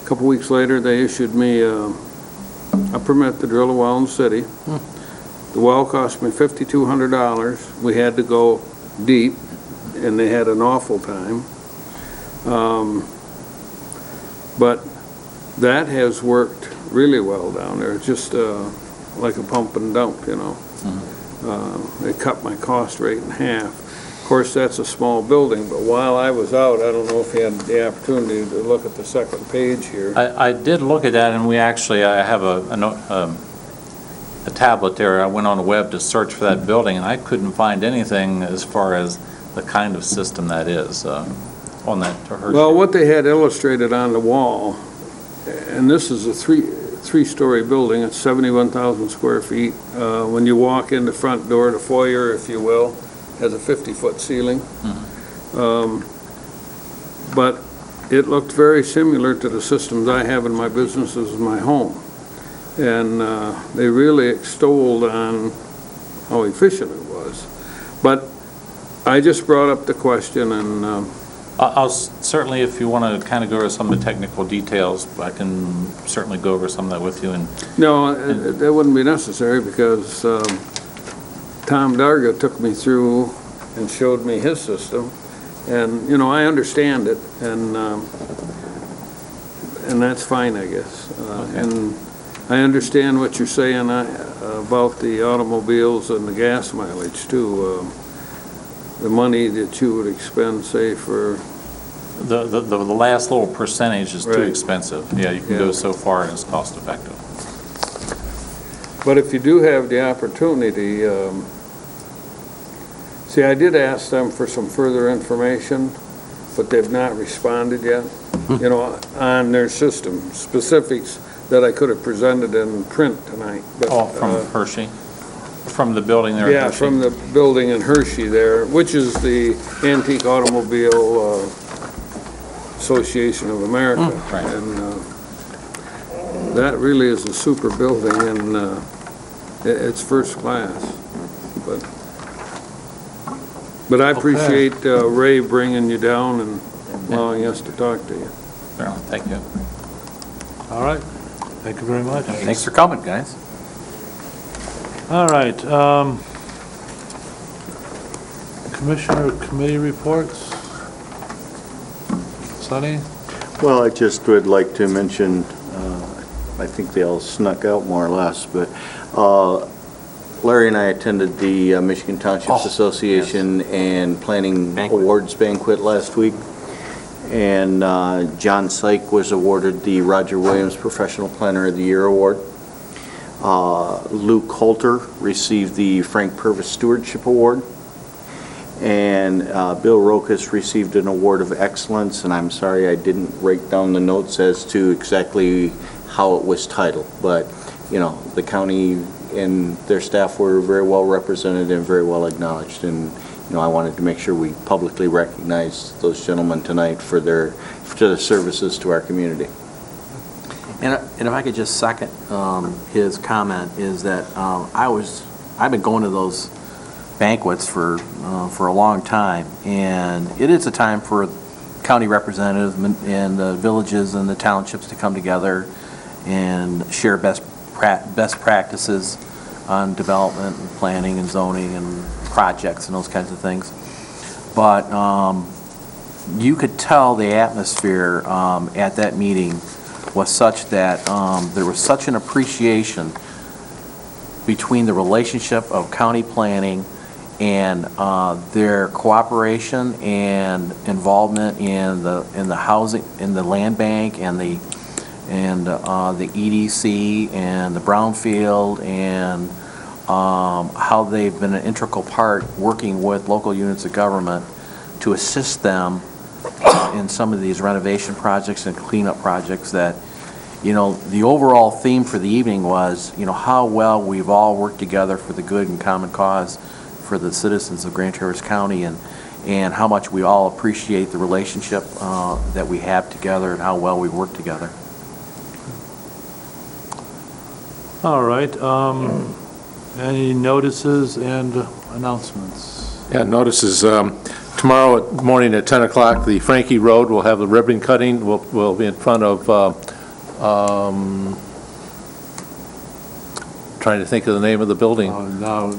couple weeks later, they issued me a permit to drill a well in the city. The well cost me $5,200. We had to go deep, and they had an awful time. But that has worked really well down there. It's just like a pump and dump, you know. They cut my cost rate in half. Of course, that's a small building, but while I was out, I don't know if you had the opportunity to look at the second page here. I did look at that, and I have a tablet there. I went on the web to search for that building, and I couldn't find anything as far as the kind of system that is on that. Well, what they had illustrated on the wall, and this is a three-story building. It's 71,000 square feet. When you walk in the front door, the foyer, if you will, has a 50-foot ceiling. But it looked very similar to the systems I have in my businesses in my home. And they really extolled on how efficient it was. But I just brought up the question, and I'll certainly, if you want to kind of go over some of the technical details, I can certainly go over some of that with you. And no, that wouldn't be necessary, because Tom Darga took me through and showed me his system, and, you know, I understand it, and that's fine, I guess. And I understand what you're saying about the automobiles and the gas mileage, too. The money that you would expend, say, for... The last little percentage is too Right. expensive. Yeah, you can go so far and it's cost effective. But if you do have the opportunity, see, I did ask them for some further information, but they've not responded yet, you know, on their system, specifics that I could have presented in print tonight. But, From Hershey? From the building there in yeah, Hershey? from the building in Hershey there, which is the Antique Automobile Association of America. Right. And that really is a super building, and it's first class. But I appreciate Ray bringing you down and allowing us to talk to you. Well, thank you. All right, thank you very much. Thanks for coming, guys. All right, Commissioner committee reports? Sonny? Well, I just would like to mention, I think they all snuck out more or less, but Larry and I attended the Michigan Townships Association and Planning Awards Banquet last week. And John Syke was awarded the Roger Williams Professional Planner of the Year Award. Luke Holter received the Frank Purvis Stewardship Award. And Bill Rokas received an award of excellence, and I'm sorry I didn't write down the notes as to exactly how it was titled, but, you know, the county and their staff were very well represented and very well acknowledged, and, you know, I wanted to make sure we publicly recognized those gentlemen tonight for their services to our community. And if I could just second his comment, is that I've been going to those banquets for a long time, and it is a time for county representatives and the villages and the townships to come together and share best practices on development and planning and zoning and projects and those kinds of things. But you could tell the atmosphere at that meeting was such that there was such an appreciation between the relationship of county planning and their cooperation and involvement in the housing, in the land bank and the EDC and the brownfield, and how they've been an integral part working with local units of government to assist them in some of these renovation projects and cleanup projects. That, you know, the overall theme for the evening was, you know, how well we've all worked together for the good and common cause for the citizens of Grand Traverse County, and how much we all appreciate the relationship that we have together and how well we work together. All right, any notices and announcements? Yeah, notices, tomorrow morning at 10 o'clock, the Frankie Road will have the ribbon cutting. We'll be in front of, trying to think of the name of the building. No,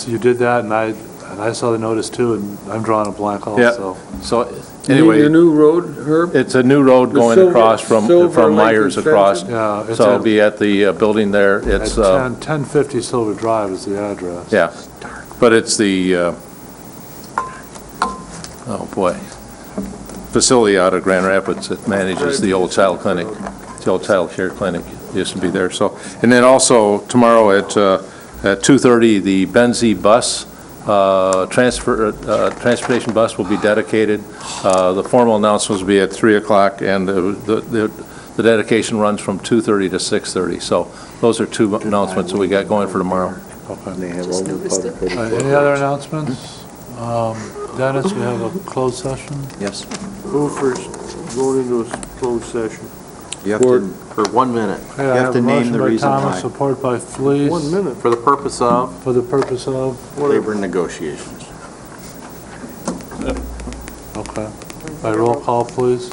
you did that, and I saw the notice too, and I'm drawing a blank also. So anyway. The new road, Herb? It's a new road going across from Myers across. Yeah, it's So it'll be at the building there. It's, at 1050 Silver Drive is the address. yeah, but it's the, oh boy, facility out of Grand Rapids that manages the old child clinic, the old child care clinic used to be there. So, and then also tomorrow at 2:30, the Benzie bus, transportation bus will be dedicated. The formal announcements will be at 3 o'clock, and the the dedication runs from 2:30 to 6:30. So those are two announcements that we got going for tomorrow. They have all the public. Any other announcements? Dennis, we have a closed session? Yes. Move for going into a closed session. You have to, For 1 minute. Okay, I have to a name motion the by reason Thomas, why. support by Fleece. 1 minute. For the purpose of? For the purpose of? Labor negotiations. Okay. By roll call, please.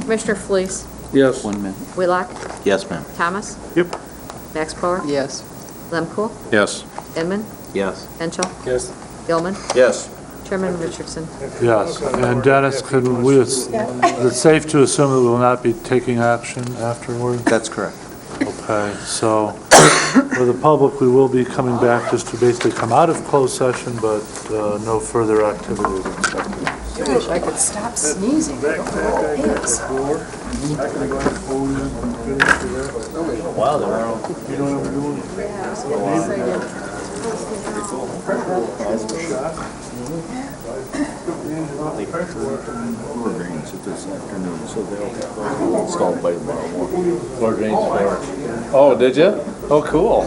Commissioner Fleece, Yes. 1 minute. Wheelock, Yes, ma'am. Thomas, Yep. Max Bauer, Yes. Lemko, Yes. Inman, Yes. Henschel, Yes. Gilman, Yes. Chairman Richardson. Yes. And Dennis, can we, is it safe to assume that we will not be taking action afterward? That's correct. Okay, so for the public, we will be coming back just to basically come out of closed session, but no further activity is expected. I wish I could stop sneezing. I don't know what it is. Oh, did you? Oh, cool.